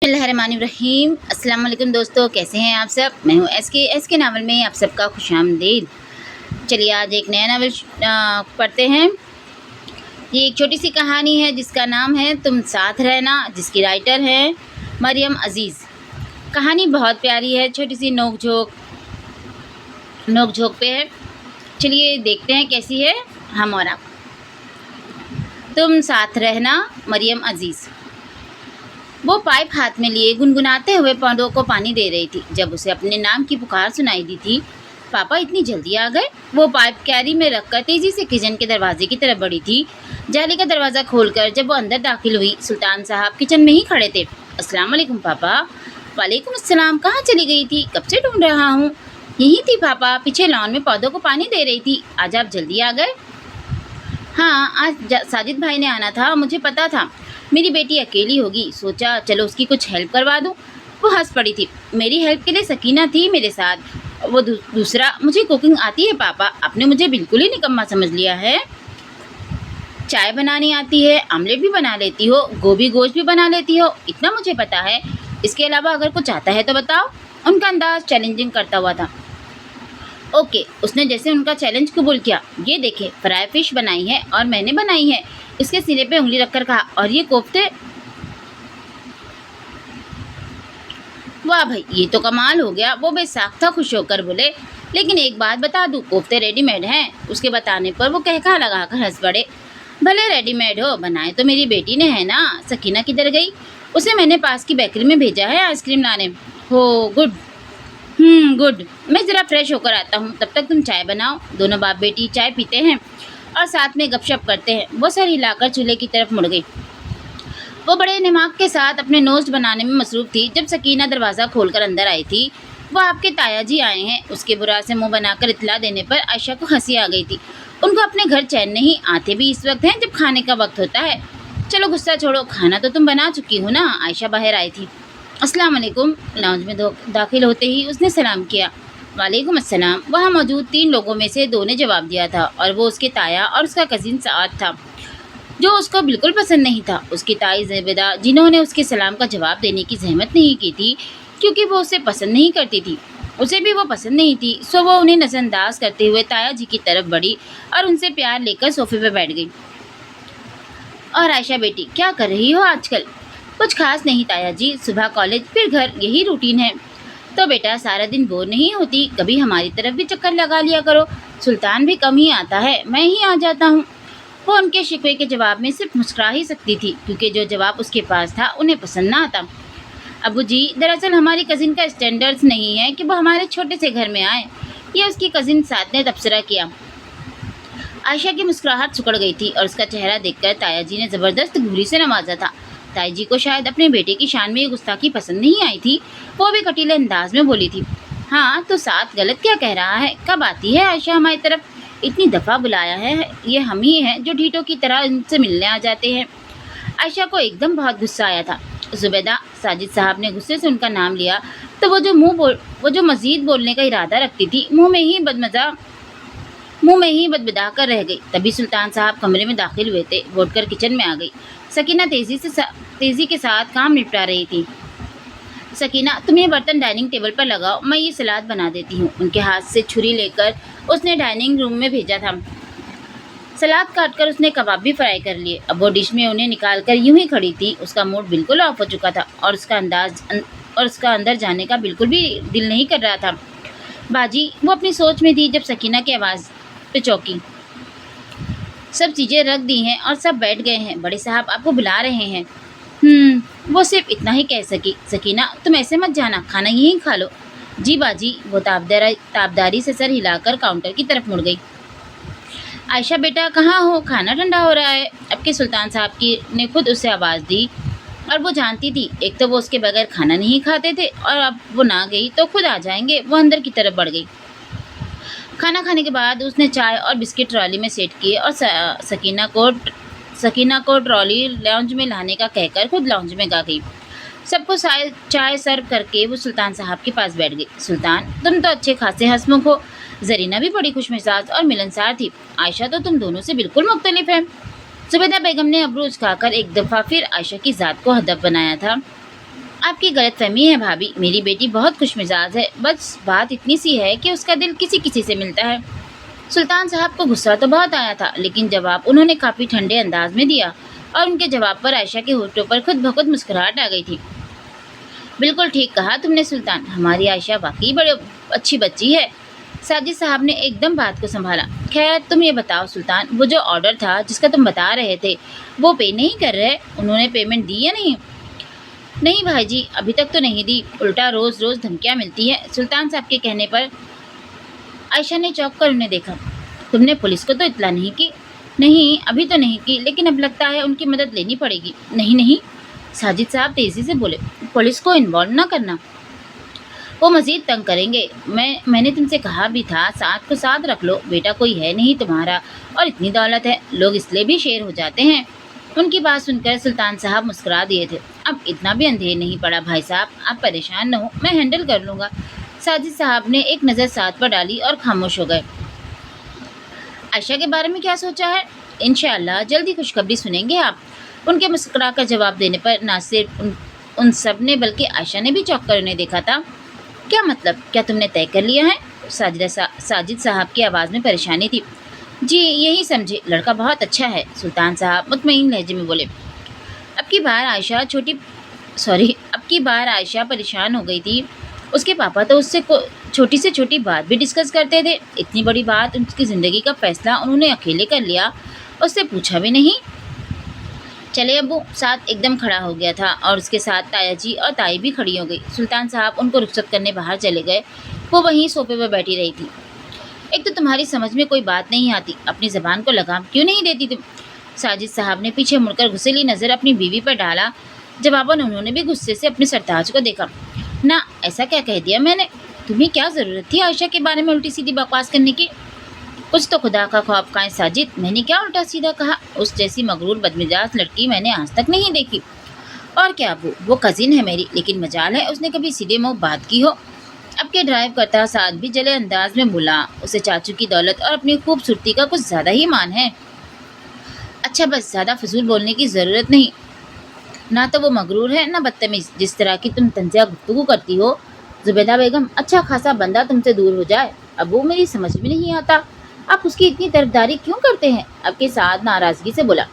बिस्मिल्लाहिर्रहमानिर्रहीम। अस्सलाम वालेकुम दोस्तों, कैसे हैं आप सब। मैं हूँ एस के नावल में आप सबका खुशामदीद। चलिए आज एक नया नावल पढ़ते हैं। ये एक छोटी सी कहानी है जिसका नाम है तुम साथ रहना, जिसकी राइटर है मरियम अज़ीज़। कहानी बहुत प्यारी है, छोटी सी नोक झोंक पे है। चलिए देखते हैं कैसी है। हम और आप। तुम साथ रहना, मरियम अज़ीज़। वो पाइप हाथ में लिए गुनगुनाते हुए पौधों को पानी दे रही थी जब उसे अपने नाम की पुकार सुनाई दी थी। पापा इतनी जल्दी आ गए। वो पाइप कैरी में रखकर तेजी से किचन के दरवाजे की तरफ बढ़ी थी। जाली का दरवाज़ा खोलकर जब वो अंदर दाखिल हुई, सुल्तान साहब किचन में ही खड़े थे। अस्सलाम वालेकुम पापा। वालेकुम अस्सलाम। कहाँ चली गई थी? कब से ढूंढ रहा हूँ। यहीं थी पापा, पीछे लॉन में पौधों को पानी दे रही थी। आज आप जल्दी आ गए। हाँ, आज साजिद भाई ने आना था, मुझे पता था मेरी बेटी अकेली होगी, सोचा चलो उसकी कुछ हेल्प करवा दूँ। वो हंस पड़ी थी। मेरी हेल्प के लिए सकीना थी मेरे साथ। वो दूसरा, मुझे कुकिंग आती है पापा, आपने मुझे बिल्कुल ही निकम्मा समझ लिया है। चाय बनानी आती है, आमलेट भी बना लेती हो, गोभी गोश्त भी बना लेती हो, इतना मुझे पता है। इसके अलावा अगर कुछ आता है तो बताओ। उनका अंदाज चैलेंजिंग करता हुआ था। ओके, उसने जैसे उनका चैलेंज कबूल किया। ये देखे, फ्राई फिश बनाई है और मैंने बनाई है। इसके सीने पे उंगली रखकर कहा, और ये कोफ्ते। वाह भाई, ये तो कमाल हो गया। वो बेसाख्ता खुश होकर बोले, लेकिन एक बात बता दूं, कोफ्ते रेडीमेड हैं। उसके बताने पर वो कहका लगाकर हंस पड़े। भले रेडीमेड हो, बनाए तो मेरी बेटी ने है ना। सकीना किधर गई? उसे मैंने पास की बेकरी में भेजा है आइसक्रीम लाने। हो गुड। गुड। मैं ज़रा फ्रेश होकर आता हूँ, तब तक तुम चाय बनाओ। दोनों बाप बेटी चाय पीते हैं और साथ में गपशप करते हैं। वो सर हिलाकर चूल्हे की तरफ मुड़ गई। वो बड़े दिमाग के साथ अपने नोस्ट बनाने में मसरूफ़ थी जब सकीना दरवाज़ा खोलकर अंदर आई थी। वो आपके ताया जी आए हैं, उसके बुरा से मुंह बनाकर इतला देने पर आयशा को हंसी आ गई थी। उनको अपने घर चैन नहीं, आते भी इस वक्त हैं जब खाने का वक्त होता है। चलो गुस्सा छोड़ो, खाना तो तुम बना चुकी हो ना। आयशा बाहर आई थी। अस्सलाम वालेकुम। लाउंज में दाखिल होते ही उसने सलाम किया। वालेकुम अस्सलाम। वहाँ मौजूद 3 लोगों में से 2 ने जवाब दिया था और वो उसके ताया और उसका कज़िन साद था, जो उसको बिल्कुल पसंद नहीं था। उसकी ताई ज़ेबेदा, जिन्होंने उसके सलाम का जवाब देने की जहमत नहीं की थी क्योंकि वो उसे पसंद नहीं करती थी, उसे भी वो पसंद नहीं थी, सो वो उन्हें नज़रअंदाज करते हुए ताया जी की तरफ बढ़ी और उनसे प्यार लेकर सोफे पर बैठ गई। और आयशा बेटी, क्या कर रही हो आजकल? कुछ खास नहीं ताया जी, सुबह कॉलेज फिर घर, यही रूटीन है। तो बेटा सारा दिन बोर नहीं होती? कभी हमारी तरफ भी चक्कर लगा लिया करो। सुल्तान भी कम ही आता है, मैं ही आ जाता हूँ। वो उनके शिकवे के जवाब में सिर्फ मुस्कुरा ही सकती थी क्योंकि जो जवाब उसके पास था उन्हें पसंद ना आता। अबू जी, दरअसल हमारी कज़िन का स्टैंडर्ड्स नहीं है कि वो हमारे छोटे से घर में आए। ये उसकी कज़िन साथ ने तबसरा किया। आयशा की मुस्कुराहट सिकुड़ गई थी और उसका चेहरा देखकर ताया जी ने ज़बरदस्त घूरी से नवाजा था। ताई जी को शायद अपने बेटे की शान में ये गुस्ताखी पसंद नहीं आई थी। वो भी कटीले अंदाज में बोली थी, हाँ तो साथ गलत क्या कह रहा है? कब आती है आयशा हमारी तरफ? इतनी दफ़ा बुलाया है, ये हम ही हैं जो ढीठों की तरह इनसे मिलने आ जाते हैं। आयशा को एकदम बहुत गुस्सा आया था। जुबैदा, साजिद साहब ने गुस्से से उनका नाम लिया तो वो जो मज़ीद बोलने का इरादा रखती थी, मुँह में ही बदबदा कर रह गई। तभी सुल्तान साहब कमरे में दाखिल हुए थे। वो उठकर किचन में आ गई। सकीना तेज़ी के साथ काम निपटा रही थी। सकीना, तुम ये बर्तन डाइनिंग टेबल पर लगाओ, मैं ये सलाद बना देती हूँ। उनके हाथ से छुरी लेकर उसने डाइनिंग रूम में भेजा था। सलाद काटकर उसने कबाब भी फ्राई कर लिए। अब वो डिश में उन्हें निकाल कर यूं ही खड़ी थी। उसका मूड बिल्कुल ऑफ हो चुका था और उसका अंदर जाने का बिल्कुल भी दिल नहीं कर रहा था। बाजी, वो अपनी सोच में थी जब सकीना की आवाज़ पे चौंकी। सब चीज़ें रख दी हैं और सब बैठ गए हैं, बड़े साहब आपको बुला रहे हैं। वो सिर्फ इतना ही कह सकी। सकीना, तुम ऐसे मत जाना, खाना यहीं खा लो। जी बाजी। वो ताबदारी से सर हिलाकर काउंटर की तरफ मुड़ गई। आयशा बेटा कहाँ हो? खाना ठंडा हो रहा है। अब के सुल्तान साहब की ने खुद उसे आवाज़ दी और वो जानती थी एक तो वो उसके बगैर खाना नहीं खाते थे और अब वो ना गई तो खुद आ जाएंगे। वो अंदर की तरफ बढ़ गई। खाना खाने के बाद उसने चाय और बिस्किट ट्रॉली में सेट किए और सकीना को ट्रॉली लाउंज में लाने का कहकर खुद लाउंज में गा गई। सबको चाय सर्व करके वो सुल्तान साहब के पास बैठ गई। सुल्तान, तुम तो अच्छे खासे हंसमुख हो। जरीना भी बड़ी खुशमिजाज और मिलनसार थी। आयशा तो तुम दोनों से बिल्कुल मुख्तलिफ है। जुबैदा बेगम ने अबरू उचकाकर एक दफ़ा फिर आयशा की ज़ात को हदफ बनाया था। आपकी गलतफहमी है भाभी, मेरी बेटी बहुत खुश मिजाज है, बस बात इतनी सी है कि उसका दिल किसी किसी से मिलता है। सुल्तान साहब को गुस्सा तो बहुत आया था, लेकिन जवाब उन्होंने काफ़ी ठंडे अंदाज में दिया और उनके जवाब पर आयशा के होठों पर खुद ब खुद मुस्कुराहट आ गई थी। बिल्कुल ठीक कहा तुमने सुल्तान, हमारी आयशा वाकई बड़ी अच्छी बच्ची है। साजिद साहब ने एकदम बात को संभाला। खैर तुम ये बताओ सुल्तान, वो जो ऑर्डर था जिसका तुम बता रहे थे, वो पे नहीं कर रहे? उन्होंने पेमेंट दी या नहीं? नहीं भाई जी, अभी तक तो नहीं दी, उल्टा रोज़ रोज़ धमकियाँ मिलती है। सुल्तान साहब के कहने पर आयशा ने चौंक कर उन्हें देखा। तुमने पुलिस को तो इत्तला नहीं की? नहीं, अभी तो नहीं की, लेकिन अब लगता है उनकी मदद लेनी पड़ेगी। नहीं नहीं, साजिद साहब तेज़ी से बोले, पुलिस को इन्वॉल्व ना करना, वो मज़ीद तंग करेंगे। मैंने तुमसे कहा भी था, साथ को साथ रख लो, बेटा कोई है नहीं तुम्हारा और इतनी दौलत है, लोग इसलिए भी शेर हो जाते हैं। उनकी बात सुनकर सुल्तान साहब मुस्कुरा दिए थे। अब इतना भी अंधेर नहीं पड़ा भाई साहब, आप परेशान न हो, मैं हैंडल कर लूँगा। साजिद साहब ने एक नज़र साथ पर डाली और खामोश हो गए। आयशा के बारे में क्या सोचा है? इंशाअल्लाह जल्दी खुशखबरी सुनेंगे आप। उनके मुस्कुरा कर जवाब देने पर न सिर्फ उन सब ने बल्कि आयशा ने भी चौंक कर उन्हें देखा था। क्या मतलब, क्या तुमने तय कर लिया है? साजिद साहब की आवाज़ में परेशानी थी। जी यही समझे, लड़का बहुत अच्छा है, सुल्तान साहब मुतमईन लहजे में बोले। अब की बार आयशा परेशान हो गई थी। उसके पापा तो उससे छोटी से छोटी बात भी डिस्कस करते थे। इतनी बड़ी बात, उसकी ज़िंदगी का फैसला उन्होंने अकेले कर लिया, उससे पूछा भी नहीं। चले अब्बू साथ एकदम खड़ा हो गया था और उसके साथ ताया जी और ताई भी खड़ी हो गई। सुल्तान साहब उनको रुखसत करने बाहर चले गए। वो वहीं सोफे पर बैठी रही थी। एक तो तुम्हारी समझ में कोई बात नहीं आती, अपनी ज़बान को लगाम क्यों नहीं देती तुम? साजिद साहब ने पीछे मुड़कर गुस्सैली नज़र अपनी बीवी पर डाला। जवाबन उन्होंने भी गुस्से से अपने सरताज को देखा। ना, ऐसा क्या कह दिया मैंने? तुम्हें क्या ज़रूरत थी आयशा के बारे में उल्टी सीधी बकवास करने की? कुछ तो खुदा का खौफ खाएं साजिद, मैंने क्या उल्टा सीधा कहा? उस जैसी मगरूर बदमिजाज लड़की मैंने आज तक नहीं देखी। और क्या अबू, वो कज़िन है मेरी, लेकिन मजाल है उसने कभी सीधे मुँह बात की हो। अब के ड्राइव करता साथ भी जले अंदाज में बोला, उसे चाचू की दौलत और अपनी खूबसूरती का कुछ ज़्यादा ही मान है। अच्छा बस, ज़्यादा फजूल बोलने की ज़रूरत नहीं। ना तो वो मगरूर है ना बदतमीज़, जिस तरह की तुम तंजिया गुफ्तगू करती हो। जुबैदा बेगम, अच्छा खासा बंदा तुमसे दूर हो जाए, अब वो मेरी समझ में नहीं आता। आप उसकी इतनी तरफदारी क्यों करते हैं? अब के साथ नाराज़गी से बोला।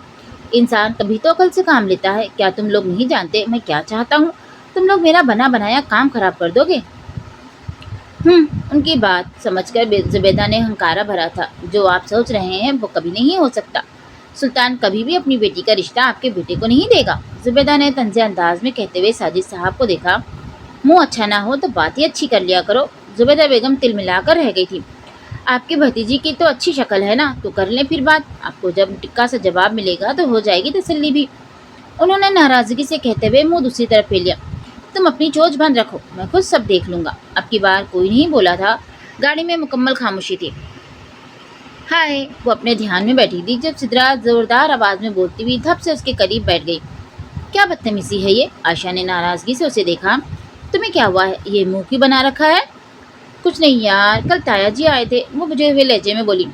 इंसान कभी तो अकल से काम लेता है, क्या तुम लोग नहीं जानते मैं क्या चाहता हूँ? तुम लोग मेरा बना बनाया काम खराब कर दोगे। उनकी बात समझकर जुबैदा ने हंकारा भरा था। जो आप सोच रहे हैं वो कभी नहीं हो सकता। सुल्तान कभी भी अपनी बेटी का रिश्ता आपके बेटे को नहीं देगा। जुबैदा ने तंज़े अंदाज में कहते हुए साजिद साहब को देखा। मुंह अच्छा ना हो तो बात ही अच्छी कर लिया करो। जुबैदा बेगम तिलमिलाकर रह गई थी। आपकी भतीजी की तो अच्छी शक्ल है ना, तो कर लें फिर बात। आपको जब टिक्का से जवाब मिलेगा तो हो जाएगी तसल्ली भी। उन्होंने नाराज़गी से कहते हुए मुंह दूसरी तरफ फेर लिया। तुम अपनी चोंच बंद रखो, मैं खुद सब देख लूँगा। अब की बार कोई नहीं बोला था। गाड़ी में मुकम्मल खामोशी थी। हाय, वो अपने ध्यान में बैठी थी जब सिद्रा ज़ोरदार आवाज़ में बोलती हुई धप से उसके करीब बैठ गई। क्या बदतमीज़ी है ये? आयशा ने नाराज़गी से उसे देखा। तुम्हें क्या हुआ है, ये मुँह क्यों बना रखा है? कुछ नहीं यार, कल ताया जी आए थे, वो बुझे हुए लहजे में बोली।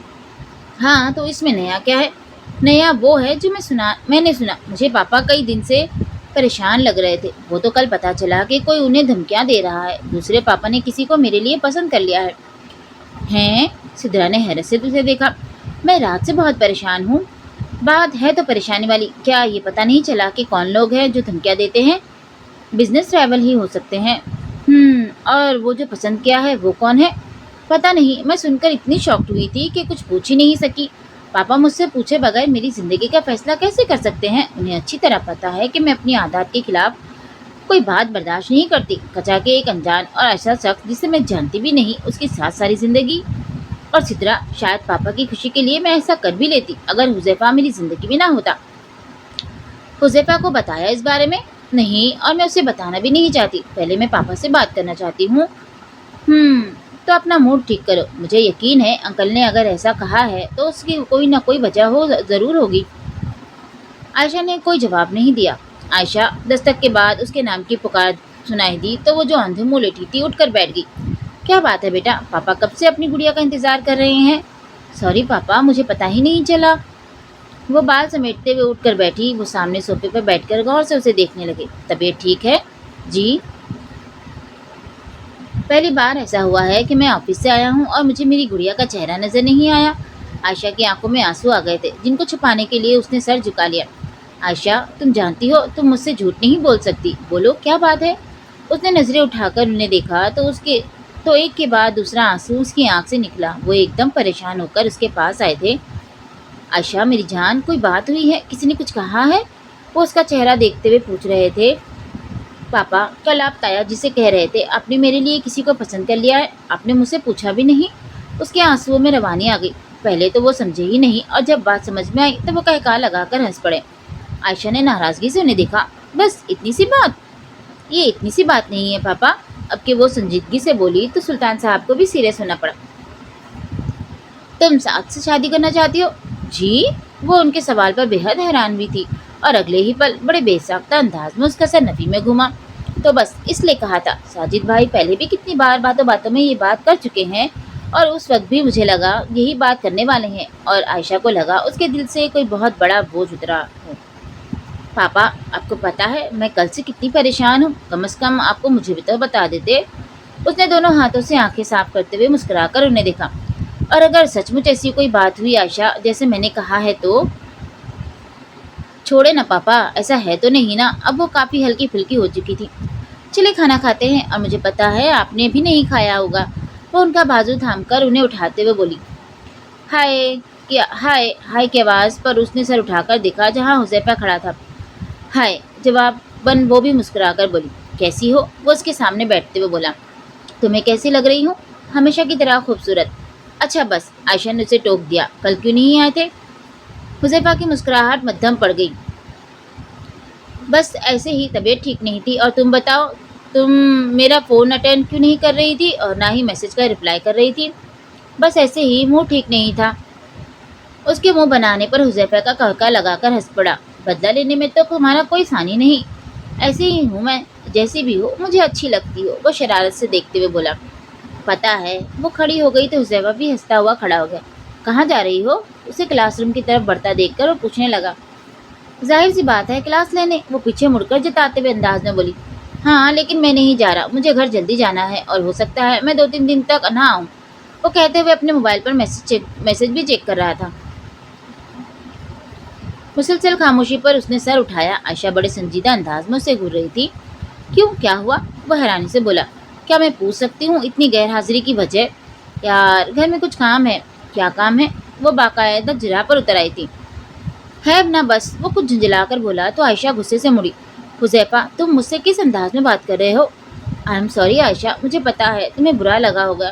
हाँ तो इसमें नया क्या है? नया वो है जो मैंने सुना। मुझे पापा कई दिन से परेशान लग रहे थे। वो तो कल पता चला कि कोई उन्हें धमकियाँ दे रहा है। दूसरे पापा ने किसी को मेरे लिए पसंद कर लिया है। हैं? सिद्रा ने हैरत से उसे देखा। मैं रात से बहुत परेशान हूँ। बात है तो परेशानी वाली, क्या ये पता नहीं चला कि कौन लोग हैं जो धमकियाँ देते हैं? बिजनेस ट्रैवल ही हो सकते हैं। और वो जो पसंद किया है वो कौन है? पता नहीं, मैं सुनकर इतनी शॉक्ड हुई थी कि कुछ पूछ ही नहीं सकी। पापा मुझसे पूछे बगैर मेरी ज़िंदगी का फैसला कैसे कर सकते हैं? उन्हें अच्छी तरह पता है कि मैं अपनी आदत के खिलाफ कोई बात बर्दाश्त नहीं करती। कचा के एक अनजान और ऐसा शख्स जिसे मैं जानती भी नहीं, उसके साथ सारी ज़िंदगी। और सिद्रा, शायद पापा की खुशी के लिए मैं ऐसा कर भी लेती अगर हुज़ैफा मेरी ज़िंदगी में ना होता। हुज़ैफा को बताया इस बारे में? नहीं, और मैं उसे बताना भी नहीं चाहती। पहले मैं पापा से बात करना चाहती हूँ। तो अपना मूड ठीक करो। मुझे यकीन है अंकल ने अगर ऐसा कहा है तो उसकी कोई ना कोई वजह ज़रूर होगी। आयशा ने कोई जवाब नहीं दिया। आयशा, दस्तक के बाद उसके नाम की पुकार सुनाई दी तो वो जो अंधे मुँह लेटी थी उठकर बैठ गई। क्या बात है बेटा, पापा कब से अपनी गुड़िया का इंतज़ार कर रहे हैं? सॉरी पापा, मुझे पता ही नहीं चला। वो बाल समेटते हुए उठकर बैठी। वो सामने सोफे पर बैठकर गौर से उसे देखने लगे। तबीयत ठीक है? جی، پہلی بار ایسا ہوا ہے کہ میں آفس سے آیا ہوں اور مجھے میری گڑیا کا چہرہ نظر نہیں آیا۔ عائشہ کی آنکھوں میں آنسو آ گئے تھے جن کو چھپانے کے لیے اس نے سر جھکا لیا۔ عائشہ، تم جانتی ہو تم مجھ سے جھوٹ نہیں بول سکتی، بولو کیا بات ہے؟ اس نے نظریں اٹھا کر انہیں دیکھا تو ایک کے بعد دوسرا آنسو اس کی آنکھ سے نکلا۔ وہ ایک دم پریشان ہو کر اس کے پاس آئے تھے۔ عائشہ میری جان، کوئی بات ہوئی ہے؟ کسی نے کچھ کہا ہے؟ وہ اس کا چہرہ دیکھتے ہوئے پوچھ رہے تھے۔ پاپا، کل آپ تایا جی سے کہہ رہے تھے آپ نے میرے لیے کسی کو پسند کر لیا ہے، آپ نے مجھ سے پوچھا بھی نہیں۔ اس کے آنسوؤں میں روانی آ گئی۔ پہلے تو وہ سمجھے ہی نہیں اور جب بات سمجھ میں آئی تو وہ کہکا لگا کر ہنس پڑے۔ عائشہ نے ناراضگی سے انہیں دیکھا۔ بس اتنی سی بات؟ یہ اتنی سی بات نہیں ہے پاپا۔ اب کہ وہ سنجیدگی سے بولی تو سلطان صاحب کو بھی سیریس ہونا پڑا۔ تم سعد سے شادی کرنا چاہتی ہو؟ جی؟ وہ ان کے سوال پر بے حد حیران بھی تھی اور اگلے ہی پل بڑے بے ساختہ انداز میں اس کا سر نفی میں گھوما۔ تو بس اس لیے کہا تھا، ساجد بھائی پہلے بھی کتنی بار باتوں باتوں میں یہ بات کر چکے ہیں اور اس وقت بھی مجھے لگا یہی بات کرنے والے ہیں، اور عائشہ کو لگا اس کے دل سے کوئی بہت بڑا بوجھ اترا ہو۔ پاپا، آپ کو پتا ہے میں کل سے کتنی پریشان ہوں، کم از کم آپ کو مجھے بھی تو بتا دیتے۔ اس نے دونوں ہاتھوں سے آنکھیں صاف کرتے ہوئے مسکرا کر انہیں دیکھا۔ اور اگر سچ مچ ایسی کوئی بات ہوئی عائشہ جیسے میں نے کہا ہے تو چھوڑے نا پاپا، ایسا ہے تو نہیں نا؟ اب وہ کافی ہلکی پھلکی ہو چکی تھی۔ چلے کھانا کھاتے ہیں، اور مجھے پتا ہے آپ نے بھی نہیں کھایا ہوگا۔ وہ ان کا بازو تھام کر انہیں اٹھاتے ہوئے بولی۔ ہائے ہائے کی آواز پر اس نے سر اٹھا کر دیکھا جہاں حذیفہ کھڑا تھا۔ ہائے جواباً وہ بھی مسکرا کر بولی، کیسی ہو؟ وہ اس کے سامنے بیٹھتے ہوئے بولا۔ تمہیں کیسی لگ رہی ہوں؟ ہمیشہ کی طرح خوبصورت۔ اچھا بس، عائشہ نے اسے ٹوک دیا، کل کیوں نہیں آئے تھے؟ حذیفہ کی مسکراہٹ مدھم پڑ گئی۔ بس ایسے ہی، طبیعت ٹھیک نہیں تھی۔ اور تم بتاؤ، تم میرا فون اٹینڈ کیوں نہیں کر رہی تھی اور نہ ہی میسج کا رپلائی کر رہی تھی؟ بس ایسے ہی، موڈ ٹھیک نہیں تھا۔ اس کے منہ بنانے پر حذیفہ کا قہقہ لگا کر ہنس پڑا۔ بدلہ لینے میں تو تمہارا کوئی ثانی نہیں، ایسے ہی ہوں میں، جیسی بھی ہو مجھے اچھی لگتی ہو، وہ شرارت سے دیکھتے ہوئے بولا۔ پتا ہے۔ وہ کھڑی ہو گئی تو حذیفہ بھی ہنستا ہوا کھڑا ہو گیا۔ کہاں جا رہی ہو؟ اسے کلاس روم کی طرف بڑھتا دیکھ کر وہ پوچھنے لگا۔ ظاہر سی بات ہے کلاس لینے، وہ پیچھے مڑ کر جتاتے ہوئے انداز میں بولی۔ ہاں لیکن میں نہیں جا رہا، مجھے گھر جلدی جانا ہے اور ہو سکتا ہے میں 2-3 دن تک نہ آؤں، وہ کہتے ہوئے اپنے موبائل پر میسج بھی چیک کر رہا تھا۔ مسلسل خاموشی پر اس نے سر اٹھایا۔ عائشہ بڑے سنجیدہ انداز میں اسے گھور رہی تھی۔ کیوں، کیا ہوا؟ وہ حیرانی سے بولا۔ کیا میں پوچھ سکتی ہوں اتنی غیر حاضری کی وجہ؟ یار گھر میں کچھ کام ہے۔ کیا کام ہے؟ وہ باقاعدہ جرا پر اتر آئی تھی۔ ہے نہ بس، وہ کچھ جھنجھلا کر بولا تو عائشہ غصے سے مڑی۔ حذیفہ، تم مجھ سے کس انداز میں بات کر رہے ہو؟ آئی ایم سوری عائشہ، مجھے پتا ہے تمہیں برا لگا ہوگا،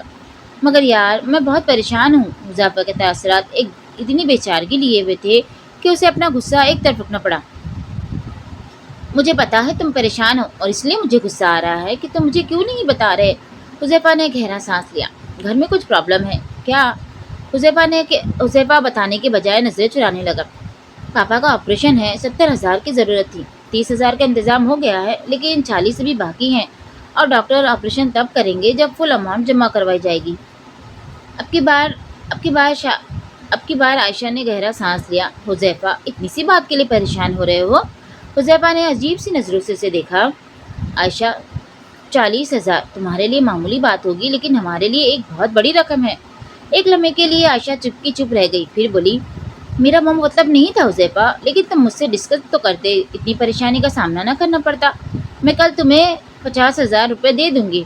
مگر یار میں بہت پریشان ہوں۔ حذیفہ کے تاثرات ایک اتنی بے چارگی لیے ہوئے تھے کہ اسے اپنا غصہ ایک طرف رکھنا پڑا۔ مجھے پتا ہے تم پریشان ہو اور اس لیے مجھے غصہ آ رہا ہے کہ تم مجھے کیوں نہیں بتا رہے۔ حذیفہ نے گہرا سانس لیا۔ گھر میں کچھ پرابلم ہے کیا؟ حذیفہ بتانے کے بجائے نظریں چرانے لگا۔ پاپا کا آپریشن ہے، 70,000 کی ضرورت تھی، 30,000 کا انتظام ہو گیا ہے لیکن 40 ابھی باقی ہیں، اور ڈاکٹر آپریشن تب کریں گے جب فل اماؤنٹ جمع کروائی جائے گی۔ اب کی بار عائشہ نے گہرا سانس لیا۔ حذیفہ، اتنی سی بات کے لیے پریشان ہو رہے ہو؟ حذیفہ نے عجیب سی نظروں سے اسے دیکھا۔ عائشہ، 40,000 تمہارے لیے معمولی بات ہوگی لیکن ہمارے لیے ایک بہت بڑی رقم ہے۔ ایک لمحے کے لیے عائشہ چپ کی چپ رہ گئی، پھر بولی، میرا وہ مطلب نہیں تھا حذیفہ، لیکن تم مجھ سے ڈسکس تو کرتے، اتنی پریشانی کا سامنا نہ کرنا پڑتا۔ میں کل تمہیں 50,000 روپے دے دوں گی۔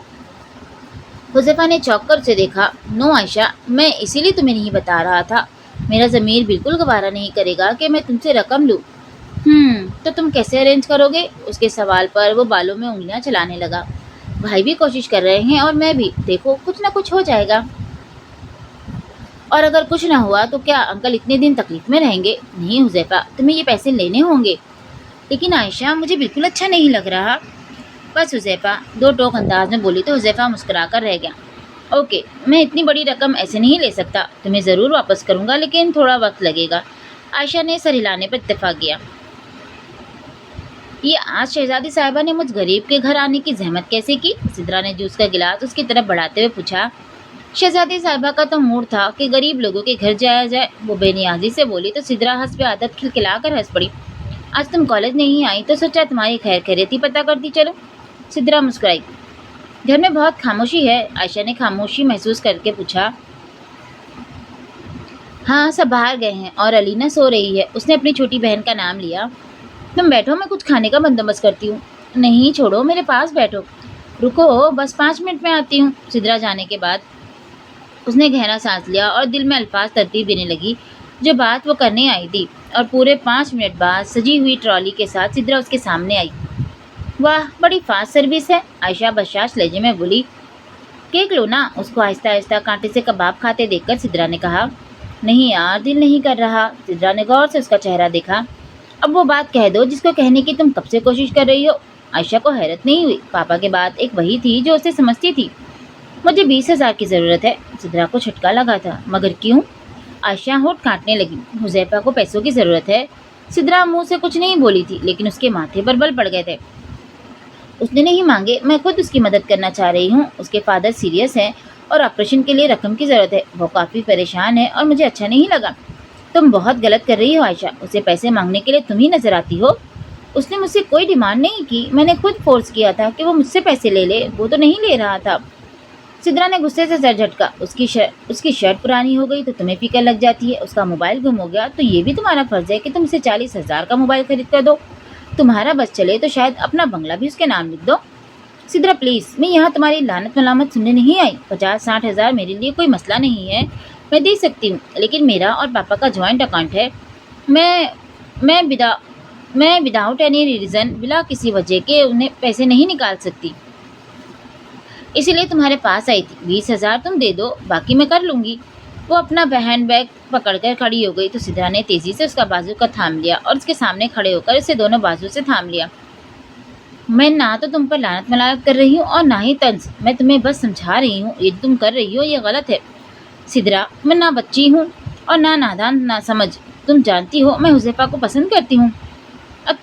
حذیفہ نے چونک کر اسے دیکھا۔ نو عائشہ، میں اسی لیے تمہیں نہیں بتا رہا تھا، میرا ضمیر بالکل گوارا نہیں کرے گا کہ میں تم سے رقم لوں۔ تو تم کیسے ارینج کرو گے؟ اس کے سوال پر وہ بالوں میں انگلیاں چلانے لگا۔ بھائی بھی کوشش کر رہے ہیں اور میں بھی، دیکھو کچھ نہ کچھ ہو جائے گا۔ اور اگر کچھ نہ ہوا تو کیا انکل اتنے دن تکلیف میں رہیں گے؟ نہیں حذیفہ، تمہیں یہ پیسے لینے ہوں گے۔ لیکن عائشہ، مجھے بالکل اچھا نہیں لگ رہا۔ بس حذیفہ، دو ٹوک انداز میں بولی تو حذیفہ مسکرا کر رہ گیا۔ اوکے، میں اتنی بڑی رقم ایسے نہیں لے سکتا، تمہیں ضرور واپس کروں گا لیکن تھوڑا وقت لگے گا۔ عائشہ نے سر ہلانے پر اتفاق کیا۔ یہ آج شہزادی صاحبہ نے مجھ غریب کے گھر آنے کی زحمت کیسے کی؟ سدرا نے جوس کا گلاس اس کی طرف بڑھاتے ہوئے پوچھا۔ شہزادی صاحبہ کا تو موڈ تھا کہ غریب لوگوں کے گھر جایا جائے، وہ بے نیازی سے بولی تو سدرا حسب عادت کھلکھلا کر ہنس پڑی۔ آج تم کالج نہیں آئی تو سوچا تمہاری خیر خیریت ہی پتہ کرتی چلو۔ सिद्रा मुस्कुराई। घर में बहुत खामोशी है, आयशा ने खामोशी महसूस करके पूछा। हाँ, सब बाहर गए हैं और अलीना सो रही है। उसने अपनी छोटी बहन का नाम लिया। तुम बैठो, मैं कुछ खाने का बंदोबस्त करती हूँ। नहीं, छोड़ो, मेरे पास बैठो। रुको, बस 5 मिनट में आती हूँ। सिद्रा जाने के बाद उसने गहरा सांस लिया और दिल में अल्फाज तरतीब देने लगी जो बात वो करने आई थी। और पूरे 5 मिनट बाद सजी हुई ट्रॉली के साथ सिद्रा उसके सामने आई। वाह, बड़ी फास्ट सर्विस है, आयशा बशाश लहजे में बोली। केक लो ना, उसको आहिस्ता आहिस्ता कांटे से कबाब खाते देखकर सिद्रा ने कहा। नहीं यार, दिल नहीं कर रहा। सिद्रा ने गौर से उसका चेहरा देखा। अब वो बात कह दो जिसको कहने की तुम कब से कोशिश कर रही हो। आयशा को हैरत नहीं हुई। पापा के बाद एक वही थी जो उसे समझती थी। मुझे 20,000 की ज़रूरत है। सिद्रा को झटका लगा था। मगर क्यों? आयशा होठ काटने लगी। हुज़ैफा को पैसों की ज़रूरत है। सिद्रा मुंह से कुछ नहीं बोली थी, लेकिन उसके माथे पर बल पड़ गए थे। उसने नहीं मांगे, मैं खुद उसकी मदद करना चाह रही हूँ। उसके फादर सीरियस हैं और ऑपरेशन के लिए रकम की ज़रूरत है। वो काफ़ी परेशान है और मुझे अच्छा नहीं लगा। तुम बहुत गलत कर रही हो आयशा। उसे पैसे मांगने के लिए तुम ही नजर आती हो। उसने मुझसे कोई डिमांड नहीं की। मैंने खुद फोर्स किया था कि वो मुझसे पैसे ले ले। वो तो नहीं ले रहा था। सिद्रा ने गुस्से से सर झटका। उसकी शर्ट पुरानी हो गई तो तुम्हें फिक्र लग जाती है। उसका मोबाइल गुम हो गया तो ये भी तुम्हारा फर्ज है कि तुम उसे 40,000 का मोबाइल खरीद कर दो। तुम्हारा बस चले तो शायद अपना बंगला भी उसके नाम लिख दो। सिद्रा प्लीज़, मैं यहाँ तुम्हारी लानत मलामत सुनने नहीं आई। 50-60 हज़ार मेरे लिए कोई मसला नहीं है, मैं दे सकती हूँ। लेकिन मेरा और पापा का जॉइंट अकाउंट है। मैं मैं विदा मैं विदाउट एनी रीज़न, बिला किसी वजह के उन्हें पैसे नहीं निकाल सकती। इसीलिए तुम्हारे पास आई थी। 20,000 तुम दे दो, बाकी मैं कर लूँगी। वो अपना हैंड बैग पकड़कर खड़ी हो गई तो सिद्रा ने तेज़ी से उसका बाजू का थाम लिया और उसके सामने खड़े होकर उसे दोनों बाजू से थाम लिया। मैं ना तो तुम पर लानत मलानत कर रही हूँ और ना ही तंज। मैं तुम्हें बस समझा रही हूँ, ये तुम कर रही हो ये गलत है। सिद्रा, मैं ना बच्ची हूँ और ना नादान ना समझ। तुम जानती हो मैं हुज़ैफा को पसंद करती हूँ। अब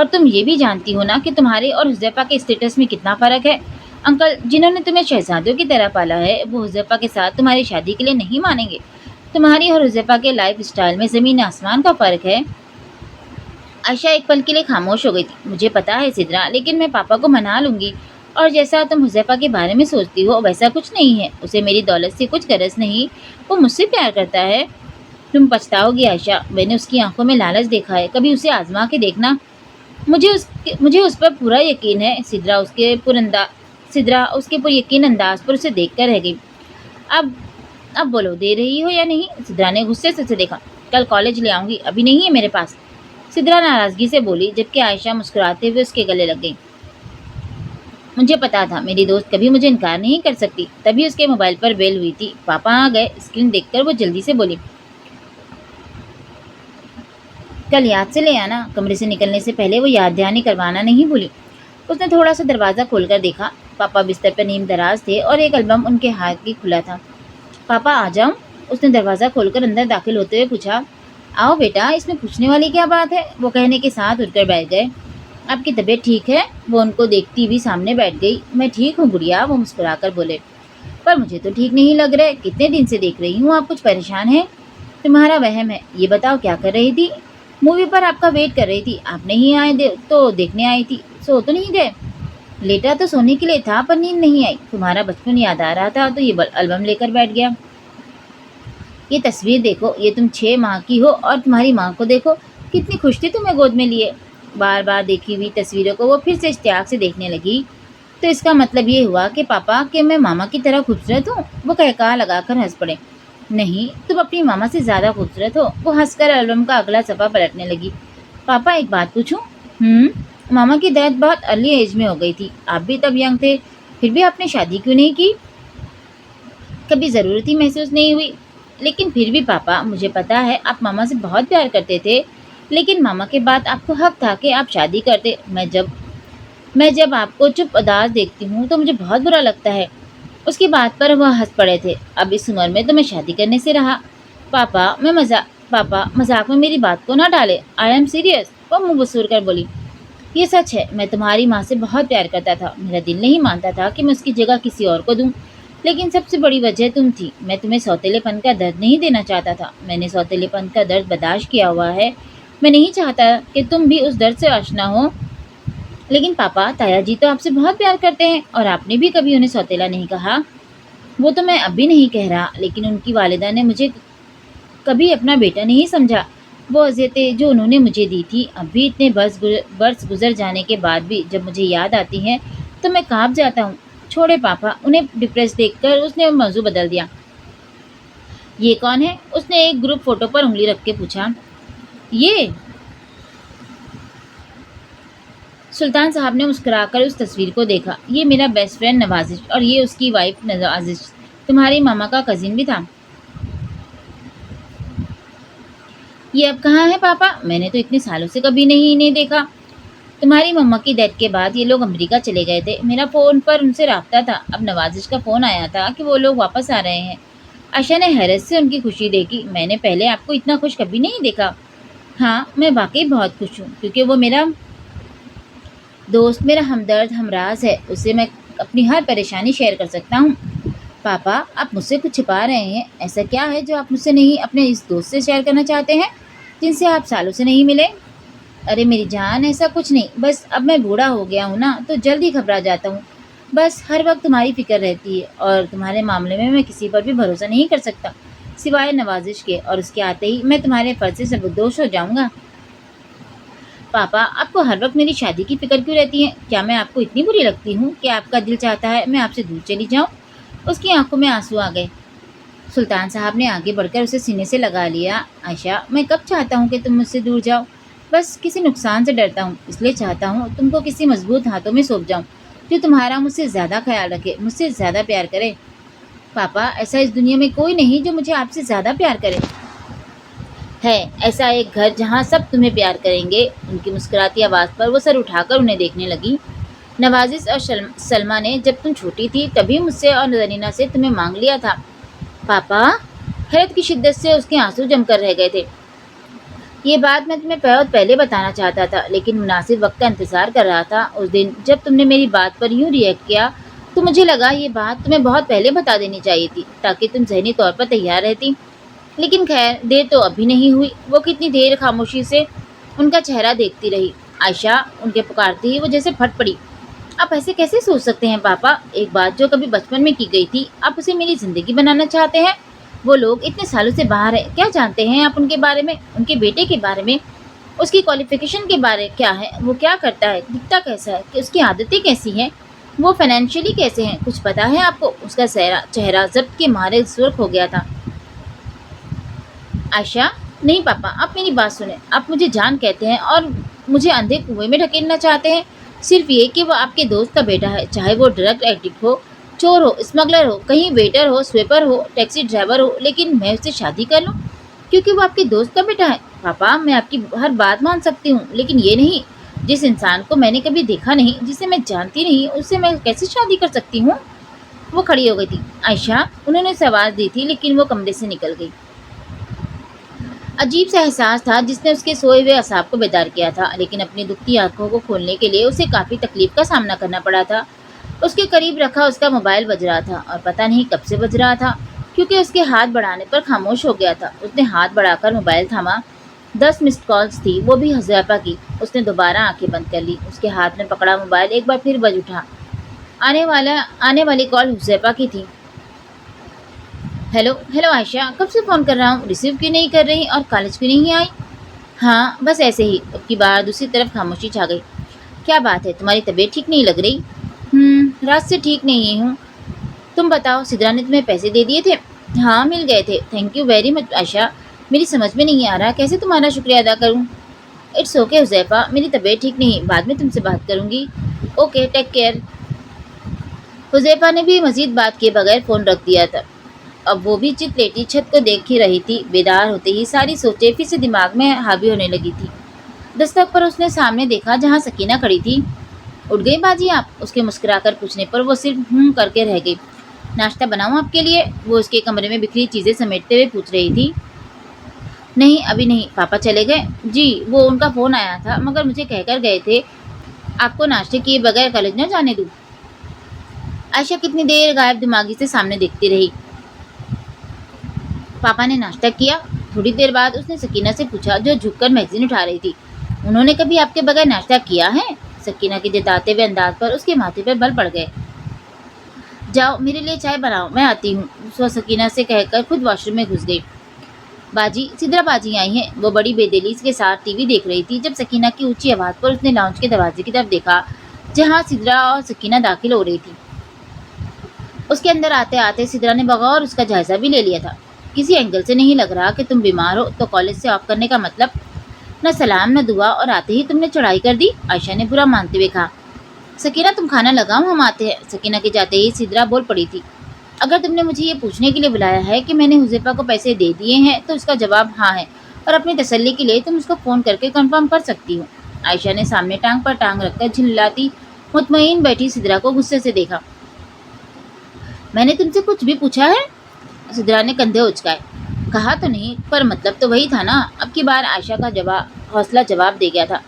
तुम ये भी जानती हो ना कि तुम्हारे और हुज़ैफा के स्टेटस में कितना फ़र्क है। अंकल जिन्होंने तुम्हें शहजादियों की तरह पाला है वो हुज़ैफा के साथ तुम्हारी शादी के लिए नहीं मानेंगे। तुम्हारी और हुज़ैफा के लाइफ स्टाइल में ज़मीन आसमान का फ़र्क है। आयशा एक पल के लिए खामोश हो गई थी। मुझे पता है सिद्रा, लेकिन मैं पापा को मना लूँगी। और जैसा तुम हुज़ैफा के बारे में सोचती हो वैसा कुछ नहीं है। उसे मेरी दौलत से कुछ गरज नहीं। वो मुझसे प्यार करता है। तुम पछताओगी आयशा। मैंने उसकी आंखों में लालच देखा है, कभी उसे आजमा के देखना। मुझे उस पर पूरा यकीन है। सिद्रा उसके पर यकीन अंदाज पर उसे देख कर रह गई। अब अब बोलो, दे रही हो या नहीं? सिद्रा ने गुस्से से उसे देखा। कल कॉलेज ले आऊँगी, अभी नहीं है मेरे पास। सिद्रा नाराज़गी से बोली, जबकि आयशा मुस्कुराते हुए उसके गले लग गई। मुझे पता था मेरी दोस्त कभी मुझे इनकार नहीं कर सकती। तभी उसके मोबाइल पर बेल हुई थी। पापा आ गए। स्क्रीन देखकर वो जल्दी से बोली, कल याद से ले आना। कमरे से निकलने से पहले वो याद दहानी करवाना नहीं भूली। उसने थोड़ा सा दरवाज़ा खोलकर देखा। पापा बिस्तर पर नीम दराज थे और एक एल्बम उनके हाथ की खुला था। पापा आ जाऊं? उसने दरवाज़ा खोलकर अंदर दाखिल होते हुए पूछा। आओ बेटा, इसमें पूछने वाली क्या बात है? वो कहने के साथ उठकर बैठ गए। आपकी तबीयत ठीक है? वो उनको देखती हुई सामने बैठ गई। मैं ठीक हूँ गुड़िया, वो मुस्कुराकर बोले। पर मुझे तो ठीक नहीं लग रहा है। कितने दिन से देख रही हूँ आप कुछ परेशान हैं। तुम्हारा वहम है। ये बताओ क्या कर रही थी? मूवी पर आपका वेट कर रही थी। आप नहीं आए तो देखने आई थी। सो तो नहीं गए? लेटा तो सोने के लिए था पर नींद नहीं आई। तुम्हारा बचपन याद आ रहा था तो ये एल्बम लेकर बैठ गया। ये तस्वीर देखो, ये तुम 6 माह की हो और तुम्हारी माँ को देखो, कितनी खुश थी तुम्हें गोद में लिए। बार बार देखी हुई तस्वीरों को वो फिर से इश्तियाक से देखने लगी। तो इसका मतलब ये हुआ कि पापा कि मैं मामा की तरह खूबसूरत हूँ? वो कहका लगाकर हंस पड़े। नहीं, तुम अपनी मामा से ज़्यादा खूबसूरत हो। वो हंसकर एल्बम का अगला सफ़ा पलटने लगी। पापा एक बात पूछूं? मामा की डेथ बहुत अर्ली एज में हो गई थी। आप भी तब यंग थे, फिर भी आपने शादी क्यों नहीं की? कभी ज़रूरत ही महसूस नहीं हुई? लेकिन फिर भी पापा, मुझे पता है आप मामा से बहुत प्यार करते थे, लेकिन मामा के बाद आपको हक था कि आप शादी करते। मैं जब आपको चुप उदास देखती हूँ तो मुझे बहुत बुरा लगता है। उसकी बात पर वह हंस पड़े थे। अब इस उम्र में तो मैं शादी करने से रहा। पापा मजाक में मेरी बात को ना डाले। आई एम सीरियस, वो मुँह बसूर कर बोली। ये सच है, मैं तुम्हारी माँ से बहुत प्यार करता था। मेरा दिल नहीं मानता था कि मैं उसकी जगह किसी और को दूँ। लेकिन सबसे बड़ी वजह तुम थी। मैं तुम्हें सौतेलेपन का दर्द नहीं देना चाहता था। मैंने सौतेलेपन का दर्द बर्दाश्त किया हुआ है। मैं नहीं चाहता कि तुम भी उस दर्द से आशना हो। لیکن پاپا تایا جی تو آپ سے بہت پیار کرتے ہیں اور آپ نے بھی کبھی انہیں سوتیلا نہیں کہا۔ وہ تو میں اب بھی نہیں کہہ رہا، لیکن ان کی والدہ نے مجھے کبھی اپنا بیٹا نہیں سمجھا۔ وہ اذیتیں جو انہوں نے مجھے دی تھی اب بھی اتنے برس گزر جانے کے بعد بھی جب مجھے یاد آتی ہیں تو میں کانپ جاتا ہوں۔ چھوڑے پاپا، انہیں ڈپریس دیکھ کر اس نے موضوع بدل دیا۔ یہ کون ہے؟ اس نے ایک گروپ فوٹو پر انگلی رکھ کے پوچھا۔ یہ سلطان صاحب نے مسکرا کر اس تصویر کو دیکھا۔ یہ میرا بیسٹ فرینڈ نوازش اور یہ اس کی وائف نوازش، تمہاری ماما کا کزن بھی تھا۔ یہ اب کہاں ہے پاپا؟ میں نے تو اتنے سالوں سے کبھی نہیں انہیں دیکھا۔ تمہاری مما کی ڈیتھ کے بعد یہ لوگ امریکہ چلے گئے تھے۔ میرا فون پر ان سے رابطہ تھا۔ اب نوازش کا فون آیا تھا کہ وہ لوگ واپس آ رہے ہیں۔ عائشہ نے حیرت سے ان کی خوشی دیکھی۔ میں نے پہلے آپ کو اتنا خوش کبھی نہیں دیکھا۔ ہاں، میں واقعی بہت خوش ہوں کیونکہ وہ میرا دوست، میرا ہمدرد، ہمراز ہے۔ اسے میں اپنی ہر پریشانی شیئر کر سکتا ہوں۔ پاپا، آپ مجھ سے کچھ چھپا رہے ہیں۔ ایسا کیا ہے جو آپ مجھ سے نہیں اپنے اس دوست سے شیئر کرنا چاہتے ہیں جن سے آپ سالوں سے نہیں ملے؟ ارے میری جان، ایسا کچھ نہیں، بس اب میں بوڑھا ہو گیا ہوں نا تو جلدی گھبرا جاتا ہوں۔ بس ہر وقت تمہاری فکر رہتی ہے اور تمہارے معاملے میں میں کسی پر بھی بھروسہ نہیں کر سکتا سوائے نوازش کے، اور اس کے آتے ہی میں تمہارے فرض سے سبکدوش ہو جاؤں گا۔ پاپا، آپ کو ہر وقت میری شادی کی فکر کیوں رہتی ہے؟ کیا میں آپ کو اتنی بری لگتی ہوں کہ آپ کا دل چاہتا ہے میں آپ سے دور چلی جاؤں؟ اس کی آنکھوں میں آنسو آ گئے۔ سلطان صاحب نے آگے بڑھ کر اسے سینے سے لگا لیا۔ عائشہ، میں کب چاہتا ہوں کہ تم مجھ سے دور جاؤ؟ بس کسی نقصان سے ڈرتا ہوں، اس لیے چاہتا ہوں تم کو کسی مضبوط ہاتھوں میں سونپ جاؤں جو تمہارا مجھ سے زیادہ خیال رکھے، مجھ سے زیادہ پیار کرے۔ پاپا، ایسا اس دنیا میں کوئی نہیں جو مجھے آپ سے زیادہ پیار کرے۔ ہے ایسا ایک گھر جہاں سب تمہیں پیار کریں گے۔ ان کی مسکراتی آواز پر وہ سر اٹھا کر انہیں دیکھنے لگی۔ نوازش اور سلمہ نے جب تم چھوٹی تھی تبھی مجھ سے اور زرینہ سے تمہیں مانگ لیا تھا۔ پاپا، حیرت کی شدت سے اس کے آنسو جم کر رہ گئے تھے۔ یہ بات میں تمہیں بہت پہلے بتانا چاہتا تھا لیکن مناسب وقت کا انتظار کر رہا تھا۔ اس دن جب تم نے میری بات پر یوں ری ایکٹ کیا تو مجھے لگا یہ بات تمہیں بہت پہلے بتا دینی چاہیے تھی تاکہ تم ذہنی طور پر تیار رہتی۔ لیکن خیر، دیر تو ابھی نہیں ہوئی۔ وہ کتنی دیر خاموشی سے ان کا چہرہ دیکھتی رہی۔ عائشہ ان کے پکارتے ہی وہ جیسے پھٹ پڑی۔ آپ ایسے کیسے سوچ سکتے ہیں پاپا؟ ایک بات جو کبھی بچپن میں کی گئی تھی آپ اسے میری زندگی بنانا چاہتے ہیں؟ وہ لوگ اتنے سالوں سے باہر ہیں، کیا جانتے ہیں آپ ان کے بارے میں، ان کے بیٹے کے بارے میں، اس کی کوالیفیکیشن کے بارے کیا ہے، وہ کیا کرتا ہے، دکھتا کیسا ہے، کہ اس کی عادتیں کیسی ہیں، وہ فائنینشلی کیسے ہیں، کچھ پتا ہے آپ کو؟ اس کا چہرہ ضبط کے مارے سرخ ہو گیا تھا۔ عائشہ، نہیں پاپا، آپ میری بات سنیں۔ آپ مجھے جان کہتے ہیں اور مجھے اندھے کنویں میں ڈھکیلنا چاہتے ہیں صرف یہ کہ وہ آپ کے دوست کا بیٹا ہے، چاہے وہ ڈرگ ایڈکٹ ہو، چور ہو، اسمگلر ہو، کہیں ویٹر ہو، سویپر ہو، ٹیکسی ڈرائیور ہو، لیکن میں اس سے شادی کر لوں کیونکہ وہ آپ کے دوست کا بیٹا ہے؟ پاپا، میں آپ کی ہر بات مان سکتی ہوں لیکن یہ نہیں۔ جس انسان کو میں نے کبھی دیکھا نہیں، جسے میں جانتی نہیں، اس سے میں کیسے شادی کر سکتی ہوں؟ وہ کھڑی ہو گئی تھی۔ عائشہ، انہوں نے اسے آواز دی تھی لیکن وہ کمرے سے نکل گئی۔ عجیب سا احساس تھا جس نے اس کے سوئے ہوئے اعصاب کو بیدار کیا تھا، لیکن اپنی دکھتی آنکھوں کو کھولنے کے لیے اسے کافی تکلیف کا سامنا کرنا پڑا تھا۔ اس کے قریب رکھا اس کا موبائل بج رہا تھا اور پتہ نہیں کب سے بج رہا تھا کیونکہ اس کے ہاتھ بڑھانے پر خاموش ہو گیا تھا۔ اس نے ہاتھ بڑھا کر موبائل تھاما۔ 10 مسڈ کالز تھی، وہ بھی حذیفہ کی۔ اس نے دوبارہ آنکھیں بند کر لی۔ اس کے ہاتھ میں پکڑا موبائل ایک بار پھر بج اٹھا۔ آنے والی کال حذیفہ کی تھی۔ ہیلو عائشہ، کب سے فون کر رہا ہوں، ریسیو کیوں نہیں کر رہی اور کالج کیوں نہیں آئی؟ ہاں بس ایسے ہی۔ اب کی بار دوسری طرف خاموشی چھا گئی۔ کیا بات ہے، تمہاری طبیعت ٹھیک نہیں لگ رہی؟ رات سے ٹھیک نہیں ہوں۔ تم بتاؤ، سدرا نے تمہیں پیسے دے دیے تھے؟ ہاں مل گئے تھے، تھینک یو ویری مچ عائشہ۔ میری سمجھ میں نہیں آ رہا کیسے تمہارا شکریہ ادا کروں۔ اٹس اوکے حذیفہ، میری طبیعت ٹھیک نہیں، بعد میں تم سے بات کروں گی۔ Okay, take care. حذیفہ نے بھی مزید بات کیے بغیر فون رکھ دیا تھا۔ اب وہ بھی چت لیٹی چھت کو دیکھ ہی رہی تھی۔ بیدار ہوتے ہی ساری سوچیں پھر سے دماغ میں حاوی ہونے لگی تھی۔ دستک پر اس نے سامنے دیکھا جہاں سکینہ کھڑی تھی۔ اٹھ گئی باجی آپ؟ اس کے مسکرا کر پوچھنے پر وہ صرف کر کے رہ گئی۔ ناشتہ بناؤں آپ کے لیے؟ وہ اس کے کمرے میں بکھری چیزیں سمیٹتے ہوئے پوچھ رہی تھی۔ نہیں ابھی نہیں۔ پاپا چلے گئے؟ جی، وہ ان کا فون آیا تھا مگر مجھے کہہ کر گئے تھے آپ کو ناشتے کیے بغیر کالج نہ جانے دوں۔ عائشہ کتنی دیر غائب دماغی سے سامنے دیکھتی رہی۔ پاپا نے ناشتہ کیا؟ تھوڑی دیر بعد اس نے سکینہ سے پوچھا جو جھک کر میگزین اٹھا رہی تھی۔ انہوں نے کبھی آپ کے بغیر ناشتہ کیا ہے؟ सकीना के जताते हुए अंदाज पर उसके माथे पर बल पड़ गए। जाओ मेरे लिए चाय बनाओ, मैं आती हूँ, वो सकीना से कहकर खुद वॉशरूम में घुस गई। बाजी, सिद्रा बाजी आई हैं। वो बड़ी बेदिली के साथ टीवी देख रही थी जब सकीना की ऊंची आवाज़ पर उसने लाउंज के दरवाजे की तरफ देखा जहाँ सिद्रा और सकीना दाखिल हो रही थी। उसके अंदर आते आते सिद्रा ने बगौर उसका जायजा भी ले लिया था। किसी एंगल से नहीं लग रहा कि तुम बीमार हो तो कॉलेज से ऑफ करने का मतलब। न सलाम न दुआ और आते ही तुमने चढ़ाई कर दी, आयशा ने बुरा मानते हुए कहा। सकीना तुम खाना लगाओ, हम आते हैं। सकीना के जाते ही सिद्रा बोल पड़ी थी। अगर तुमने मुझे ये पूछने के लिए बुलाया है कि मैंने हुज़ैफा को पैसे दे दिए हैं तो उसका जवाब हाँ है, और अपनी तसल्ली के लिए तुम उसको फ़ोन करके कंफर्म कर सकती हो। आयशा ने सामने टांग पर टांग रखकर झिल्लाती मुतमईन बैठी सिद्रा को गुस्से से देखा। मैंने तुमसे कुछ भी पूछा है? सिद्रा ने कंधे उचकाए। कहा तो नहीं, पर मतलब तो वही था ना। अब की बार आयशा का हौसला जवाब दे गया था।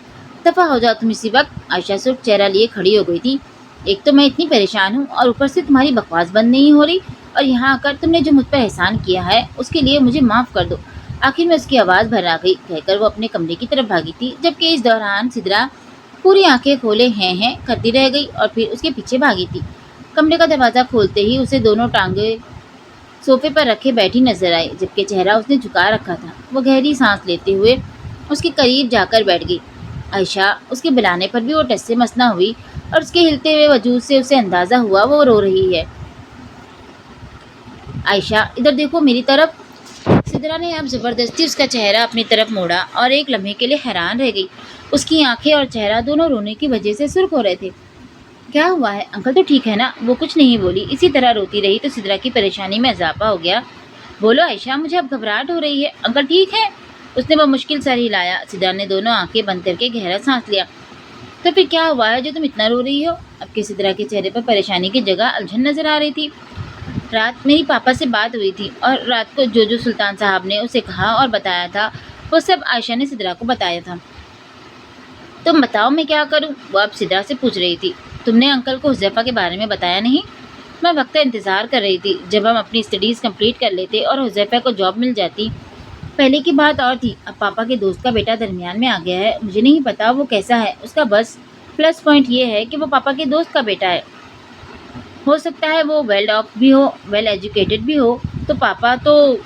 दफ़ा हो जाओ तुम इसी वक्त। आयशा सुर्ख चेहरा लिए खड़ी हो गई थी। एक तो मैं इतनी परेशान हूँ और ऊपर से तुम्हारी बकवास बंद नहीं हो रही, और यहाँ आकर तुमने जो मुझ पर एहसान किया है उसके लिए मुझे माफ़ कर दो। आखिर में उसकी आवाज़ भर आ गई। कहकर वो अपने कमरे की तरफ भागी थी, जबकि इस दौरान सिद्रा पूरी आंखें खोले हैं करती रह गई और फिर उसके पीछे भागी थी। कमरे का दरवाज़ा खोलते ही उसे दोनों टांगे सोफे पर रखे बैठी नजर आई, जबकि चेहरा उसने झुका रखा था। वो गहरी सांस लेते हुए उसके करीब जाकर बैठ गई। आयशा, उसके बुलाने पर भी वो टस से मस न हुई और उसके हिलते हुए वजूद से उसे अंदाज़ा हुआ वो रो रही है। आयशा, इधर देखो मेरी तरफ। सिद्रा ने अब ज़बरदस्ती उसका चेहरा अपनी तरफ मोड़ा और एक लम्हे के लिए हैरान रह गई। उसकी आंखें और चेहरा दोनों रोने की वजह से सुर्ख हो रहे थे। क्या हुआ है? अंकल तो ठीक है ना? वो कुछ नहीं बोली। इसी तरह रोती रही तो सिद्रा की परेशानी में इजाफा हो गया। बोलो आयशा, मुझे अब घबराहट हो रही है। अंकल ठीक है? उसने वो मुश्किल सर हिलाया। सिद्रा ने दोनों आंखें बंद करके गहरा सांस लिया। तो फिर क्या हुआ है जो तुम इतना रो रही हो? अब के सिद्रा के चेहरे पर परेशानी की जगह उलझन नजर आ रही थी। रात मेरी पापा से बात हुई थी और रात को जो सुल्तान साहब ने उसे कहा और बताया था वो सब आयशा ने सिद्रा को बताया था। तुम बताओ मैं क्या करूं? वो अब सिद्रा से पूछ रही थी। तुमने अंकल को हुज़ैफा के बारे में बताया नहीं? मैं वक्त का इंतज़ार कर रही थी जब हम अपनी स्टडीज़ कंप्लीट कर लेते और हुज़ैफा को जॉब मिल जाती। पहले की बात और थी, अब पापा के दोस्त का बेटा दरमियान में आ गया है। मुझे नहीं पता वो कैसा है, उसका बस प्लस पॉइंट ये है कि वो पापा के दोस्त का बेटा है। हो सकता है वो वेल ऑफ भी हो, वेल एजुकेटेड भी हो, तो पापा को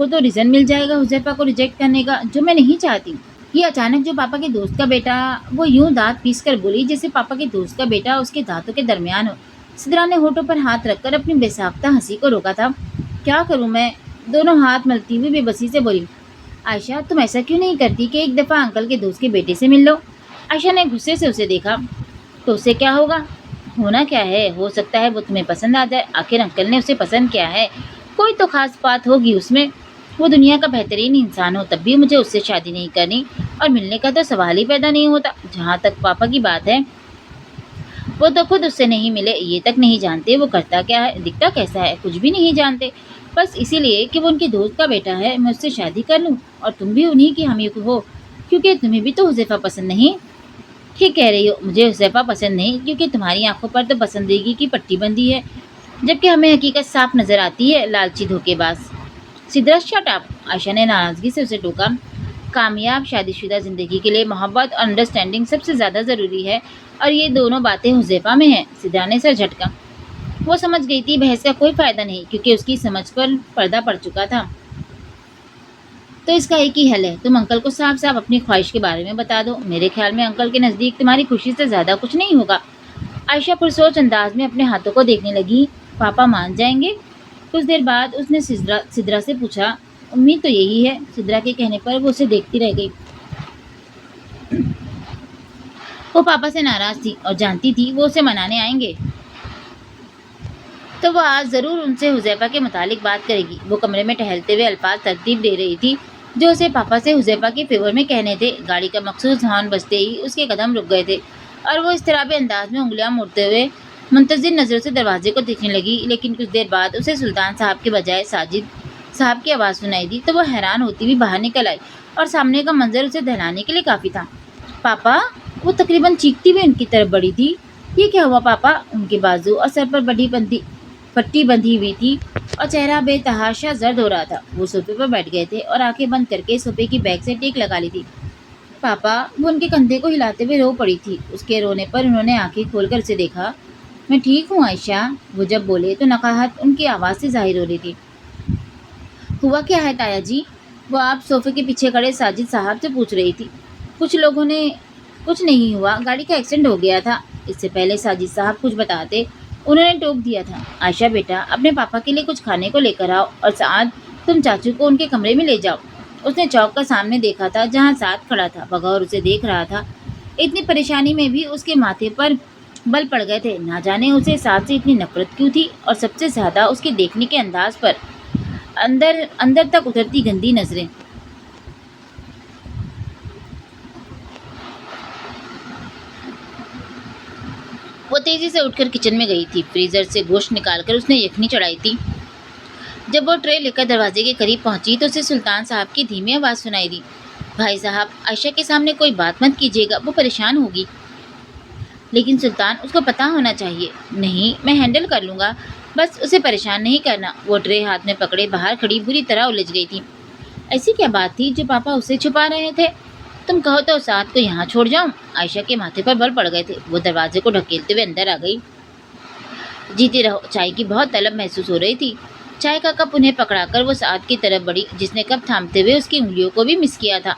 तो रीज़न मिल जाएगा हुज़ैफा को रिजेक्ट करने का, जो मैं नहीं चाहती। ये अचानक जो पापा के दोस्त का बेटा, वो यूं दांत पीस कर बोली जैसे पापा के दोस्त का बेटा उसके दांतों के दरमियान हो। सिद्रा ने होठों पर हाथ रखकर अपनी बेसाख्ता हंसी को रोका था। क्या करूं मैं? दोनों हाथ मलती हुई बेबसी से बोली। आयशा, तुम ऐसा क्यों नहीं करती कि एक दफ़ा अंकल के दोस्त के बेटे से मिल लो? आयशा ने गुस्से से उसे देखा। तो उससे क्या होगा? होना क्या है? हो सकता है वो तुम्हें पसंद आ जाए। आखिर अंकल ने उसे पसंद किया है, कोई तो खास बात होगी उसमें। वो दुनिया का बेहतरीन इंसान हो तब भी मुझे उससे शादी नहीं करनी, और मिलने का तो सवाल ही पैदा नहीं होता। जहाँ तक पापा की बात है, वो तो खुद उससे नहीं मिले, ये तक नहीं जानते वो करता क्या है, दिखता कैसा है, कुछ भी नहीं जानते। बस इसीलिए कि वो उनके दोस्त का बेटा है मैं उससे शादी कर लूँ और तुम भी उन्हीं की हामी हो, क्योंकि तुम्हें भी तो हुज़ैफा पसंद नहीं। ठीक कह रही हो, मुझे हुज़ैफा पसंद नहीं क्योंकि तुम्हारी आंखों पर तो पसंदीगी की पट्टी बंधी है, जबकि हमें हकीकत साफ नज़र आती है, लालची धोखेबाज। Sidra, shut up. आयशा ने नाराज़गी से उसे टोका। कामयाब शादीशुदा ज़िंदगी के लिए मोहब्बत और अंडरस्टैंडिंग सबसे ज़्यादा ज़रूरी है, और ये दोनों बातें हुज़ैफा में हैं। सिद्रा ने सर झटका। वो समझ गई थी बहस का कोई फ़ायदा नहीं, क्योंकि उसकी समझ पर पर्दा पड़ चुका था। तो इसका एक ही हल है, तुम अंकल को साफ साफ अपनी ख्वाहिश के बारे में बता दो। मेरे ख्याल में अंकल के नज़दीक तुम्हारी खुशी से ज़्यादा कुछ नहीं होगा। आयशा पुरसोच अंदाज में अपने हाथों को देखने लगी। पापा मान जाएंगे? कुछ देर बाद उसने सिद्रा से पूछा। उम्मीद तो यही है। सिद्रा के कहने पर वो उसे देखती रह गई। वो पापा से नाराज़ थी और जानती थी वो उसे मनाने आएंगे, तो वो आज ज़रूर उनसे हुज़ैफा के मुतालिक बात करेगी। वो कमरे में टहलते हुए अल्फाज तरतीब दे रही थी जो उसे पापा से हुज़ैफा के फेवर में कहने थे। गाड़ी का मखसूस हॉर्न बजते ही उसके कदम रुक गए थे और वो इस तरह भी अंदाज में उंगलियां मोड़ते हुए मुंतज़िर नज़रों से दरवाजे को देखने लगी। लेकिन कुछ देर बाद उसे सुल्तान साहब के बजाय साजिद साहब की आवाज़ सुनाई दी, तो वो हैरान होती हुई बाहर निकल आई और सामने का मंजर उसे दहलाने के लिए काफ़ी था। पापा! वो तकरीबन चीखती हुई उनकी तरफ बढ़ी थी। ये क्या हुआ पापा? उनके बाजू और सर पर पट्टी बंधी हुई थी और चेहरा बेतहाशा जर्द हो रहा था। वो सोफे पर बैठ गए थे और आंखें बंद करके सोफे की बैक से टेक लगा ली थी। पापा। वो उनके कंधे को हिलाते हुए रो पड़ी थी। उसके रोने पर उन्होंने आंखें खोलकर उसे देखा। मैं ठीक हूँ आयशा। वो जब बोले तो नकाहत उनकी आवाज़ से जाहिर हो रही थी। हुआ क्या है ताया जी? वो आप सोफे के पीछे खड़े साजिद साहब से पूछ रही थी। कुछ लोगों ने कुछ नहीं हुआ, गाड़ी का एक्सीडेंट हो गया था। इससे पहले साजिद साहब कुछ बताते उन्होंने टोक दिया था। आयशा बेटा, अपने पापा के लिए कुछ खाने को लेकर आओ और साथ तुम चाचू को उनके कमरे में ले जाओ। उसने चौक का सामने देखा था जहाँ साथ खड़ा था। बगौर उसे देख रहा था। इतनी परेशानी में भी उसके माथे पर बल पड़ गए थे। ना जाने उसे साथ से इतनी नफरत क्यों थी, और सबसे ज्यादा उसके देखने के अंदाज पर अंदर अंदर तक उतरती गंदी नजरें। वो तेजी से उठकर किचन में गई थी। फ्रीजर से गोश्त निकालकर उसने यखनी चढ़ाई थी। जब वो ट्रे लेकर दरवाजे के करीब पहुंची तो उसे सुल्तान साहब की धीमी आवाज़ सुनाई दी। भाई साहब, आयशा के सामने कोई बात मत कीजिएगा, वो परेशान होगी। लेकिन सुल्तान, उसको पता होना चाहिए। नहीं, मैं हैंडल कर लूँगा, बस उसे परेशान नहीं करना। वो ट्रे हाथ में पकड़े बाहर खड़ी बुरी तरह उलझ गई थी। ऐसी क्या बात थी जो पापा उसे छुपा रहे थे? तुम कहो तो साथ को यहाँ छोड़ जाऊँ? आयशा के माथे पर बल पड़ गए थे। वो दरवाजे को ढकेलते हुए अंदर आ गई। जीती रहो। चाय की बहुत तलब महसूस हो रही थी। चाय का कप उन्हें पकड़ाकर वो साथ की तरफ बढ़ी, जिसने कप थामते हुए उसकी उंगलियों को भी मिस किया था।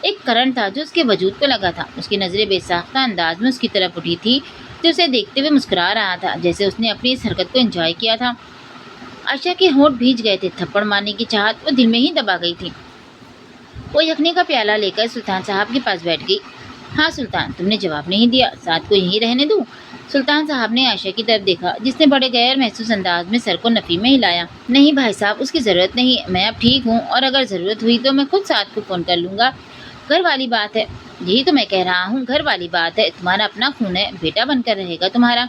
एक करंट था जो उसके वजूद को लगा था। उसकी नज़रें बेसाख्ता अंदाज में उसकी तरफ उठी थी, जो उसे देखते हुए मुस्कुरा रहा था, जैसे उसने अपनी इस हरकत को एंजॉय किया था। आयशा के होंठ भीज गए थे। थप्पड़ मारने की चाहत वो दिल में ही दबा गई थी। वो यखनी का प्याला लेकर सुल्तान साहब के पास बैठ गई। हाँ सुल्तान, तुमने जवाब नहीं दिया, साथ को यहीं रहने दूँ? सुल्तान साहब ने आयशा की तरफ देखा, जिसने बड़े गैर महसूस अंदाज में सर को नफ़ी में हिलाया। नहीं भाई साहब, उसकी ज़रूरत नहीं, मैं अब ठीक हूँ, और अगर ज़रूरत हुई तो मैं खुद साथ को फ़ोन कर लूँगा। घर वाली बात है। यही तो मैं कह रहा हूँ, घर वाली बात है। तुम्हारा अपना खून है, बेटा बनकर रहेगा तुम्हारा।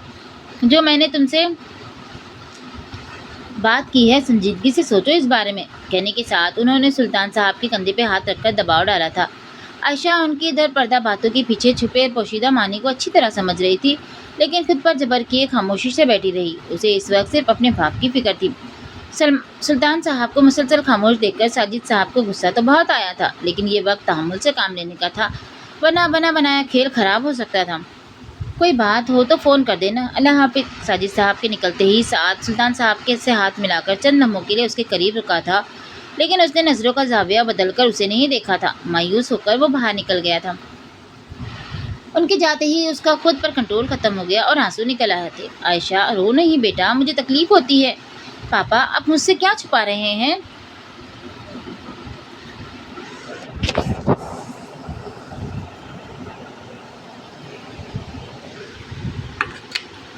जो मैंने तुमसे बात की है, संजीदगी से सोचो इस बारे में। कहने के साथ उन्होंने सुल्तान साहब के कंधे पे हाथ रखकर दबाव डाला था। आयशा उनकी इधर पर्दा बातों के पीछे छुपे पोशीदा मानी को अच्छी तरह समझ रही थी, लेकिन खुद पर जबर किए खामोशी से बैठी रही। उसे इस वक्त सिर्फ अपने बाप की फिक्र थी। सुल्तान साहब को मुसलसल खामोश देखकर साजिद साहब को गुस्सा तो बहुत आया था, लेकिन ये वक्त तहम्मुल से काम लेने का था, वरना बना बनाया खेल खराब हो सकता था। कोई बात हो तो फ़ोन कर देना। अल्लाह हाफिज़। साजिद साहब के निकलते ही साथ सुल्तान साहब के से हाथ मिलाकर चंद लम्हों के लिए उसके करीब रुका था, लेकिन उसने नज़रों का जाविया बदलकर उसे नहीं देखा था। मायूस होकर वो बाहर निकल गया था। उनके जाते ही उसका खुद पर कंट्रोल ख़त्म हो गया और आंसू निकल आए थे। आयशा, रो नहीं बेटा, मुझे तकलीफ़ होती है। पापा, आप मुझसे क्या छुपा रहे हैं?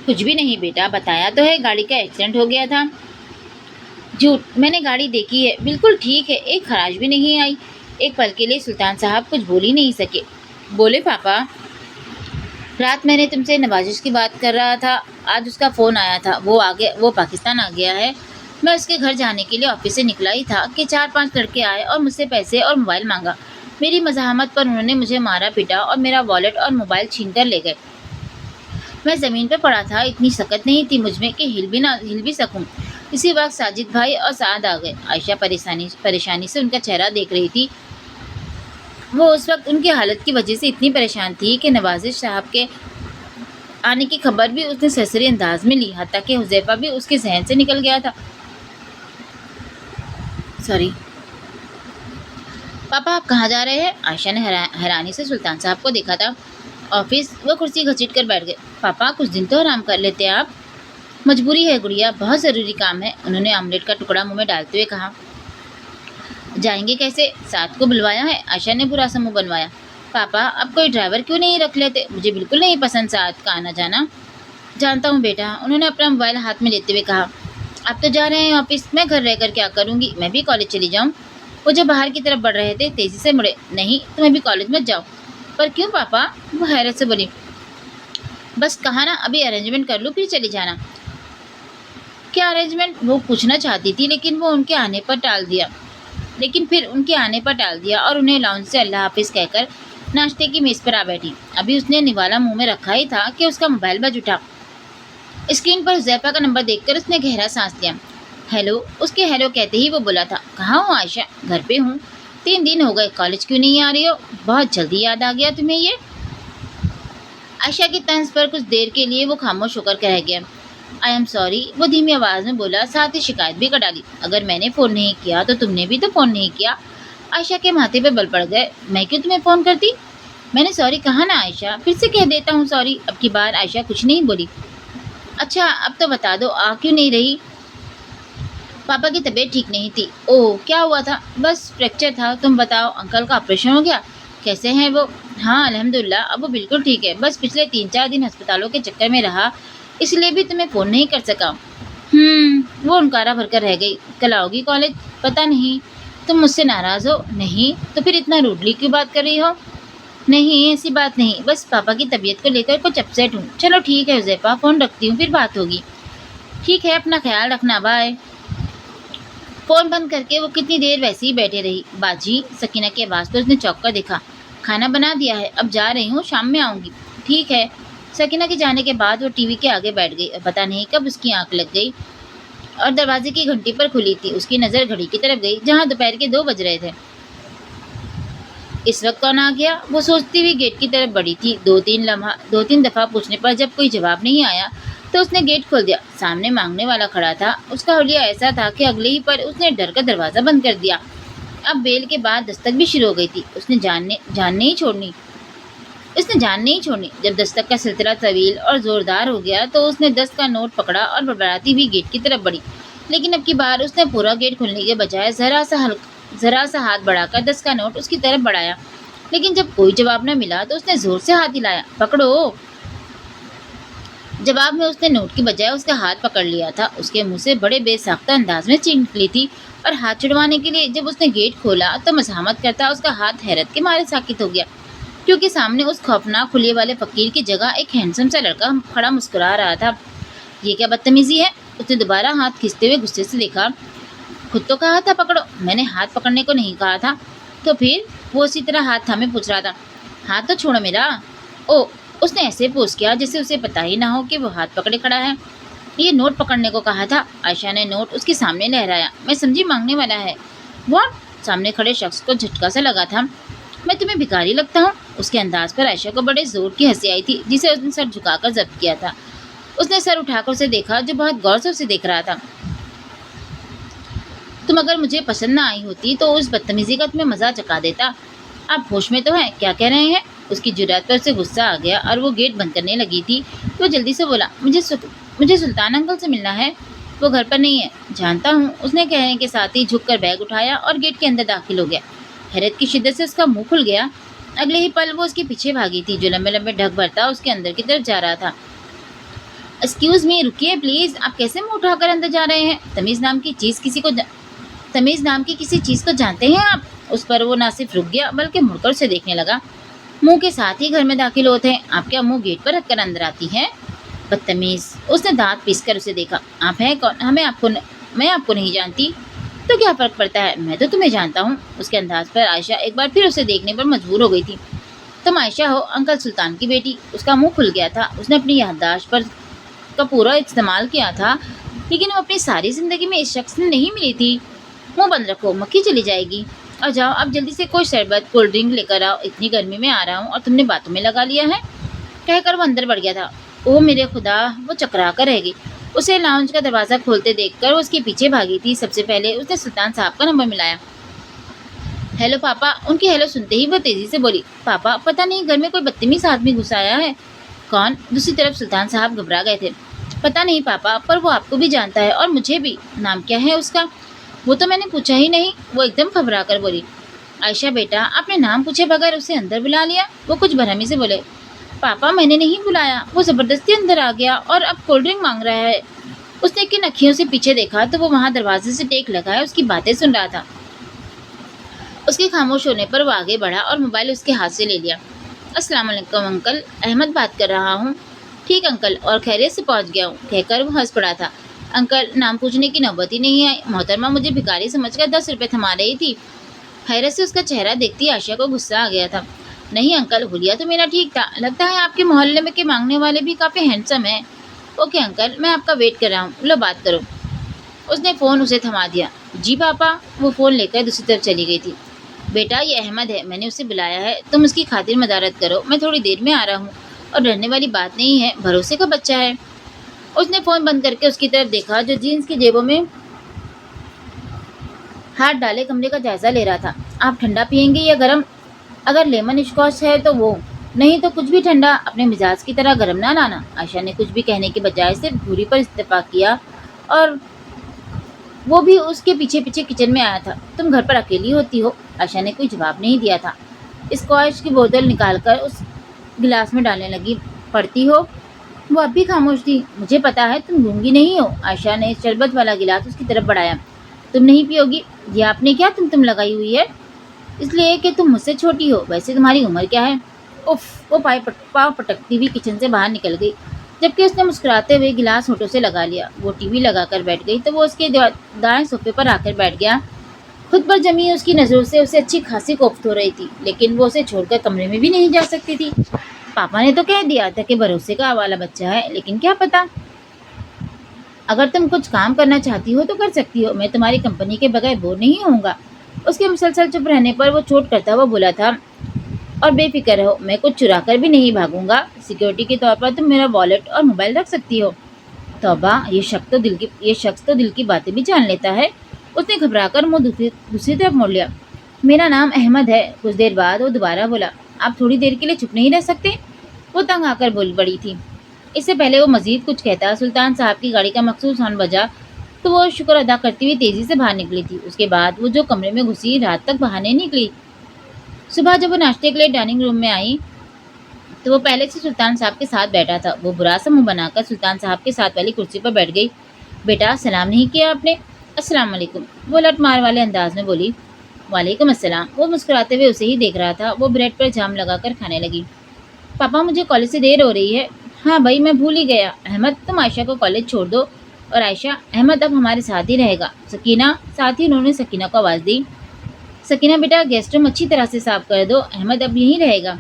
कुछ भी नहीं बेटा, बताया तो है, गाड़ी का एक्सीडेंट हो गया था। झूठ, मैंने गाड़ी देखी है, बिल्कुल ठीक है, एक खराश भी नहीं आई। एक पल के लिए सुल्तान साहब कुछ बोल ही नहीं सके। बोले पापा, रात मैंने तुमसे नवाजिश की बात कर रहा था, आज उसका फ़ोन आया था, वो पाकिस्तान आ गया है। मैं उसके घर जाने के लिए ऑफिस से निकला ही था कि 4-5 लड़के आए और मुझसे पैसे और मोबाइल मांगा। मेरी मज़ाहमत पर उन्होंने मुझे मारा पीटा और मेरा वॉलेट और मोबाइल छीन कर ले गए। मैं ज़मीन पर पड़ा था, इतनी सकत नहीं थी मुझ में कि हिल भी सकूं। इसी वक्त साजिद भाई और साद आ गए। आयशा परेशानी से उनका चेहरा देख रही थी। वो उस वक्त उनकी हालत की वजह से इतनी परेशान थी कि नवाजिश साहब के आने की खबर भी उसने सरसरी अंदाज में ली, हत्ता कि हुज़ैफा भी उसके जहन से निकल गया था। सॉरी पापा, आप कहाँ जा रहे हैं? आयशा ने हैरानी से सुल्तान साहब को देखा था। ऑफिस। वो कुर्सी घसीट कर बैठ गए। पापा, कुछ दिन तो आराम कर लेते आप। मजबूरी है गुड़िया, बहुत ज़रूरी काम है, उन्होंने आमलेट का टुकड़ा मुंह में डालते हुए कहा। जाएंगे कैसे? साथ को बुलवाया है, आयशा ने बुरा सा मुंह बनवाया। पापा, अब कोई ड्राइवर क्यों नहीं रख लेते? मुझे बिल्कुल नहीं पसंद साथ का आना जाना। जानता हूँ बेटा, उन्होंने अपना मोबाइल हाथ में लेते हुए कहा। आप तो जा रहे हैं ऑफिस, मैं घर रहकर क्या करूँगी? मैं भी कॉलेज चली जाऊँ। वो जो बाहर की तरफ बढ़ रहे थे तेज़ी से मुड़े। नहीं, तुम्हें भी कॉलेज मत जाओ। पर क्यों पापा? वो हैरत से बोली। बस कहा ना, अभी अरेंजमेंट कर लूँ फिर चली जाना। क्या अरेंजमेंट? वो पूछना चाहती थी, लेकिन फिर उनके आने पर टाल दिया और उन्हें लाउंज से अल्लाह हाफिज़ कहकर नाश्ते की मेज़ पर आ बैठी। अभी उसने निवाला मुंह में रखा ही था कि उसका मोबाइल बज उठा। स्क्रीन पर हुज़ैफा का नंबर देखकर उसने गहरा सांस लिया। हेलो। उसके हेलो कहते ही वो बोला था, कहाँ हूँ आयशा? घर पे हूँ। 3 दिन हो गए, कॉलेज क्यों नहीं आ रही हो? बहुत जल्दी याद आ गया तुम्हें ये? आयशा की तंज पर कुछ देर के लिए वो खामोश होकर रह गया। आई एम सॉरी, वो धीमी आवाज़ में बोला, साथ ही शिकायत भी कर डाली। अगर मैंने फ़ोन नहीं किया तो तुमने भी तो फ़ोन नहीं किया। आयशा के माथे पे बल पड़ गए। मैं क्यों तुम्हें फ़ोन करती? मैंने सॉरी कहा ना आयशा, फिर से कह देता हूँ सॉरी। अब की बार आयशा कुछ नहीं बोली। अच्छा अब तो बता दो, आ क्यों नहीं रही? पापा की तबीयत ठीक नहीं थी। ओह, क्या हुआ था? बस फ्रैक्चर था। तुम बताओ, अंकल का ऑपरेशन हो गया? कैसे हैं वो? हाँ अल्हम्दुलिल्लाह, अब वो बिल्कुल ठीक है। बस पिछले 3-4 दिन अस्पतालों के चक्कर में रहा, इसलिए भी तुम्हें फ़ोन नहीं कर सका। वो उनकारा भरकर रह गई। कल आओगी कॉलेज? पता नहीं। तुम मुझसे नाराज़ हो? नहीं। तो फिर इतना रूडली क्यों बात कर रही हो? नहीं ऐसी बात नहीं, बस पापा की तबीयत को लेकर कुछ अपसेट हूँ। चलो ठीक है हुज़ैफा, फ़ोन रखती हूँ, फिर बात होगी। ठीक है, अपना ख्याल रखना, बाय। फ़ोन बंद करके वो कितनी देर वैसे ही बैठे रही। बाजी, सकीना की आवाज़ पर उसने चौंक कर देखा। खाना बना दिया है, अब जा रही हूँ, शाम में आऊँगी। ठीक है। सकीना के जाने के बाद वो टीवी के आगे बैठ गई और पता नहीं कब उसकी आंख लग गई और दरवाजे की घंटी पर खुली थी। उसकी नज़र घड़ी की तरफ गई जहाँ दोपहर के 2 बज रहे थे। इस वक्त कौन आ गया? वो सोचती हुई गेट की तरफ बढ़ी थी। 2-3 दफ़ा पूछने पर जब कोई जवाब नहीं आया तो उसने गेट खोल दिया। सामने मांगने वाला खड़ा था। उसका हुलिया ऐसा था कि अगले ही पर उसने डर कर दरवाज़ा बंद कर दिया। अब बेल के बाद दस्तक भी शुरू हो गई थी। उसने जान नहीं छोड़नी। जब दस्तक का सिलसिला तवील और ज़ोरदार हो गया तो उसने 10 का नोट पकड़ा और बड़बड़ाती हुई गेट की तरफ बढ़ी। लेकिन अब की बार उसने पूरा गेट खोलने के बजाय ज़रा सा हाथ बढ़ाकर 10 का नोट उसकी तरफ बढ़ाया। लेकिन जब कोई जवाब न मिला तो उसने ज़ोर से हाथ हिलाया। पकड़ो! जवाब में उसने नोट की बजाय उसका हाथ पकड़ लिया था। उसके मुंह से बड़े बेसाख्ता अंदाज में चीख निकली थी और हाथ छुड़वाने के लिए जब उसने गेट खोला तो मज़ाहमत करता उसका हाथ हैरत के मारे साकित हो गया, क्योंकि सामने उस खौफनाक खुले वाले फ़कीर की जगह एक हैंडसम सा लड़का खड़ा मुस्कुरा रहा था। ये क्या बदतमीज़ी है? उसने दोबारा हाथ खींचते हुए गुस्से से देखा। खुद तो कहा था पकड़ो, मैंने हाथ पकड़ने को नहीं कहा था। तो फिर? वो उसी तरह हाथ थामे पूछ रहा था। हाथ तो छोड़ो मेरा। ओ, उसने ऐसे पोज किया जैसे उसे पता ही ना हो कि वो हाथ पकड़े खड़ा है। ये नोट पकड़ने को कहा था। आयशा ने नोट उसके सामने लहराया। मैं समझी मांगने वाला है। व्हाट? सामने खड़े शख्स को झटका सा लगा था। मैं तुम्हें भिखारी लगता हूँ? उसके अंदाज पर आयशा को बड़े जोर की हंसी आई थी, जिसे उसने सर झुकाकर जब्त किया था। उसने सर उठाकर उसे देखा, जो बहुत गौर से उसे देख रहा था। तुम अगर मुझे पसंद ना आई होती तो उस बदतमीजी का तुम्हें मजा चखा देता। आप होश में तो हैं? क्या कह रहे हैं? उसकी जुर्रत पर उसे गुस्सा आ गया और वो गेट बंद करने लगी थी। वो जल्दी से बोला, मुझे सुल्तान अंकल से मिलना है। वो घर पर नहीं है। जानता हूँ, उसने कहने के साथ ही झुककर बैग उठाया और गेट के अंदर दाखिल हो गया। हैरत की शिद्दत से उसका मुंह खुल गया। अगले ही पल वो उसके पीछे भागी थी, जो लंबे लंबे ढक भरता उसके अंदर की तरफ जा रहा था। एक्सक्यूज़ मी, रुकिए प्लीज़। आप कैसे मुँह उठाकर अंदर जा रहे हैं? तमीज़ नाम की किसी चीज़ को जानते हैं आप? उस पर वो ना सिर्फ रुक गया बल्कि मुड़कर उसे देखने लगा। मुंह के साथ ही घर में दाखिल होते हैं। आप क्या मुंह गेट पर रखकर अंदर आती हैं? बदतमीज़। उसने दांत पीसकर उसे देखा। आप हैं कौन? मैं आपको नहीं जानती। तो क्या फ़र्क पड़ता है, मैं तो तुम्हें जानता हूँ। उसके अंदाज पर आयशा एक बार फिर उसे देखने पर मजबूर हो गई थी। तुम आयशा हो, अंकल सुल्तान की बेटी। उसका मुँह खुल गया था। उसने अपनी याददाश्त पर का पूरा इस्तेमाल किया था, लेकिन वो अपनी सारी ज़िंदगी में इस शख्स से नहीं मिली थी। मुँह बंद रखो, मक्खी चली जाएगी। और जाओ अब जल्दी से कोई शरबत कोल्ड ड्रिंक लेकर आओ। इतनी गर्मी में आ रहा हूँ और तुमने बातों में लगा लिया है। कहकर वो अंदर बढ़ गया था। ओह मेरे खुदा! वो चकरा कर रह गई। उसे लाउंज का दरवाज़ा खोलते देखकर वो उसके पीछे भागी थी। सबसे पहले उसने सुल्तान साहब का नंबर मिलाया। हेलो पापा। उनकी हेलो सुनते ही वो तेज़ी से बोली, पापा पता नहीं घर में कोई बदतमीज़ आदमी घुस आया है। कौन? दूसरी तरफ सुल्तान साहब घबरा गए थे। पता नहीं पापा, पर वो आपको भी जानता है और मुझे भी। नाम क्या है उसका? वो तो मैंने पूछा ही नहीं। वो एकदम घबरा कर बोली। आयशा बेटा, आपने नाम पूछे बगैर उसे अंदर बुला लिया। वो कुछ भरमी से बोले। पापा मैंने नहीं बुलाया, वो ज़बरदस्ती अंदर आ गया और अब कोल्ड ड्रिंक मांग रहा है। उसने किन अखियों से पीछे देखा तो वो वहाँ दरवाजे से टेक लगाए उसकी बातें सुन रहा था। उसके खामोश होने पर वो आगे बढ़ा और मोबाइल उसके हाथ से ले लिया। अस्सलाम वालेकुम अंकल, अहमद बात कर रहा हूँ। ठीक अंकल, और खैरियत से पहुँच गया हूँ, कहकर वो हंस पड़ा था। अंकल, नाम पूछने की नौबत ही नहीं आई। मोहतरमा मुझे भिखारी समझकर 10 रुपये थमा रही थी। हैरत से उसका चेहरा देखती आयशा को गुस्सा आ गया था। नहीं अंकल, हुलिया तो मेरा ठीक था। लगता है आपके मोहल्ले में के मांगने वाले भी काफ़ी हैंडसम हैं। ओके अंकल, मैं आपका वेट कर रहा हूँ, लो बात करो। उसने फ़ोन उसे थमा दिया। जी पापा। वो फ़ोन लेकर दूसरी तरफ चली गई थी। بیٹا یہ احمد ہے، میں نے اسے بلایا ہے، تم اس کی خاطر مدارت کرو، میں تھوڑی دیر میں آ رہا ہوں۔ اور ڈرنے والی بات نہیں ہے، بھروسے کا بچہ ہے۔ اس نے فون بند کر کے اس کی طرف دیکھا جو جینس کی جیبوں میں ہاتھ ڈالے کمرے کا جائزہ لے رہا تھا۔ آپ ٹھنڈا پیئیں گے یا گرم؟ اگر لیمن اسکاچ ہے تو وہ، نہیں تو کچھ بھی ٹھنڈا، اپنے مزاج کی طرح گرم نہ لانا۔ عائشہ نے کچھ بھی کہنے کے بجائے صرف گھوری پر اتفاق کیا اور وہ بھی اس کے پیچھے پیچھے کچن میں آیا تھا۔ تم گھر پر اکیلی ہوتی ہو؟ عائشہ نے کوئی جواب نہیں دیا تھا۔ اسکاچ کی بوتل نکال کر اس گلاس میں ڈالنے لگی۔ پڑھتی ہو؟ وہ اب بھی خاموش تھی۔ مجھے پتا ہے تم گونگی نہیں ہو۔ عائشہ نے شربت والا گلاس اس کی طرف بڑھایا۔ تم نہیں پیو گی؟ یہ آپ نے کیا تم لگائی ہوئی ہے؟ اس لیے کہ تم مجھ سے چھوٹی ہو۔ ویسے تمہاری عمر کیا ہے؟ اف! وہ پاؤں پٹکتی ہوئی کچن سے باہر نکل گئی، جبکہ اس نے مسکراتے ہوئے گلاس ہونٹوں سے لگا لیا۔ وہ ٹی وی لگا کر بیٹھ گئی تو وہ اس کے دائیں صوفے پر آ کر بیٹھ گیا۔ خود پر جمی اس کی نظروں سے اسے اچھی خاصی کوفت ہو رہی تھی، لیکن وہ اسے چھوڑ کر کمرے میں بھی نہیں جا سکتی تھی۔ پاپا نے تو کہہ دیا تھا کہ بھروسے کا والا بچہ ہے، لیکن کیا پتا، اگر تم کچھ کام کرنا چاہتی ہو تو کر سکتی ہو، میں تمہاری کمپنی کے بغیر بور نہیں ہوں گا۔ اس کے مسلسل چپ رہنے پر وہ چوٹ کرتا ہوا بولا تھا، اور بے فکر رہو، میں کچھ چرا کر بھی نہیں بھاگوں گا۔ سیکیورٹی کے طور پر تم میرا والیٹ اور موبائل رکھ سکتی ہو۔ توبہ! یہ شخص تو دل کی باتیں بھی جان لیتا ہے۔ اس نے گھبرا کر منہ دوسری طرف موڑ لیا۔ میرا نام احمد ہے۔ کچھ دیر بعد وہ دوبارہ بولا۔ آپ تھوڑی دیر کے لیے چپ نہیں رہ سکتے؟ وہ تنگ آ کر بول پڑی تھی۔ اس سے پہلے وہ مزید کچھ کہتا، سلطان صاحب کی گاڑی کا مخصوص ہارن بجا تو وہ شکر ادا کرتی ہوئی تیزی سے باہر نکلی تھی۔ اس کے بعد وہ جو کمرے میں گھسی رات تک باہر نہیں نکلی۔ صبح جب وہ ناشتے کے لیے ڈائننگ روم میں آئی تو وہ پہلے سے سلطان صاحب کے ساتھ بیٹھا تھا۔ وہ برا سا منہ بنا کر سلطان صاحب کے ساتھ والی کرسی پر بیٹھ گئی۔ بیٹا سلام نہیں کیا آپ نے؟ السلام علیکم، وہ لٹ مار والے انداز میں بولی۔ وعلیکم السلام۔ وہ مسکراتے ہوئے اسے ہی دیکھ رہا تھا۔ وہ بریڈ پر جام لگا کر کھانے لگی۔ پاپا مجھے کالج سے دیر ہو رہی ہے۔ ہاں بھائی میں بھول ہی گیا۔ احمد تم عائشہ کو کالج چھوڑ دو، اور عائشہ احمد اب ہمارے ساتھ ہی رہے گا۔ سکینہ، ساتھ ہی انہوں نے سکینہ کو آواز دی۔ سکینہ بیٹا گیسٹ روم اچھی طرح سے صاف کر دو، احمد اب یہیں رہے گا۔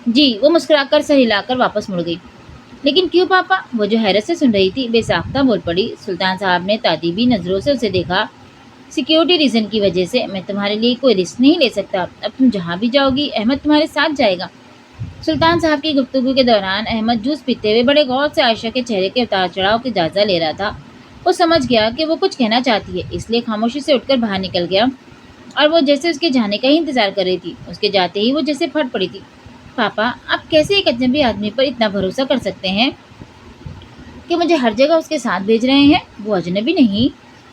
جی۔ وہ مسکرا کر سر ہلا کر واپس مڑ گئی۔ لیکن کیوں پاپا؟ وہ جو حیرت سے سن رہی تھی بے ساختہ بول پڑی۔ سلطان صاحب نے تعجبی نظروں سے اسے دیکھا۔ سیکیورٹی ریزن کی وجہ سے میں تمہارے لیے کوئی رسک نہیں لے سکتا۔ اب تم جہاں بھی جاؤ گی احمد تمہارے ساتھ جائے گا۔ سلطان صاحب کی گفتگو کے دوران احمد جوس پیتے ہوئے بڑے غور سے عائشہ کے چہرے کے اتار چڑھاؤ کا جائزہ لے رہا تھا۔ وہ سمجھ گیا کہ وہ کچھ کہنا چاہتی ہے، اس لیے خاموشی سے اٹھ کر باہر نکل گیا، اور وہ جیسے اس کے جانے کا ہی انتظار کر رہی تھی۔ اس کے جاتے ہی وہ جیسے پھٹ پڑی تھی۔ پاپا آپ کیسے ایک اجنبی آدمی پر اتنا بھروسہ کر سکتے ہیں کہ مجھے ہر جگہ اس کے ساتھ بھیج رہے ہیں؟ وہ اجنبی نہیں،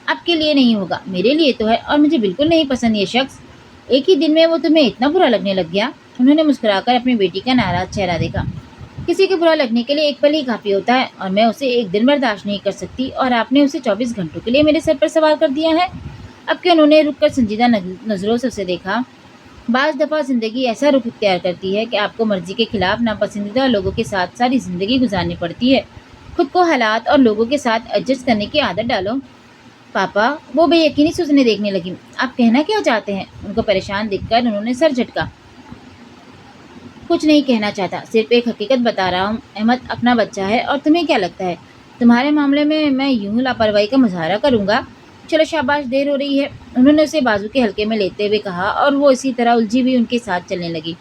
آپ کے لیے نہیں ہوگا، میرے لیے تو ہے، اور مجھے بالکل نہیں پسند یہ شخص۔ ایک ہی دن میں وہ تمہیں اتنا برا لگنے لگ گیا؟ انہوں نے مسکرا کر اپنی بیٹی کا ناراض چہرہ دیکھا۔ کسی کے برا لگنے کے لیے ایک پل ہی کافی ہوتا ہے، اور میں اسے ایک دن برداشت نہیں کر سکتی، اور آپ نے اسے 24 گھنٹوں کے لیے میرے سر پر سوار کر دیا ہے۔ اب کہ انہوں نے رک کر سنجیدہ نظروں سے اسے دیکھا۔ بعض دفعہ زندگی ایسا رخ اختیار کرتی ہے کہ آپ کو مرضی کے خلاف ناپسندیدہ لوگوں کے ساتھ ساری زندگی گزارنی پڑتی ہے۔ خود کو حالات اور لوگوں کے ساتھ ایڈجسٹ کرنے کی عادت ڈالو۔ پاپا، وہ بے یقینی سے اسے دیکھنے لگی۔ آپ کہنا کیا چاہتے ہیں؟ ان کو پریشان دیکھ کر انہوں نے سر جھٹکا۔ کچھ نہیں کہنا چاہتا، صرف ایک حقیقت بتا رہا ہوں۔ احمد اپنا بچہ ہے، اور تمہیں کیا لگتا ہے تمہارے معاملے میں یوں لاپرواہی کا مظاہرہ کروں گا؟ چلو شاباش، دیر ہو رہی ہے، انہوں نے اسے بازو کے حلقے میں لیتے ہوئے کہا، اور وہ اسی طرح الجھی ہوئی ان کے ساتھ چلنے لگی۔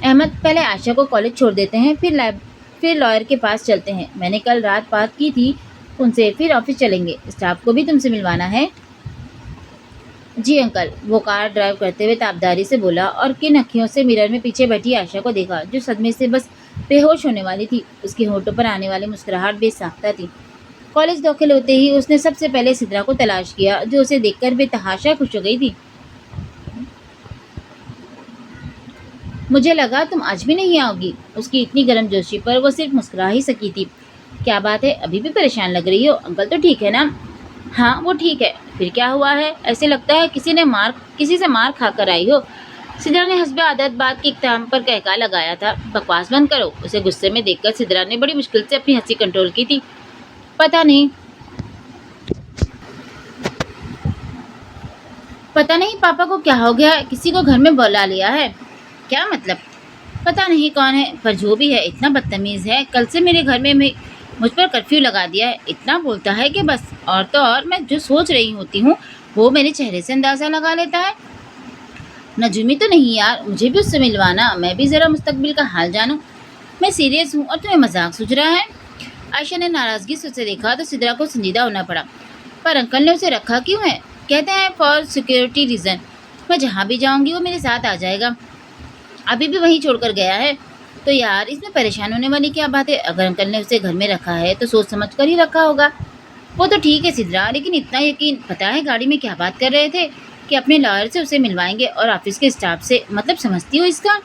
احمد پہلے عائشہ کو کالج چھوڑ دیتے ہیں، پھر لائر کے پاس چلتے ہیں، میں نے کل رات بات کی تھی ان سے، پھر آفس چلیں گے، اسٹاف کو بھی تم سے ملوانا ہے۔ جی انکل، وہ کار ڈرائیو کرتے ہوئے تابداری سے بولا، اور کن اکھیوں سے مرر میں پیچھے بیٹھی عائشہ کو دیکھا جو صدمے سے بس بے ہوش ہونے والی تھی۔ اس کے ہونٹوں پر آنے والی مسکراہٹ بے ساختہ تھی۔ کالج داخل ہوتے ہی اس نے سب سے پہلے سدرا کو تلاش کیا، جو اسے دیکھ کر بے تحاشا خوش ہو گئی تھی۔ مجھے لگا تم آج بھی نہیں آؤ گی۔ اس کی اتنی گرم جوشی پر وہ صرف مسکرا ہی سکی تھی۔ کیا بات ہے، ابھی بھی پریشان لگ رہی ہو؟ انکل تو ٹھیک ہے نا؟ ہاں وہ ٹھیک ہے۔ پھر کیا ہوا ہے؟ ایسے لگتا ہے کسی سے مار کھا کر آئی ہو۔ سدرا نے حسب عادت بات کے اختتام پر کہکا لگایا تھا۔ بکواس بند کرو۔ اسے غصے میں دیکھ کر سدرا نے بڑی مشکل سے اپنی ہنسی کنٹرول کی تھی۔ پتہ نہیں پاپا کو کیا ہو گیا ہے، کسی کو گھر میں بلا لیا ہے۔ کیا مطلب؟ پتہ نہیں کون ہے، پر جو بھی ہے اتنا بدتمیز ہے، کل سے میرے گھر میں مجھ پر کرفیو لگا دیا ہے۔ اتنا بولتا ہے کہ بس، اور تو اور میں جو سوچ رہی ہوتی ہوں وہ میرے چہرے سے اندازہ لگا لیتا ہے۔ नजूमी तो नहीं यार, मुझे भी उससे मिलवाना, मैं भी ज़रा मुस्तकबिल का हाल जानूं। मैं सीरियस हूँ और तुम्हें मजाक सूझ रहा है। आयशा ने नाराज़गी से उसे देखा तो सिद्रा को संजीदा होना पड़ा। पर अंकल ने उसे रखा क्यों है? कहते हैं फॉर सिक्योरिटी रीज़न। मैं जहाँ भी जाऊँगी वो मेरे साथ आ जाएगा। अभी भी वहीं छोड़कर गया है। तो यार इसमें परेशान होने वाली क्या बात है? अगर अंकल ने उसे घर में रखा है तो सोच समझ कर ही रखा होगा। वो तो ठीक है सिद्रा, लेकिन इतना यकीन, पता है गाड़ी में क्या बात कर रहे थे कि अपने लॉयर से उसे मिलवाएंगे और ऑफिस के स्टाफ से, मतलब समझती हो इसका?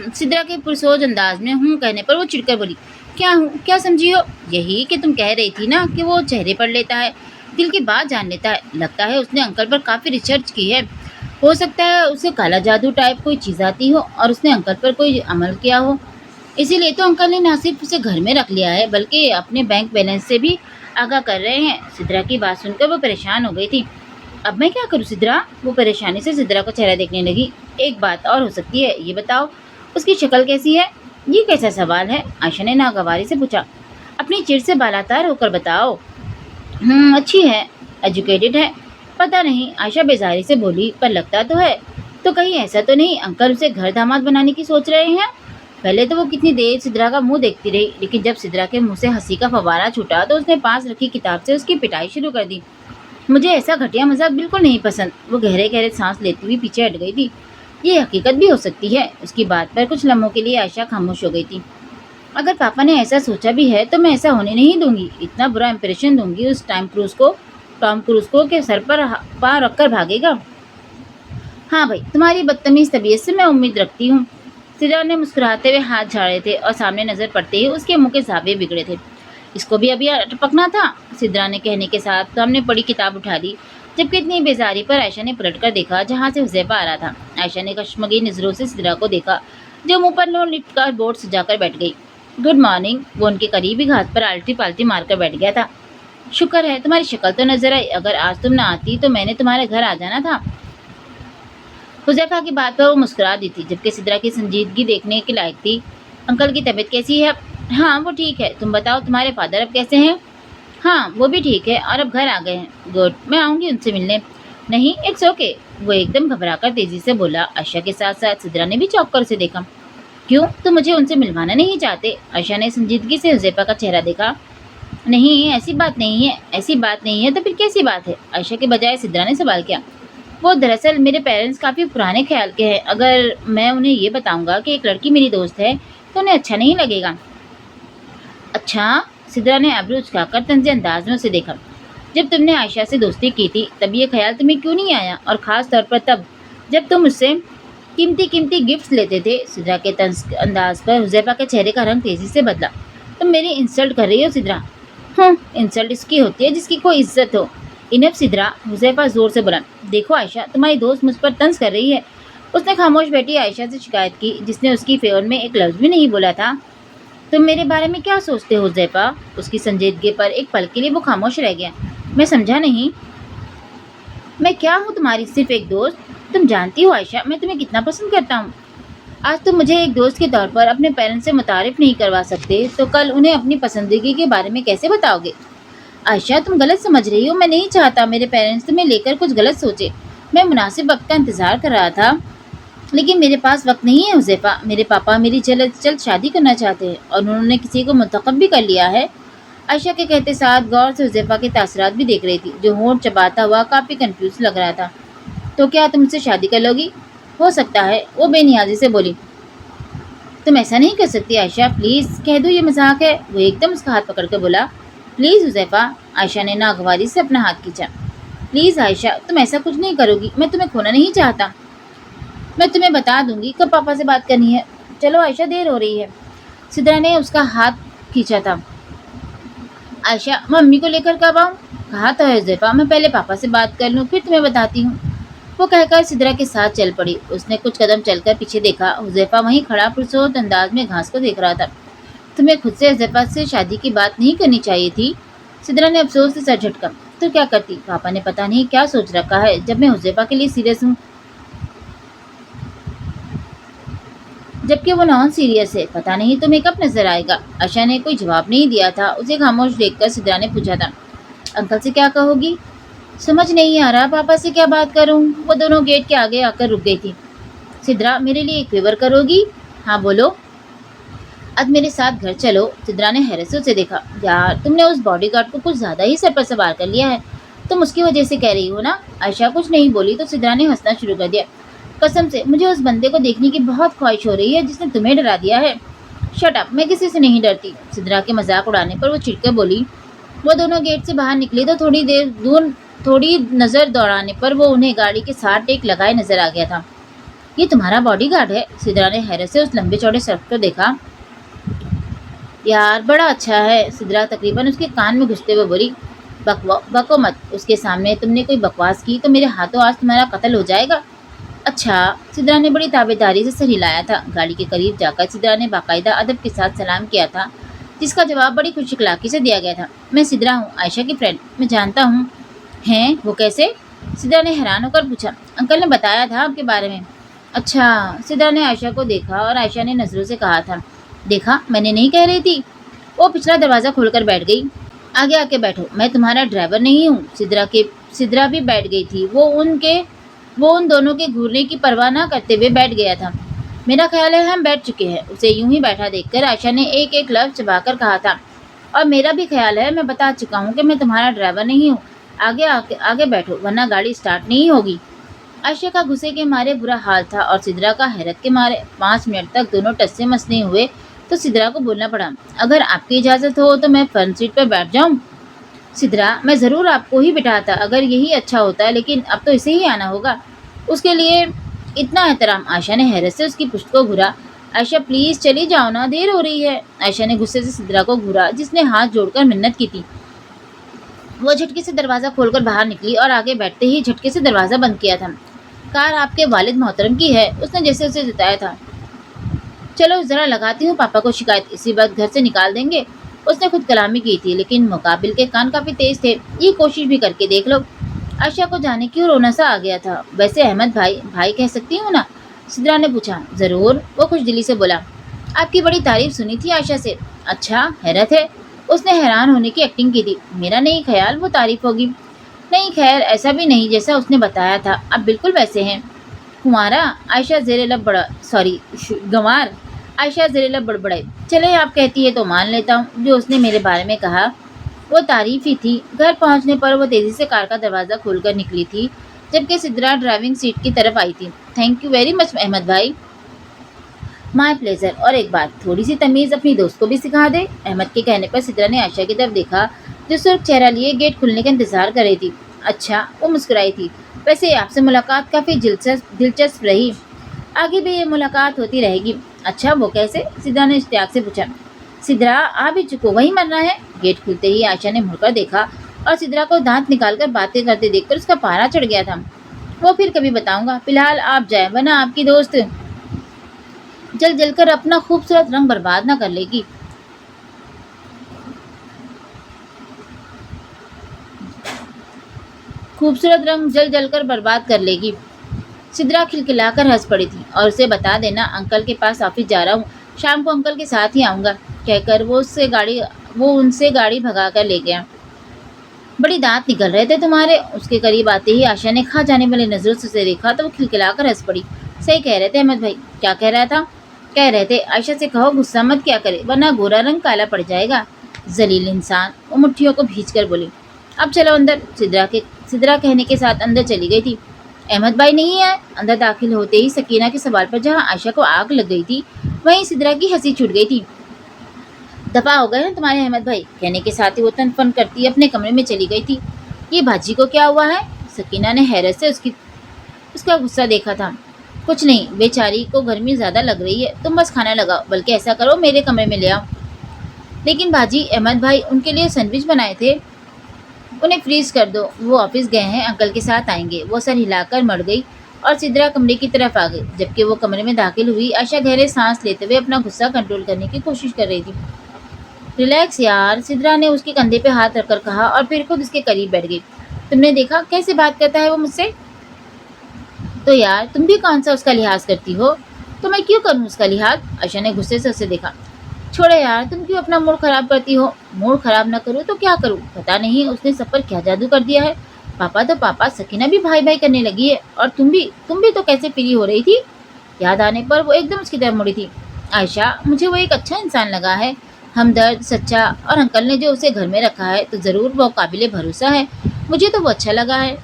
सिद्रा के पुरसोच अंदाज में कहने पर वो चिढ़कर बोली, क्या हूँ, क्या समझी हो? यही कि तुम कह रही थी ना कि वो चेहरे पढ़ लेता है, दिल की बात जान लेता है। लगता है उसने अंकल पर काफ़ी रिसर्च की है। हो सकता है उसे काला जादू टाइप कोई चीज़ आती हो और उसने अंकल पर कोई अमल किया हो। इसीलिए तो अंकल ने ना सिर्फ उसे घर में रख लिया है बल्कि अपने बैंक बैलेंस से भी आगाह कर रहे हैं। सिद्रा की बात सुनकर वो परेशान हो गई थी। अब मैं क्या करूँ सिद्रा? वो परेशानी से सिद्रा को चेहरा देखने लगी। एक बात और हो सकती है, ये बताओ उसकी शक्ल कैसी है? ये कैसा सवाल है? आयशा ने नागवारी से पूछा। अपनी चिढ़ से बालातार होकर बताओ। अच्छी है, एजुकेटेड है। पता नहीं, आयशा बेजारी से बोली, पर लगता तो है। तो कहीं ऐसा तो नहीं अंकल उसे घर दामाद बनाने की सोच रहे हैं? पहले तो वो कितनी देर सिद्रा का मुंह देखती रही, लेकिन जब सिद्रा के मुंह से हंसी का फव्वारा छूटा तो उसने पास रखी किताब से उसकी पिटाई शुरू कर दी। मुझे ऐसा घटिया मजाक बिल्कुल नहीं पसंद। वो गहरे गहरे सांस लेती हुई पीछे हट गई थी। ये हकीकत भी हो सकती है। उसकी बात पर कुछ लम्हों के लिए आयशा खामोश हो गई थी। अगर पापा ने ऐसा सोचा भी है तो मैं ऐसा होने नहीं दूंगी। इतना बुरा इंप्रेशन दूंगी उस टॉम क्रूज को कि सर पर पाँव रखकर भागेगा। हाँ भाई, तुम्हारी बदतमीज तबीयत से मैं उम्मीद रखती हूँ। सिद्रा ने मुस्कुराते हुए हाथ झाड़े थे और सामने नजर पड़ते ही उसके मुंह के जाविये बिगड़े थे। इसको भी अभी अटपकना था। सिद्रा ने कहने के साथ सामने पड़ी किताब उठा ली, जबकि इतनी बेजारी पर आयशा ने पलटकर देखा जहाँ से हुज़ैफा आ रहा था। आयशा ने कश्मगी नज़रों से सिद्रा को देखा, जो मुंह पर नो लिफ्ट का बोर्ड सजाकर बैठ गई। Good morning. वो उनके करीबी घास पर आल्टी पाल्टी मारकर बैठ गया था। शुक्र है तुम्हारी शक्ल तो नजर आई। अगर आज तुम ना आती तो मैंने तुम्हारे घर आ जाना था। हुज़ैफा की बात पर वो मुस्कुरा दी थी, जबकि सिद्रा की संजीदगी देखने के लायक थी। अंकल की तबीयत कैसी है? हाँ वो ठीक है। तुम बताओ तुम्हारे फादर अब कैसे हैं? हाँ वो भी ठीक है और अब घर आ गए हैं। गुड, मैं आऊँगी उनसे मिलने। नहीं, इट्स ओके। वो एकदम घबराकर तेजी से बोला। आयशा के साथ साथ सिद्रा ने भी चौंक कर उसे देखा। क्यों, तुम मुझे उनसे मिलवाना नहीं चाहते? आयशा ने संजीदगी से हुज़ैफा का चेहरा देखा। नहीं, ऐसी बात नहीं है। ऐसी बात नहीं है तो फिर कैसी बात है? आयशा के बजाय सिद्रा ने सवाल किया। वो दरअसल मेरे पेरेंट्स काफ़ी पुराने ख्याल के हैं। अगर मैं उन्हें ये बताऊंगा कि एक लड़की मेरी दोस्त है तो उन्हें अच्छा नहीं लगेगा। अच्छा? सिद्रा ने आबरू उचकाकर तंज़े अंदाज में उसे देखा। जब तुमने आयशा से दोस्ती की थी तब ये ख्याल तुम्हें क्यों नहीं आया? और ख़ास तौर पर तब जब तुम उससे कीमती कीमती गिफ्ट्स लेते थे। सिद्रा के तंज अंदाज पर हुज़ैफा के चेहरे का रंग तेज़ी से बदला। तुम मेरी इंसल्ट कर रही हो सिद्रा? इंसल्ट इसकी होती है जिसकी कोई इज्जत हो। इनफ सिद्रा, हुज़ैफा जोर से बोला। देखो आयशा, तुम्हारी दोस्त मुझ पर तंज कर रही है। उसने खामोश बैठी आयशा से शिकायत की, जिसने उसकी फेवर में एक लफ्ज़ भी नहीं बोला था। तुम मेरे बारे में क्या सोचते हो हुज़ैफा? उसकी संजीदगी पर एक पल के लिए वो खामोश रह गया। मैं समझा नहीं। मैं क्या हूँ तुम्हारी सिर्फ एक दोस्त? तुम जानती हो आयशा मैं तुम्हें कितना पसंद करता हूँ। आज तुम मुझे एक दोस्त के तौर पर अपने पेरेंट्स से मुतारिफ नहीं करवा सकते तो कल उन्हें अपनी पसंदीगी के बारे में कैसे बताओगे? आयशा तुम गलत समझ रही हो। मैं नहीं चाहता मेरे पेरेंट्स तुम्हें लेकर कुछ गलत सोचे। मैं मुनासिब वक्त का इंतज़ार कर रहा था, लेकिन मेरे पास वक्त नहीं है हुज़ैफा। मेरे पापा मेरी जल्द से जल्द शादी करना चाहते हैं और उन्होंने किसी को मुंतखब भी कर लिया है। आयशा के कहते साथ गौर से हुज़ैफा के तासरात भी देख रही थी, जो होंठ चबाता हुआ काफ़ी कंफ्यूज लग रहा था। तो क्या तुम मुझसे शादी कर लोगी? हो सकता है, वो बेनियाजी से बोली। तुम ऐसा नहीं कर सकती आयशा, प्लीज़ कह दो ये मजाक है। वो एकदम उसका हाथ पकड़ कर बोला। प्लीज़ हुज़ैफा। आयशा ने नागवारी से अपना हाथ खींचा। प्लीज़ आयशा, तुम ऐसा कुछ नहीं करोगी। मैं तुम्हें खोना नहीं चाहता। मैं तुम्हें बता दूंगी कब पापा से बात करनी है। चलो आयशा, देर हो रही है। सिद्रा ने उसका हाथ खींचा था। आयशा, मम्मी को लेकर कब आऊँ? कहा तो है हुज़ैफा, मैं पहले पापा से बात कर लूँ फिर तुम्हें बताती हूँ। वो कहकर सिद्रा के साथ चल पड़ी। उसने कुछ कदम चलकर पीछे देखा। हुज़ैफा वहीं खड़ा पुरसोत अंदाज में घास को देख रहा था। तुम्हें खुद से हुज़ैफा से शादी की बात नहीं करनी चाहिए थी। सिद्रा ने अफसोस से सर झटका। तो क्या करती? पापा ने पता नहीं क्या सोच रखा है जब मैं हुज़ैफा के लिए सीरियस हूँ, जबकि वो नॉन सीरियस है। पता नहीं तुम्हें कब नजर आएगा। आशा ने कोई जवाब नहीं दिया था। उसे खामोश देखकर सिद्रा ने पूछा था, अंकल से क्या कहोगी? समझ नहीं आ रहा पापा से क्या बात करूं। वो दोनों गेट के आगे आकर रुक गई थी। सिद्रा, मेरे लिए एक फेवर करोगी? हाँ बोलो। आज मेरे साथ घर चलो। सिद्रा ने हैरत से उसे देखा। यार, तुमने उस बॉडीगार्ड को कुछ ज्यादा ही सर पर सवार कर लिया है। तुम उसकी वजह से कह रही हो ना? आयशा कुछ नहीं बोली तो सिद्रा ने हंसना शुरू कर दिया। कसम से मुझे उस बंदे को देखने की बहुत ख्वाहिश हो रही है जिसने तुम्हें डरा दिया है। शट अप, मैं किसी से नहीं डरती। सिद्रा के मजाक उड़ाने पर वो चिढ़कर बोली। वो दोनों गेट से बाहर निकले तो थोड़ी नजर दौड़ाने पर वो उन्हें गाड़ी के साथ टेक लगाए नजर आ गया था। ये तुम्हारा बॉडीगार्ड है? सिद्रा ने हैरत से उस लंबे चौड़े शख्स को देखा। यार, बड़ा अच्छा है। सिद्रा तकरीबन उसके कान में घुसते हुए बोली। बको मत। उसके सामने तुमने कोई बकवास की तो मेरे हाथों आज तुम्हारा कत्ल हो जाएगा। अच्छा। सिद्रा ने बड़ी ताबेदारी से सर हिलाया था। गाड़ी के करीब जाकर सिद्रा ने बाकायदा अदब के साथ सलाम किया था, जिसका जवाब बड़ी खुशखिलाकी से दिया गया था। मैं सिद्रा हूँ, आयशा की फ्रेंड। मैं जानता हूँ। हैं? वो कैसे? सिद्रा ने हैरान होकर पूछा। अंकल ने बताया था आपके बारे में। अच्छा। सिद्रा ने आयशा को देखा और आयशा ने नजरों से कहा था। देखा, मैंने नहीं कह रही थी। वो पिछला दरवाज़ा खोलकर बैठ गई। आगे आके बैठो, मैं तुम्हारा ड्राइवर नहीं हूँ। सिद्रा भी बैठ गई थी। वो उन दोनों के घूरने की परवाह न करते हुए बैठ गया था। मेरा ख्याल है हम बैठ चुके हैं। उसे यूं ही बैठा देखकर आयशा ने एक एक लफ्ज चबाकर कहा था। और मेरा भी ख्याल है मैं बता चुका हूँ कि मैं तुम्हारा ड्राइवर नहीं हूँ। आगे बैठो वरना गाड़ी स्टार्ट नहीं होगी। आयशा का गुस्से के मारे बुरा हाल था और सिद्रा का हैरत के मारे। 5 मिनट तक दोनों टस्से मसने हुए तो सिद्रा को बोलना पड़ा। अगर आपकी इजाज़त हो तो मैं फ्रंट सीट पर बैठ जाऊं? सिद्रा, मैं ज़रूर आपको ही बिठाता अगर यही अच्छा होता है, लेकिन अब तो इसे ही आना होगा। उसके लिए इतना एहतराम? आयशा ने हैरत से उसकी पुश्त को घूरा। आयशा प्लीज़ चली जाओ ना, देर हो रही है। आयशा ने गुस्से से सिद्रा को घूरा, जिसने हाथ जोड़कर मिन्नत की थी। वो झटके से दरवाज़ा खोलकर बाहर निकली और आगे बैठते ही झटके से दरवाज़ा बंद किया था। कार आपके वालिद मोहतरम की है, उसने जैसे उसे जताया था। चलो ज़रा लगाती हूँ पापा को शिकायत, इसी बात घर से निकाल देंगे। उसने खुद कलामी की थी, लेकिन मुकाबिल के कान काफ़ी तेज़ थे। ये कोशिश भी करके देख लो। आयशा को जाने क्यों रोना सा आ गया था। वैसे अहमद भाई कह सकती हूँ ना? सिद्रा ने पूछा। ज़रूर, वो खुश दिली से बोला। आपकी बड़ी तारीफ सुनी थी आयशा से। अच्छा, हैरत है। उसने हैरान होने की एक्टिंग की थी। मेरा नहीं ख्याल वो तारीफ होगी। नहीं, खैर ऐसा भी नहीं जैसा उसने बताया था। अब बिल्कुल वैसे हैं। कुंवारा? आयशा ज़ेरे लब बड़ा सॉरी गंवार। आयशा ज़ेरे लब बड़बड़ाई। चले, आप कहती है तो मान लेता हूँ। जो उसने मेरे बारे में कहा वो तारीफ ही थी। घर पहुँचने पर वो तेज़ी से कार का दरवाज़ा खोलकर निकली थी, जबकि सिद्रा ड्राइविंग सीट की तरफ आई थी। Thank you very much Ahmed भाई। My pleasure. और एक बात, थोड़ी सी तमीज़ अपनी दोस्त को भी सिखा दे। अहमद के कहने पर सिद्रा ने आयशा की तरफ देखा, जो सुर्ख चेहरा लिए गेट खुलने का इंतजार कर रही थी। अच्छा, वो मुस्कुराई थी। वैसे आपसे मुलाकात काफ़ी दिलचस्प रही। आगे भी ये मुलाकात होती रहेगी। अच्छा, वो कैसे? सिद्रा ने इश्तियाक से पूछा। सिद्रा, आ भी चुको, वहीं मरना है? गेट खुलते ही आयशा ने मुड़कर देखा और सिद्रा को दांत निकालकर बातें करते देखकर उसका पारा चढ़ गया था। वो फिर कभी बताऊंगा, फिलहाल आप जाए वरना आपकी दोस्त जल जलकर अपना खूबसूरत रंग बर्बाद ना कर लेगी। खूबसूरत रंग जल जलकर बर्बाद कर लेगी। सिद्रा खिलखिलाकर हंस पड़ी थी। और उसे बता देना, अंकल के पास ऑफिस जा रहा हूँ, शाम को अंकल के साथ ही आऊँगा, कहकर वो उनसे गाड़ी भगा कर ले गया। बड़ी दांत निकल रहे थे तुम्हारे। उसके करीब आते ही आशा ने खा जाने वाली नजरों से उसे देखा तो वो खिलखिलाकर हंस पड़ी। सही कह रहे थे अहमद भाई। क्या कह रहा था? कह रहे थे आयशा से कहो गुस्सा मत क्या करे, वरना गोरा रंग काला पड़ जाएगा। जलील इंसान। वो मुट्ठियों को भींच कर बोली। अब चलो अंदर। सिद्रा कहने के साथ अंदर चली गई थी। अहमद भाई नहीं आए। अंदर दाखिल होते ही सकीना के सवाल पर जहाँ आयशा को आग लग गई थी, वहीं सिद्रा की हंसी छूट गई थी। दफा हो गए हैं तुम्हारे अहमद भाई, कहने के साथ ही वो तन फन करती अपने कमरे में चली गई थी। ये भाजी को क्या हुआ है? सकीना ने हैरत से उसका गुस्सा देखा था। कुछ नहीं, बेचारी को गर्मी ज़्यादा लग रही है, तुम बस खाना लगाओ, बल्कि ऐसा करो मेरे कमरे में ले आओ। लेकिन भाजी, अहमद भाई उनके लिए सैंडविच बनाए थे, उन्हें फ्रीज कर दो, वो ऑफिस गए हैं, अंकल के साथ आएंगे। वो सर हिलाकर मर गई और सिद्रा कमरे की तरफ आ गई। जबकि वो कमरे में दाखिल हुई, आयशा गहरे सांस लेते हुए अपना गुस्सा कंट्रोल करने की कोशिश कर रही थी। रिलैक्स यार, सिद्रा ने उसके कंधे पे हाथ रखकर कहा और फिर खुद उसके करीब बैठ गई। तुमने देखा कैसे बात करता है वो मुझसे? तो यार तुम भी कौन सा उसका लिहाज करती हो? तो मैं क्यों करूँ उसका लिहाज? आयशा ने गुस्से से उसे देखा। छोड़ो यार, तुम क्यों अपना मूड खराब करती हो? मूड खराब ना करूँ तो क्या करूँ? पता नहीं उसने सब पर क्या जादू कर दिया है। पापा तो पापा, सकीना भी भाई भाई करने लगी है, और तुम भी तो कैसे फ्री हो रही थी? याद आने पर वो एकदम उसकी तरफ मुड़ी थी। आयशा, मुझे वो एक अच्छा इंसान लगा है, हमदर्द, सच्चा, और अंकल ने जो उसे घर में रखा है तो ज़रूर वो काबिल भरोसा है। मुझे तो वो अच्छा लगा है।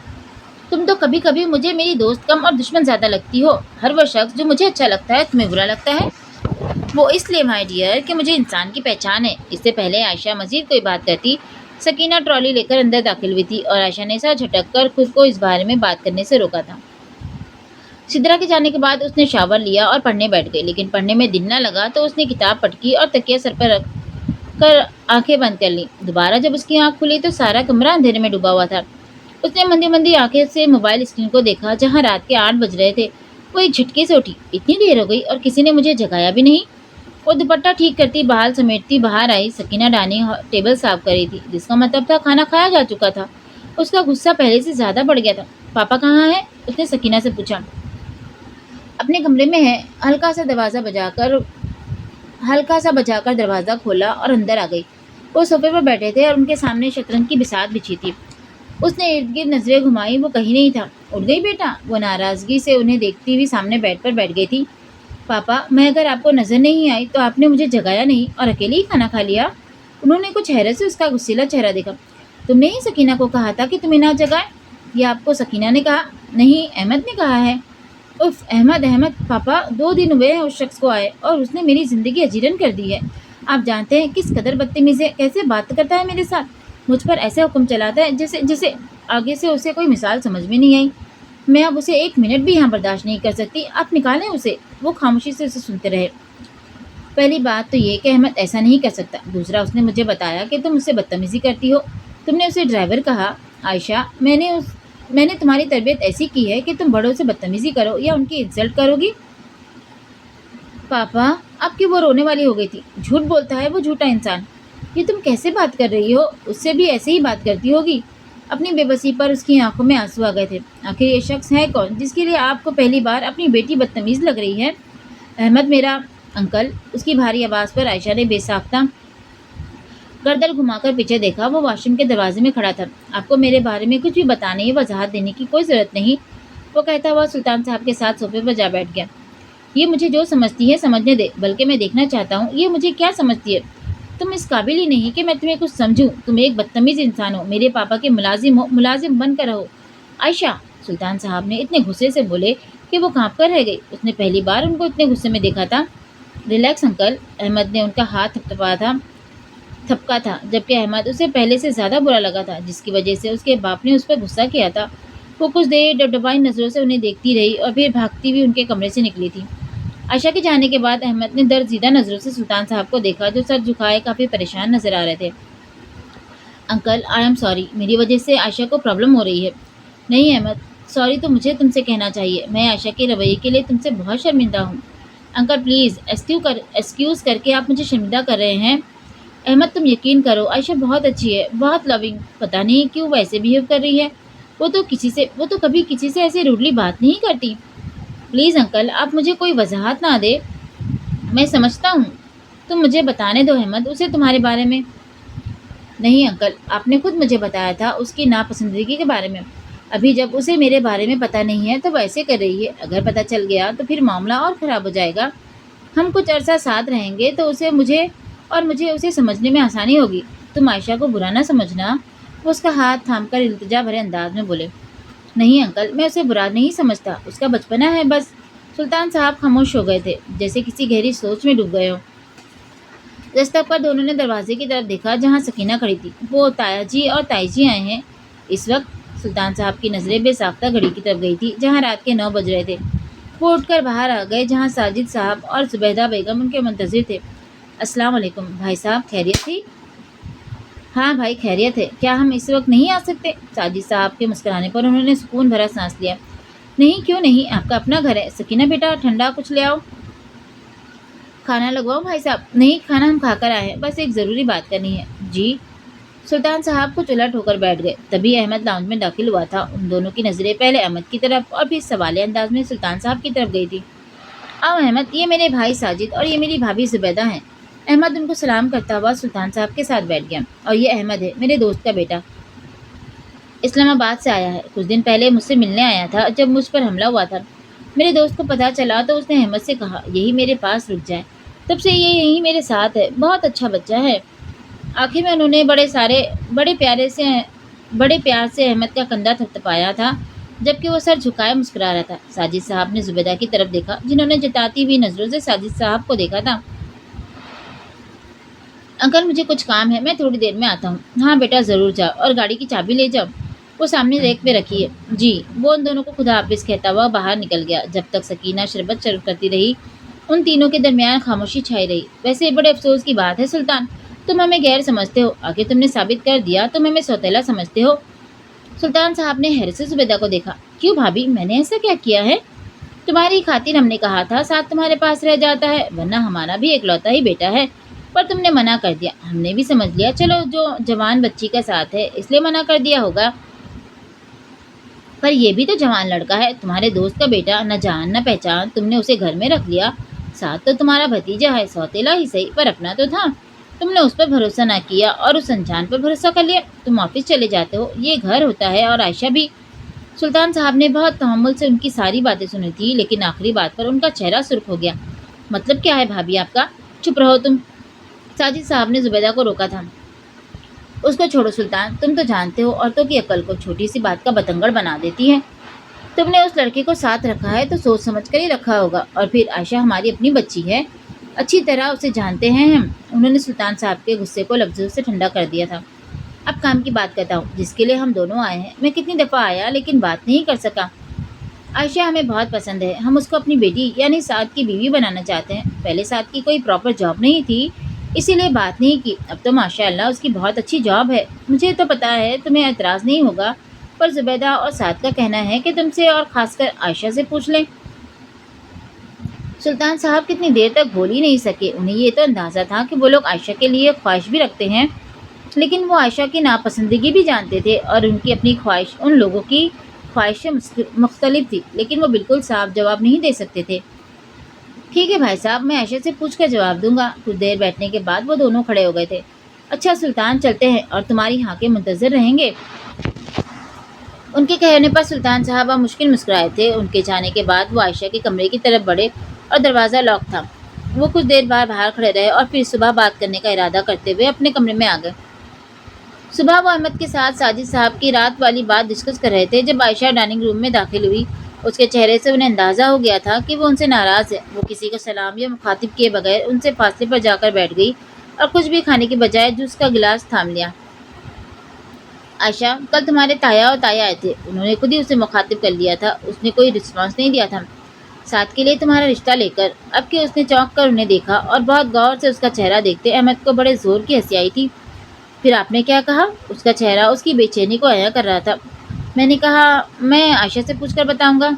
तुम तो कभी कभी मुझे मेरी दोस्त कम और दुश्मन ज़्यादा लगती हो। हर वो शख्स जो मुझे अच्छा लगता है तुम्हें बुरा लगता है। वो इसलिए माय डियर कि मुझे इंसान की पहचान है। इससे पहले आयशा मजीद कोई बात करती, सकीना ट्रॉली लेकर अंदर दाखिल हुई थी और आयशा ने सर झटक कर खुद को इस बारे में बात करने से रोका था। सिद्रा के जाने के बाद उसने शावर लिया और पढ़ने बैठ गई, लेकिन पढ़ने में दिल न लगा तो उसने किताब पटकी और तकिया सर पर रख कर आंखें बंद कर ली। दोबारा जब उसकी आंख खुली तो सारा कमरा अंधेरे में डूबा हुआ था। उसने मंदी मंदी आंखें से मोबाइल स्क्रीन को देखा जहां रात के 8 बज रहे थे। वो एक झटके से उठी, इतनी देर हो गई और किसी ने मुझे जगाया भी नहीं। वो दुपट्टा ठीक करती, बहाल समेटती बाहर आई। सकीना डाइनिंग टेबल साफ कर रही थी, जिसका मतलब था खाना खाया जा चुका था। उसका गुस्सा पहले से ज्यादा बढ़ गया था। पापा कहाँ है? उसने सकीना से पूछा। अपने कमरे में है। हल्का सा बजाकर दरवाज़ा खोला और अंदर आ गई। वो सोफे पर बैठे थे और उनके सामने शतरंज की बिसात बिछी थी। उसने इर्द गिर्द नजरें घुमाई, वो कहीं नहीं था। उठ गई बेटा? वो नाराज़गी से उन्हें देखती हुई सामने बेड पर बैठ गई थी। पापा, मैं अगर आपको नजर नहीं आई तो आपने मुझे जगाया नहीं और अकेले ही खाना खा लिया? उन्होंने कुछ हैरत से उसका गुस्सीला चेहरा देखा। तुमने ही सकीना को कहा था कि तुम्हें ना जगाए? ये आपको सकीना ने कहा? नहीं, अहमद ने कहा है। उफ, अहमद पापा, 2 दिन हुए हैं उस शख्स को आए और उसने मेरी ज़िंदगी अजीरन कर दी है। आप जानते हैं किस कदर बदतमीज़ है, कैसे बात करता है मेरे साथ, मुझ पर ऐसे हुक्म चलाता है जैसे जैसे आगे से उसे कोई मिसाल समझ में नहीं आई। मैं अब उसे 1 मिनट भी यहाँ बर्दाश्त नहीं कर सकती। आप निकालें उसे। वो खामोशी से उसे सुनते रहे। पहली बात तो ये कि अहमद ऐसा नहीं कर सकता। दूसरा, उसने मुझे बताया कि तुम उससे बदतमीज़ी करती हो। तुमने उसे ड्राइवर कहा। आयशा, मैंने तुम्हारी तरबियत ऐसी की है कि तुम बड़ों से बदतमीज़ी करो या उनकी इंसल्ट करोगी? पापा, आपकी वो रोने वाली हो गई थी। झूठ बोलता है वो झूठा इंसान। ये तुम कैसे बात कर रही हो? उससे भी ऐसे ही बात करती होगी। अपनी बेबसी पर उसकी आंखों में आंसू आ गए थे। आखिर ये शख्स है कौन जिसके लिए आपको पहली बार अपनी बेटी बदतमीज़ लग रही है? अहमद मेरा अंकल। उसकी भारी आवाज़ पर आयशा ने बेसाख्ता गर्दन घुमाकर पीछे देखा। वो वॉशरूम के दरवाजे में खड़ा था। आपको मेरे बारे में कुछ भी बताने या वजाहत देने की कोई ज़रूरत नहीं, वो कहता हुआ सुल्तान साहब के साथ सोफे पर जा बैठ गया। ये मुझे जो समझती है समझने दे, बल्कि मैं देखना चाहता हूँ ये मुझे क्या समझती है। तुम इस काबिल ही नहीं कि मैं तुम्हें कुछ समझूं। तुम एक बदतमीज़ इंसान हो। मेरे पापा के मुलाजिम हो, मुलाजिम बनकर रहो। आयशा, सुल्तान साहब ने इतने गुस्से से बोले कि वो काँप कर रह गई। उसने पहली बार उनको इतने गुस्से में देखा था। Relax uncle. अहमद ने उनका हाथ थपका था, जबकि अहमद उसे पहले से ज़्यादा बुरा लगा था, जिसकी वजह से उसके बाप ने उस पर गुस्सा किया था। वो कुछ देर डबडबाई नज़रों से उन्हें देखती रही और फिर भागती हुई उनके कमरे से निकली थी। आयशा के जाने के बाद अहमद ने दर्जीदा नज़रों से सुल्तान साहब को देखा, जो सर झुकाए काफ़ी परेशान नजर आ रहे थे। अंकल, आई एम सॉरी, मेरी वजह से आयशा को प्रॉब्लम हो रही है। नहीं अहमद, सॉरी तो मुझे तुमसे कहना चाहिए। मैं आयशा के रवैये के लिए तुमसे बहुत शर्मिंदा हूँ। अंकल प्लीज़, एक्सक्यूज़ करके आप मुझे शर्मिंदा कर रहे हैं। अहमद, तुम यकीन करो, आयशा बहुत अच्छी है, बहुत लविंग। पता नहीं क्यों वैसे बिहेव कर रही है। वो तो कभी किसी से ऐसे रूडली बात नहीं करती। प्लीज़ अंकल, आप मुझे कोई वजाहत ना दे। मैं समझता हूँ, तुम मुझे बताने दो अहमद उसे तुम्हारे बारे में। नहीं अंकल, आपने खुद मुझे बताया था उसकी नापसंदगी के बारे में। अभी जब उसे मेरे बारे में पता नहीं है तो वो ऐसे कर रही है। अगर पता चल गया तो फिर मामला और ख़राब हो जाएगा। हम कुछ अरसा साथ रहेंगे तो मुझे उसे समझने में आसानी होगी। तुम आयशा को बुरा ना समझना। वो उसका हाथ थामकर इल्तिजा भरे अंदाज में बोले। नहीं अंकल, मैं उसे बुरा नहीं समझता, उसका बचपना है बस। सुल्तान साहब खामोश हो गए थे, जैसे किसी गहरी सोच में डूब गए हो। दस्तक पर दोनों ने दरवाजे की तरफ देखा जहाँ सकीना खड़ी थी। वो ताया जी और ताई जी आए हैं इस वक्त। सुल्तान साहब की नज़रें बेसाख्ता घड़ी की तरफ गई थी जहाँ रात के 9 बज रहे थे। वो उठकर बाहर आ गए जहाँ साजिद साहब और जुबैदा बेगम उनके मुंतज़िर थे। अस्सलाम वालेकुम भाई साहब, खैरियत थी? हाँ भाई, खैरियत है। क्या हम इस वक्त नहीं आ सकते? साजिद साहब के मुस्कुराने पर उन्होंने सुकून भरा सांस लिया। नहीं, क्यों नहीं, आपका अपना घर है। सकीना बेटा, ठंडा कुछ ले आओ। खाना लगवाओ भाई साहब। नहीं, खाना हम खाकर आए हैं, बस एक ज़रूरी बात करनी है। जी। सुल्तान साहब कुछ उलट होकर बैठ गए। तभी अहमद लाउंज में दाखिल हुआ था। उन दोनों की नज़रें पहले अहमद की तरफ और फिर सवालिया अंदाज में सुल्तान साहब की तरफ गई थी। आओ अहमद, ये मेरे भाई साजिद और ये मेरी भाभी जुबैदा हैं। अहमद उनको सलाम करता हुआ सुल्तान साहब के साथ बैठ गया। और ये अहमद है, मेरे दोस्त का बेटा। इस्लामाबाद से आया है। कुछ दिन पहले मुझसे मिलने आया था जब मुझ पर हमला हुआ था। मेरे दोस्त को पता चला तो उसने अहमद से कहा यही मेरे पास रुक जाए। तब से ये यहीं मेरे साथ है। बहुत अच्छा बच्चा है। आखिर में उन्होंने बड़े प्यार से अहमद का कंधा थपथपाया था, जबकि वो सर झुकाए मुस्कुरा रहा था। साजिद साहब ने जुबैदा की तरफ देखा, जिन्होंने जताती हुई नजरों से साजिद साहब को देखा था। अंकल, मुझे कुछ काम है, मैं थोड़ी देर में आता हूँ। हाँ बेटा, ज़रूर जाओ, और गाड़ी की चाबी ले जाओ। वो सामने रेक पे रखी है। जी। वो उन दोनों को खुदा हाफिज कहता हुआ बाहर निकल गया। जब तक सकीना शरबत सर्व करती रही, उन तीनों के दरमियान खामोशी छाई रही। वैसे बड़े अफसोस की बात है सुल्तान, तुम हमें गैर समझते हो। आखिर तुमने साबित कर दिया तुम हमें सौतेला समझते हो। सुल्तान साहब ने हैरत से जुबैदा को देखा। क्यों भाभी, मैंने ऐसा क्या किया है? तुम्हारी खातिर हमने कहा था साथ तुम्हारे पास रह जाता है, वरना हमारा भी एकलौता ही बेटा है। पर तुमने मना कर दिया। हमने भी समझ लिया, चलो जो जवान बच्ची का साथ है इसलिए मना कर दिया होगा। पर यह भी तो जवान लड़का है, तुम्हारे दोस्त का बेटा, न जान न पहचान, तुमने उसे घर में रख लिया। साथ तो तुम्हारा भतीजा है, सौतेला ही सही पर अपना तो था। तुमने उस पर भरोसा ना किया और उस अनजान पर भरोसा कर लिया। तुम ऑफिस चले जाते हो, ये घर होता है, और आयशा भी। सुल्तान साहब ने बहुत तहम्मुल से उनकी सारी बातें सुनी थी, लेकिन आखिरी बात पर उनका चेहरा सुर्ख हो गया। मतलब क्या है भाभी आपका? चुप रहो तुम। साजिद साहब ने जुबैदा को रोका था। उसको छोड़ो सुल्तान, तुम तो जानते हो औरतों की अकल को छोटी सी बात का बतंगड़ बना देती है। तुमने उस लड़के को साथ रखा है तो सोच समझ कर ही रखा होगा, और फिर आयशा हमारी अपनी बच्ची है, अच्छी तरह उसे जानते हैं हम। उन्होंने सुल्तान साहब के गुस्से को लफ्ज़ों से ठंडा कर दिया था। अब काम की बात करता हूँ जिसके लिए हम दोनों आए हैं। मैं कितनी दफ़ा आया लेकिन बात नहीं कर सका। आयशा हमें बहुत पसंद है, हम उसको अपनी बेटी यानी साद की बीवी बनाना चाहते हैं। पहले साद की कोई प्रॉपर जॉब नहीं थी, इसीलिए बात नहीं की। अब तो माशाअल्लाह उसकी बहुत अच्छी जॉब है। मुझे तो पता है तुम्हें एतराज़ नहीं होगा, पर जुबैदा और साद का कहना है कि तुमसे और ख़ासकर आयशा से पूछ लें। सुल्तान साहब कितनी देर तक बोल ही नहीं सके। उन्हें ये तो अंदाज़ा था कि वो लोग आयशा के लिए ख्वाहिश भी रखते हैं, लेकिन वो आयशा की नापसंदगी भी जानते थे, और उनकी अपनी ख्वाहिश उन लोगों की ख्वाहिश से मुख्तलिफ थी, लेकिन वो बिल्कुल साफ जवाब नहीं दे सकते थे। ठीक है भाई साहब, मैं आयशा से पूछ कर जवाब दूंगा। कुछ देर बैठने के बाद वो दोनों खड़े हो गए थे। अच्छा सुल्तान, चलते हैं और तुम्हारी हाँ के मुंतज़र रहेंगे। उनके कहने पर सुल्तान साहब अब मुश्किल मुस्कुराए थे। उनके जाने के बाद वो आयशा के कमरे की तरफ बढ़े और दरवाज़ा लॉक था। वो कुछ देर बाद बाहर खड़े रहे और फिर सुबह बात करने का इरादा करते हुए अपने कमरे में आ गए। सुबह वो अहमद के साथ साजिद साहब की रात वाली बात डिस्कस कर रहे थे। जब आयशा डाइनिंग रूम में दाखिल हुई, उसके चेहरे से उन्हें अंदाज़ा हो गया था कि वो उनसे नाराज़ है। वो किसी को सलाम या मुखातिब किए बगैर उनसे फासले पर जाकर बैठ गई और कुछ भी खाने के बजाय जूस का गिलास थाम लिया। आयशा, कल तुम्हारे ताया और ताया आए थे। उन्होंने खुद ही उसे मुखातिब कर लिया था। उसने कोई रिस्पॉन्स नहीं दिया था साथ के लिए तुम्हारा रिश्ता लेकर। अब कि उसने चौंक कर उन्हें देखा और बहुत गौर से उसका चेहरा देखते अहमद को बड़े ज़ोर की हंसी आई थी। फिर आपने क्या कहा? उसका चेहरा उसकी बेचैनी को अया कर रहा था। मैंने कहा मैं आयशा से पूछकर बताऊंगा।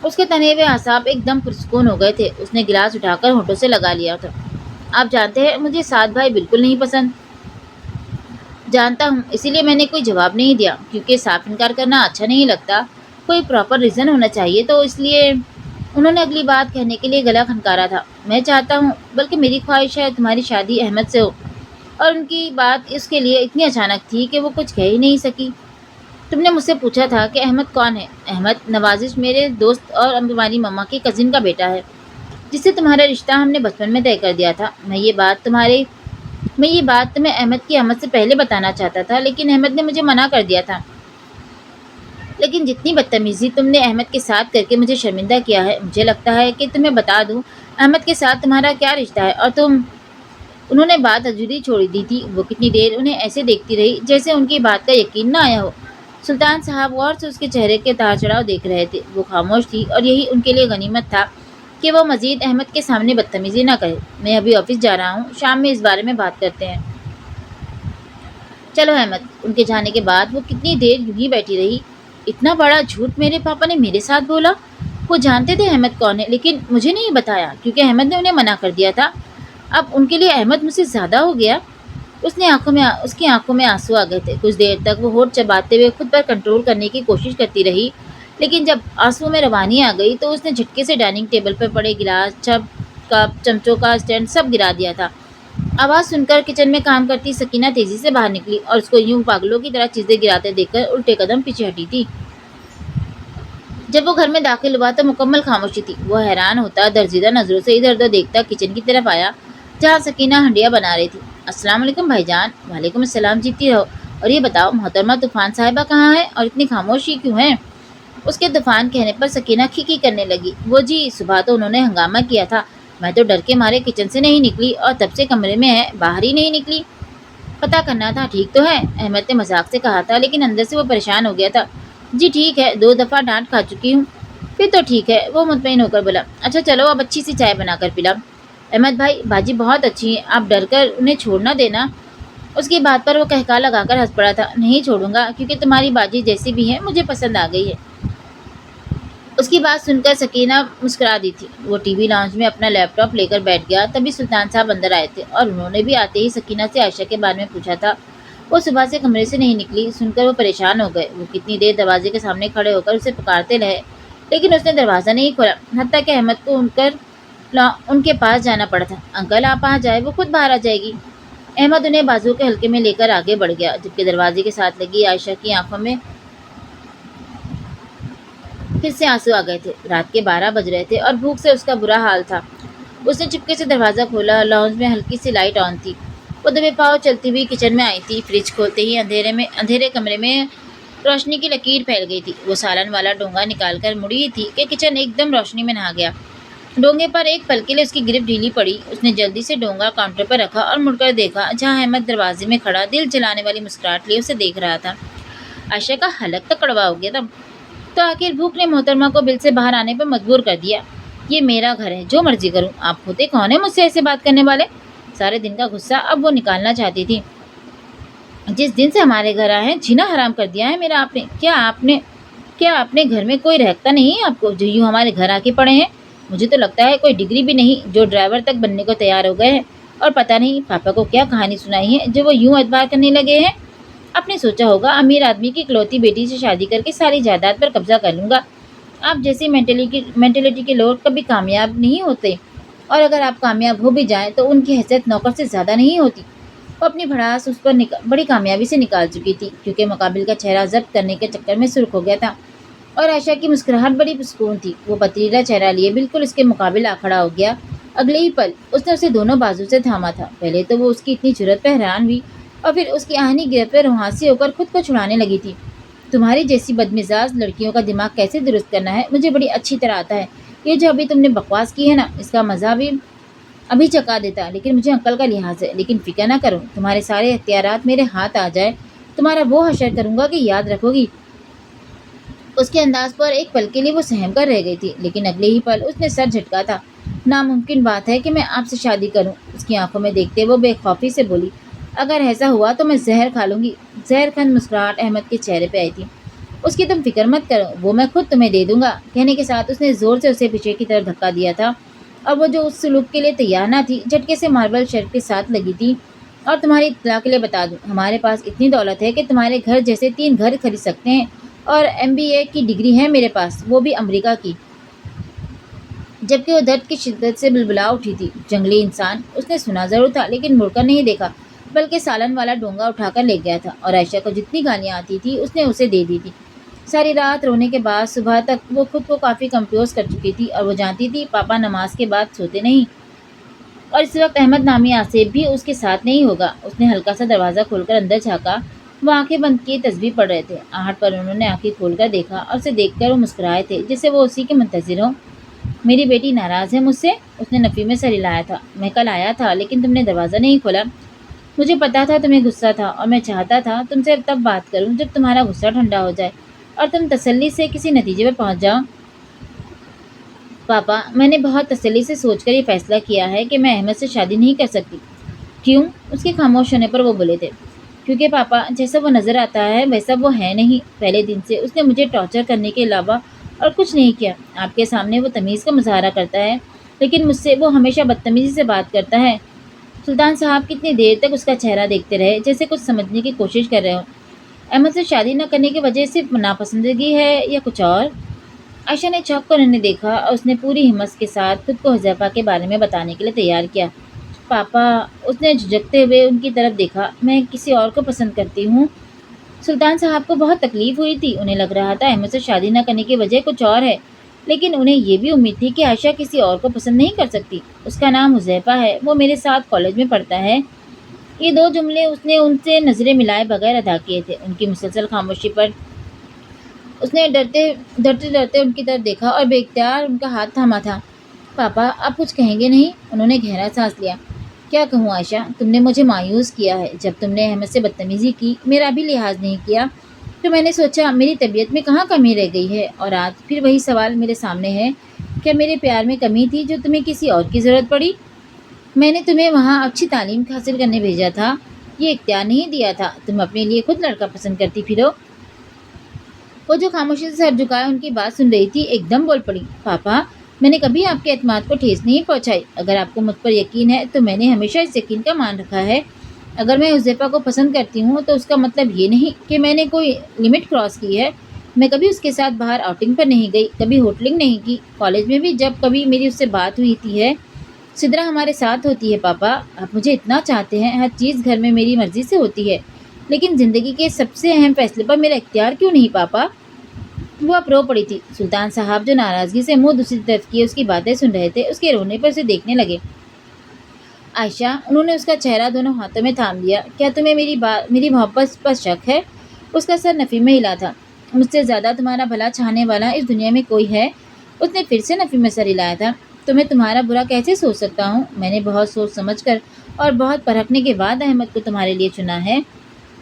उसके तने हुए आसाब एकदम पुरसकून हो गए थे। उसने गिलास उठाकर होठों से लगा लिया था। आप जानते हैं मुझे साद भाई बिल्कुल नहीं पसंद। जानता हूँ, इसीलिए मैंने कोई जवाब नहीं दिया, क्योंकि साफ इनकार करना अच्छा नहीं लगता। कोई प्रॉपर रीज़न होना चाहिए, तो इसलिए। उन्होंने अगली बात कहने के लिए गला खनकारा था। मैं चाहता हूँ, बल्कि मेरी ख्वाहिश है तुम्हारी शादी अहमद से हो। और उनकी बात इसके लिए इतनी अचानक थी कि वो कुछ कह ही नहीं सकी। तुमने मुझसे पूछा था कि अहमद कौन है? अहमद नवाजिश मेरे दोस्त और तुम्हारी मम्मा की कज़िन का बेटा है, जिससे तुम्हारा रिश्ता हमने बचपन में तय कर दिया था। मैं ये बात तुम्हें अहमद की आमद से पहले बताना चाहता था, लेकिन अहमद ने मुझे मना कर दिया था। लेकिन जितनी बदतमीज़ी तुमने अहमद के साथ करके मुझे शर्मिंदा किया है, मुझे लगता है कि तुम्हें बता दूं अहमद के साथ तुम्हारा क्या रिश्ता है। और तुम। उन्होंने बात अधूरी छोड़ दी थी। वो कितनी देर उन्हें ऐसे देखती रही जैसे उनकी बात का यकीन न आया हो। सुल्तान साहब गौर से उसके चेहरे के तार चढ़ाव देख रहे थे। वो खामोश थी और यही उनके लिए गनीमत था कि वो मज़ीद अहमद के सामने बदतमीज़ी न करे। मैं अभी ऑफिस जा रहा हूँ, शाम में इस बारे में बात करते हैं। चलो अहमद। उनके जाने के बाद वो कितनी देर यूं ही बैठी रही। इतना बड़ा झूठ मेरे पापा ने मेरे साथ बोला। वो जानते थे अहमद कौन है, लेकिन मुझे नहीं बताया क्योंकि अहमद ने उन्हें मना कर दिया था। अब उनके लिए अहमद मुझसे ज़्यादा हो गया। उसकी आंखों में आंसू आ गए थे। कुछ देर तक वो होठ चबाते हुए खुद पर कंट्रोल करने की कोशिश करती रही, लेकिन जब आंसुओं में रवानी आ गई तो उसने झटके से डाइनिंग टेबल पर पड़े गिलास, कप, चमचों का स्टैंड सब गिरा दिया था। आवाज़ सुनकर किचन में काम करती सकीना तेजी से बाहर निकली और उसको यूं पागलों की तरह चीजें गिराते देखकर उल्टे कदम पीछे हटी थी। जब वो घर में दाखिल हुआ तो मुकम्मल खामोशी थी। वो हैरान होता दर्जीदा नजरों से इधर उधर देखता किचन की तरफ आया जहाँ सकीना हंडिया बना रही थी। अस्सलाम वालेकुम भाईजान। वालेकुम अस्सलाम, जीती रहो। और ये बताओ मोहतरमा तूफान साहिबा कहाँ है और इतनी खामोशी क्यों है? उसके तूफान कहने पर सकीना खिकी करने लगी। वो जी, सुबह तो उन्होंने हंगामा किया था, मैं तो डर के मारे किचन से नहीं निकली और तब से कमरे में है, बाहर ही नहीं निकली। पता करना था, ठीक तो है? अहमद ने मजाक से कहा था, लेकिन अंदर से वो परेशान हो गया था। जी ठीक है, 2 दफ़ा डांट खा चुकी हूँ। फिर तो ठीक है, वो मुतमईन होकर बोला। अच्छा चलो अब अच्छी सी चाय बनाकर पिलाओ। अहमद भाई, बाजी बहुत अच्छी है, आप डर कर उन्हें छोड़ ना देना। उसकी बात पर वो कहका लगाकर हंस पड़ा था। नहीं छोड़ूंगा, क्योंकि तुम्हारी बाजी जैसी भी है मुझे पसंद आ गई है। उसकी बात सुनकर सकीना मुस्कुरा दी थी। वो टीवी लाउंज में अपना लैपटॉप लेकर बैठ गया। तभी सुल्तान साहब अंदर आए थे और उन्होंने भी आते ही सकीना से आयशा के बारे में पूछा था। वो सुबह से कमरे से नहीं निकली, सुनकर वो परेशान हो गए। वो कितनी देर दरवाजे के सामने खड़े होकर उसे पुकारते रहे, लेकिन उसने दरवाज़ा नहीं खोला। हत्ता कि अहमद को उनके पास जाना पड़ा था। अंकल आप आ जाए, वो खुद बाहर आ जाएगी। अहमद उन्हें बाजू के हल्के में लेकर आगे बढ़ गया, जबकि दरवाजे के साथ लगी आयशा की आंखों में फिर से आंसू आ गए थे। रात के 12 बज रहे थे और भूख से उसका बुरा हाल था। उसने चुपके से दरवाज़ा खोला। लाउंज में हल्की सी लाइट ऑन थी। वो दबे पाँव चलती हुई किचन में आई थी। फ्रिज खोलते ही अंधेरे कमरे में रोशनी की लकीर फैल गई थी। वो सालन वाला डोंगा निकालकर मुड़ी थी कि किचन एकदम रोशनी में नहा गया। डोंगे पर एक पल के लिए उसकी गिरफ्त ढीली पड़ी। उसने जल्दी से डोंगा काउंटर पर रखा और मुड़कर देखा, जहाँ अहमद दरवाजे में खड़ा दिल जलाने वाली मुस्कुराहट लिए उसे देख रहा था। आयशा का हलक तक कड़वा हो गया था। तो आखिर भूख ने मोहतरमा को बिल से बाहर आने पर मजबूर कर दिया। ये मेरा घर है, जो मर्जी करूं। आप होते कौन है मुझसे ऐसे बात करने वाले? सारे दिन का गुस्सा अब वो निकालना चाहती थी। जिस दिन से हमारे घर आए हैं, जीना हराम कर दिया है मेरा आपने। क्या आपने घर में कोई रहता नहीं है आपको, जो यूं हमारे घर आके पड़े हैं? मुझे तो लगता है कोई डिग्री भी नहीं, जो ड्राइवर तक बनने को तैयार हो गए हैं। और पता नहीं पापा को क्या कहानी सुनाई है जो वो यूं एतबार करने लगे हैं। आपने सोचा होगा अमीर आदमी की इकलौती बेटी से शादी करके सारी जायदाद पर कब्जा कर लूंगा। आप जैसी मेंटेलिटी के लोग कभी कामयाब नहीं होते, और अगर आप कामयाब हो भी जाएं तो उनकी हैसियत नौकर से ज़्यादा नहीं होती। वो अपनी भड़ास उस पर बड़ी कामयाबी से निकाल चुकी थी, क्योंकि मुकाबिल का चेहरा जब्त करने के चक्कर में सुर्ख हो गया था। और आयशा की मुस्कुराहट बड़ी पुरस्कून थी। वो पथरीला चेहरा लिए बिल्कुल उसके मुकाबिल आ खड़ा हो गया। अगले ही पल उसने उसे दोनों बाजू से थामा था। पहले तो वो उसकी इतनी जुर्रत पर हैरान हुई, और फिर उसकी आहनी गिरफ्त पर रुहासी होकर खुद को छुड़ाने लगी थी। तुम्हारी जैसी बदमिजाज लड़कियों का दिमाग कैसे दुरुस्त करना है मुझे बड़ी अच्छी तरह आता है। ये जो अभी तुमने बकवास की है ना, इसका मज़ा भी अभी चका देता, लेकिन मुझे अक्ल का लिहाज है। लेकिन फिक्र ना करो, तुम्हारे सारे इख्तियारात मेरे हाथ आ जाए, तुम्हारा वो हशर करूंगा कि याद रखोगी। उसके अंदाज पर एक पल के लिए वो सहम कर रह गई थी, लेकिन अगले ही पल उसने सर झटका था। नामुमकिन बात है कि मैं आपसे शादी करूं, उसकी आंखों में देखते वो बेखौफी से बोली। अगर ऐसा हुआ तो मैं जहर खा लूंगी। जहरखंद मुस्कुराहट अहमद के चेहरे पे आई थी। उसकी तुम फिक्र मत करो, वो मैं खुद तुम्हें दे दूंगा। कहने के साथ उसने जोर से उसे पीछे की तरफ धक्का दिया था, और वो जो उस सुलूक के लिए तैयार ना थी, झटके से मार्बल शेल्फ के साथ लगी थी। और तुम्हारी इत्तला के लिए बता दूं, हमारे पास इतनी दौलत है कि तुम्हारे घर जैसे 3 घर खरीद सकते हैं। और MBA की डिग्री है मेरे पास, वो भी अमेरिका की। जबकि वो दर्द की शिद्दत से बुलबुला उठी थी। जंगली इंसान, उसने सुना जरूर था लेकिन मुड़कर नहीं देखा, बल्कि सालन वाला डोंगा उठाकर ले गया था। और आयशा को जितनी गालियाँ आती थी उसने उसे दे दी थी। सारी रात रोने के बाद सुबह तक वो खुद को काफ़ी कंफ्यूज कर चुकी थी, और वो जानती थी पापा नमाज के बाद सोते नहीं। और इस वक्त अहमद नामी आसिफ भी उसके साथ नहीं होगा। उसने हल्का सा दरवाज़ा खोलकर अंदर झाँका। वो आंखें बंद किए तस्बीह पढ़ रहे थे। आहट पर उन्होंने आंखें खोलकर देखा, और उसे देखकर वो मुस्कुराए थे जैसे वो उसी के मुंतज़िर हो। मेरी बेटी नाराज़ है मुझसे? उसने नफ़ी में सर हिलाया था। मैं कल आया था, लेकिन तुमने दरवाज़ा नहीं खोला। मुझे पता था तुम्हें गुस्सा था, और मैं चाहता था तुमसे तब बात करूं जब तुम्हारा गुस्सा ठंडा हो जाए और तुम तसल्ली से किसी नतीजे पर पहुंच जाओ। पापा, मैंने बहुत तसल्ली से सोचकर ये फैसला किया है कि मैं अहमद से शादी नहीं कर सकती। क्यों? उसके खामोश होने पर वो बोले थे। क्योंकि पापा, जैसा वो नज़र आता है वैसा वो है नहीं। पहले दिन से उसने मुझे टॉर्चर करने के अलावा और कुछ नहीं किया। आपके सामने वो तमीज़ का मुजाहरा करता है, लेकिन मुझसे वो हमेशा बदतमीज़ी से बात करता है। सुल्तान साहब कितनी देर तक उसका चेहरा देखते रहे, जैसे कुछ समझने की कोशिश कर रहे हो। अहमद से शादी न करने की वजह सिर्फ नापसंदगी है या कुछ और? आयशा ने चौंक कर उन्हें देखा, और उसने पूरी हिम्मत के साथ खुद को हुज़ैफा के बारे में बताने के लिए तैयार किया। पापा, उसने झिझकते हुए उनकी तरफ देखा। मैं किसी और को पसंद करती हूँ। सुल्तान साहब को बहुत तकलीफ हुई थी। उन्हें लग रहा था अहमद से शादी न करने की वजह कुछ और है, लेकिन उन्हें ये भी उम्मीद थी कि आयशा किसी और को पसंद नहीं कर सकती। उसका नाम हुज़ैफा है, वो मेरे साथ कॉलेज में पढ़ता है। ये 2 जुमले उसने उनसे नज़रें मिलाए बगैर अदा किए थे। उनकी मुसलसल खामोशी पर उसने डरते-डरते उनकी तरफ देखा और बेइख्तियार उनका हाथ थामा था। पापा, आप कुछ कहेंगे नहीं? उन्होंने गहरा सांस लिया। क्या कहूँ आयशा, तुमने मुझे मायूस किया है। जब तुमने अहमद से बदतमीज़ी की, मेरा भी लिहाज नहीं किया, तो मैंने सोचा मेरी तबीयत में कहाँ कमी रह गई है। और आज फिर वही सवाल मेरे सामने है। क्या मेरे प्यार में कमी थी जो तुम्हें किसी और की ज़रूरत पड़ी? मैंने तुम्हें वहाँ अच्छी तालीम हासिल करने भेजा था, ये इख्तियार नहीं दिया था। तुम अपने लिए खुद लड़का पसंद करती फिरो। वो जो खामोशी से सर झुकाए उनकी बात सुन रही थी, एकदम बोल पड़ी। पापा, मैंने कभी आपके एतमाद को ठेस नहीं पहुंचाई। अगर आपको मुझ पर यकीन है तो मैंने हमेशा इस यकीन का मान रखा है। अगर मैं हुज़ैफा को पसंद करती हूँ तो उसका मतलब ये नहीं कि मैंने कोई लिमिट क्रॉस की है। मैं कभी उसके साथ बाहर आउटिंग पर नहीं गई, कभी होटलिंग नहीं की। कॉलेज में भी जब कभी मेरी उससे बात हुई थी है, सिदरा हमारे साथ होती है। पापा, आप मुझे इतना चाहते हैं, हर चीज़ घर में मेरी मर्जी से होती है, लेकिन ज़िंदगी के सबसे अहम फैसले पर मेरा इख्तियार क्यों नहीं? पापा, वो अब रो पड़ी थी। सुल्तान साहब, जो नाराज़गी से मुंह दूसरी तरफ किए उसकी बातें सुन रहे थे, उसके रोने पर उसे देखने लगे। आयशा, उन्होंने उसका चेहरा दोनों हाथों में थाम लिया। क्या तुम्हें मेरी मोहब्बत पर शक है? उसका सर नफ़ी में हिला था। मुझसे ज़्यादा तुम्हारा भला चाहने वाला इस दुनिया में कोई है? उसने फिर से नफ़ी में सर हिलाया था। तो मैं तुम्हारा बुरा कैसे सोच सकता हूँ? मैंने बहुत सोच समझ कर और बहुत परखने के बाद अहमद को तुम्हारे लिए चुना है।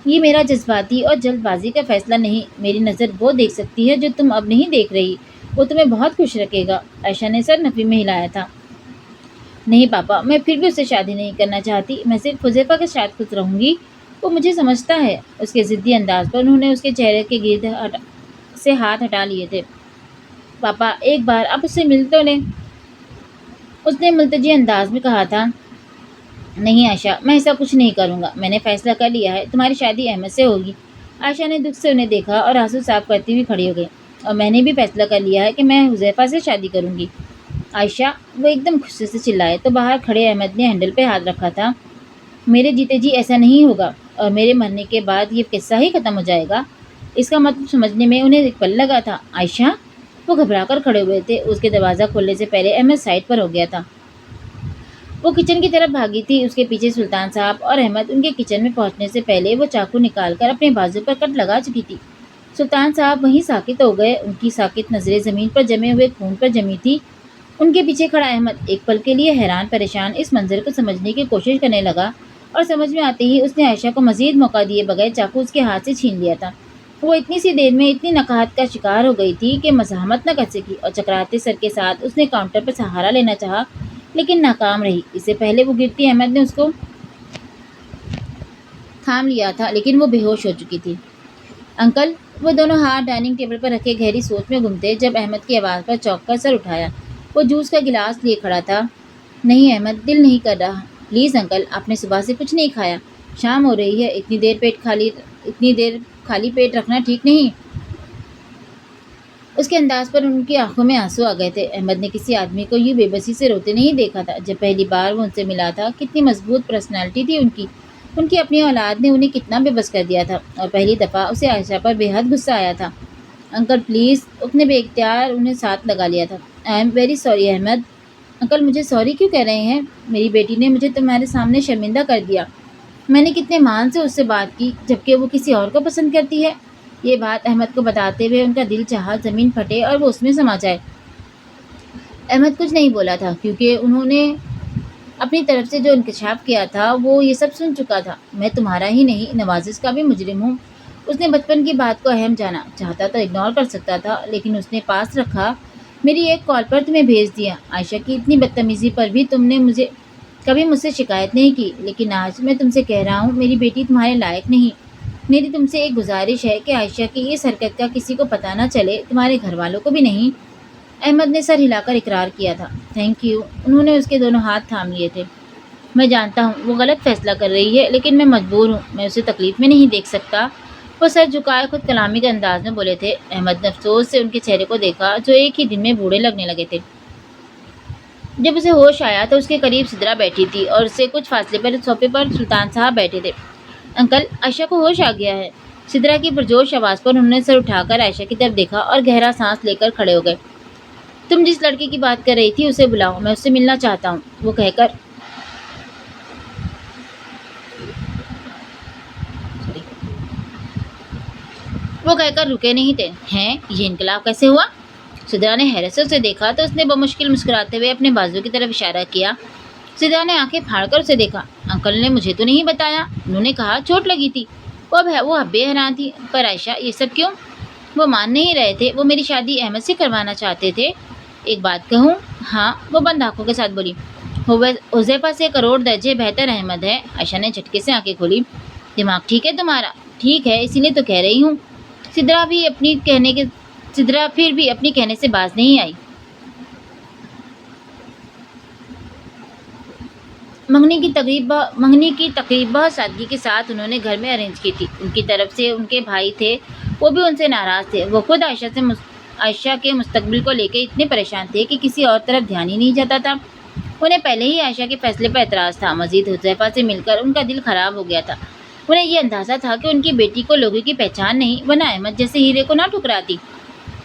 ये मेरा जज्बाती और जल्दबाजी का फैसला नहीं। मेरी नज़र वो देख सकती है जो तुम अब नहीं देख रही। वो तुम्हें बहुत खुश रखेगा। आयशा ने सर नफ़ी में हिलाया था। नहीं पापा, मैं फिर भी उससे शादी नहीं करना चाहती। मैं सिर्फ हुज़ैफा के साथ खुश रहूँगी। वो मुझे समझता है। उसके ज़िद्दी अंदाज पर उन्होंने उसके चेहरे के से हाथ हटा लिए थे। पापा, एक बार आप उससे मिल तो लें, उसने मुल्तजी अंदाज में कहा था। नहीं आयशा, मैं ऐसा कुछ नहीं करूँगा। मैंने फ़ैसला कर लिया है, तुम्हारी शादी अहमद से होगी। आयशा ने दुख से उन्हें देखा और आंसू साफ करती हुई खड़ी हो गई। और मैंने भी फ़ैसला कर लिया है कि मैं हुज़ैफा से शादी करूँगी। आयशा, वो एकदम गुस्से से चिल्लाए तो बाहर खड़े अहमद ने हैंडल पे हाथ रखा था। मेरे जीते जी ऐसा नहीं होगा, और मेरे मरने के बाद ये किस्सा ही ख़त्म हो जाएगा। इसका मतलब समझने में उन्हें एक पल लगा था। आयशा, वो घबरा कर खड़े हुए थे। उसके दरवाज़ा खोलने से पहले अहमद साइड पर हो गया था। वो किचन की तरफ भागी थी। उसके पीछे सुल्तान साहब और अहमद। उनके किचन में पहुंचने से पहले वो चाकू निकालकर अपने बाजू पर कट लगा चुकी थी। सुल्तान साहब वहीं साकित हो गए। उनकी साकित नज़रें ज़मीन पर जमे हुए खून पर जमी थी। उनके पीछे खड़ा अहमद एक पल के लिए हैरान परेशान इस मंजर को समझने की कोशिश करने लगा, और समझ में आते ही उसने आयशा को मजीद मौका दिए बगैर चाकू उसके हाथ से छीन लिया था। वो इतनी सी देर में इतनी नकाहत का शिकार हो गई थी कि मज़ाहमत न कर सकी, और चकराते सर के साथ उसने काउंटर पर सहारा लेना चाहा, लेकिन नाकाम रही। इससे पहले वो गिरती अहमद ने उसको थाम लिया था, लेकिन वो बेहोश हो चुकी थी। अंकल, वो दोनों हाथ डाइनिंग टेबल पर रखे गहरी सोच में गुम थे जब अहमद की आवाज़ पर चौंक कर सर उठाया। वो जूस का गिलास लिए खड़ा था। नहीं अहमद, दिल नहीं कर रहा। प्लीज़ अंकल, आपने सुबह से कुछ नहीं खाया। शाम हो रही है, इतनी देर खाली पेट रखना ठीक नहीं। उसके अंदाज पर उनकी आंखों में आंसू आ गए थे। अहमद ने किसी आदमी को यूँ बेबसी से रोते नहीं देखा था। जब पहली बार वो उनसे मिला था, कितनी मजबूत पर्सनालिटी थी उनकी। उनकी अपनी औलाद ने उन्हें कितना बेबस कर दिया था, और पहली दफ़ा उसे आयशा पर बेहद गुस्सा आया था। अंकल प्लीज़, उसने बेइख्तियार उन्हें साथ लगा लिया था। I am very sorry Ahmad. Uncle, मुझे सॉरी क्यों कह रहे हैं? मेरी बेटी ने मुझे तुम्हारे सामने शर्मिंदा कर दिया। मैंने कितने मान से उससे बात की, जबकि वो किसी और को पसंद करती है। ये बात अहमद को बताते हुए उनका दिल चाहा ज़मीन फटे और वो उसमें समा जाए। अहमद कुछ नहीं बोला था, क्योंकि उन्होंने अपनी तरफ से जो इंकशाफ किया था वो ये सब सुन चुका था। मैं तुम्हारा ही नहीं, नवाजिश का भी मुजरिम हूँ। उसने बचपन की बात को अहम जाना। चाहता तो इग्नोर कर सकता था, लेकिन उसने पास रखा। मेरी एक कॉल पर तुम्हें भेज दिया। आयशा की इतनी बदतमीज़ी पर भी तुमने कभी मुझसे शिकायत नहीं की, लेकिन आज मैं तुमसे कह रहा हूँ, मेरी बेटी तुम्हारे लायक नहीं। मेरी तुमसे एक गुजारिश है कि आयशा की इस हरकत का किसी को पता ना चले, तुम्हारे घर वालों को भी नहीं। अहमद ने सर हिलाकर इकरार किया था। Thank you. उन्होंने उसके दोनों हाथ थाम लिए थे। मैं जानता हूँ वो गलत फैसला कर रही है, लेकिन मैं मजबूर हूँ। मैं उसे तकलीफ में नहीं देख सकता। वो सर झुकाए खुद कलामी के अंदाज में बोले थे। अहमद ने अफसोस से उनके चेहरे को देखा, जो एक ही दिन में बूढ़े लगने लगे थे। جب اسے ہوش آیا تو اس کے قریب سدرا بیٹھی تھی اور اس سے کچھ فاصلے پر صوفے پر سلطان صاحب بیٹھے تھے۔ انکل، عائشہ کو ہوش آ گیا ہے۔ سدرا کی پرجوش آواز پر انہوں نے سر اٹھا کر عائشہ کی طرف دیکھا اور گہرا سانس لے کر کھڑے ہو گئے۔ تم جس لڑکی کی بات کر رہی تھی اسے بلاؤ، میں اس سے ملنا چاہتا ہوں، وہ کہہ کر رکے نہیں تھے۔ ہیں، یہ انقلاب کیسے ہوا؟ سدرا نے حیرت سے اسے دیکھا تو اس نے بمشکل مسکراتے ہوئے اپنے بازو کی طرف اشارہ کیا۔ سدرا نے آنکھیں پھاڑ کر اسے دیکھا۔ انکل نے مجھے تو نہیں بتایا، انہوں نے کہا چوٹ لگی تھی۔ وہ اب بے حیران تھی۔ پر عائشہ، یہ سب کیوں؟ وہ مان نہیں رہے تھے، وہ میری شادی احمد سے کروانا چاہتے تھے۔ ایک بات کہوں؟ ہاں، وہ بند آنکھوں کے ساتھ بولی۔ حذیفہ سے کروڑ درجے بہتر احمد ہے۔ عائشہ نے جھٹکے سے آنکھیں کھولی۔ دماغ ٹھیک ہے تمہارا؟ ٹھیک ہے، اسی لیے تو کہہ رہی ہوں۔ سدرا پھر بھی اپنی کہنے سے باز نہیں آئی۔ منگنی کی تقریب بہت سادگی کے ساتھ انہوں نے گھر میں ارینج کی تھی۔ ان کی طرف سے ان کے بھائی تھے، وہ بھی ان سے ناراض تھے۔ وہ خود عائشہ کے مستقبل کو لے کے اتنے پریشان تھے کہ کسی اور طرف دھیان ہی نہیں جاتا تھا۔ انہیں پہلے ہی عائشہ کے فیصلے پر اعتراض تھا، مزید حذیفہ سے مل کر ان کا دل خراب ہو گیا تھا۔ انہیں یہ اندازہ تھا کہ ان کی بیٹی کو لوگوں کی پہچان نہیں، ورنہ احمد جیسے ہیرے کو نہ ٹھکراتی۔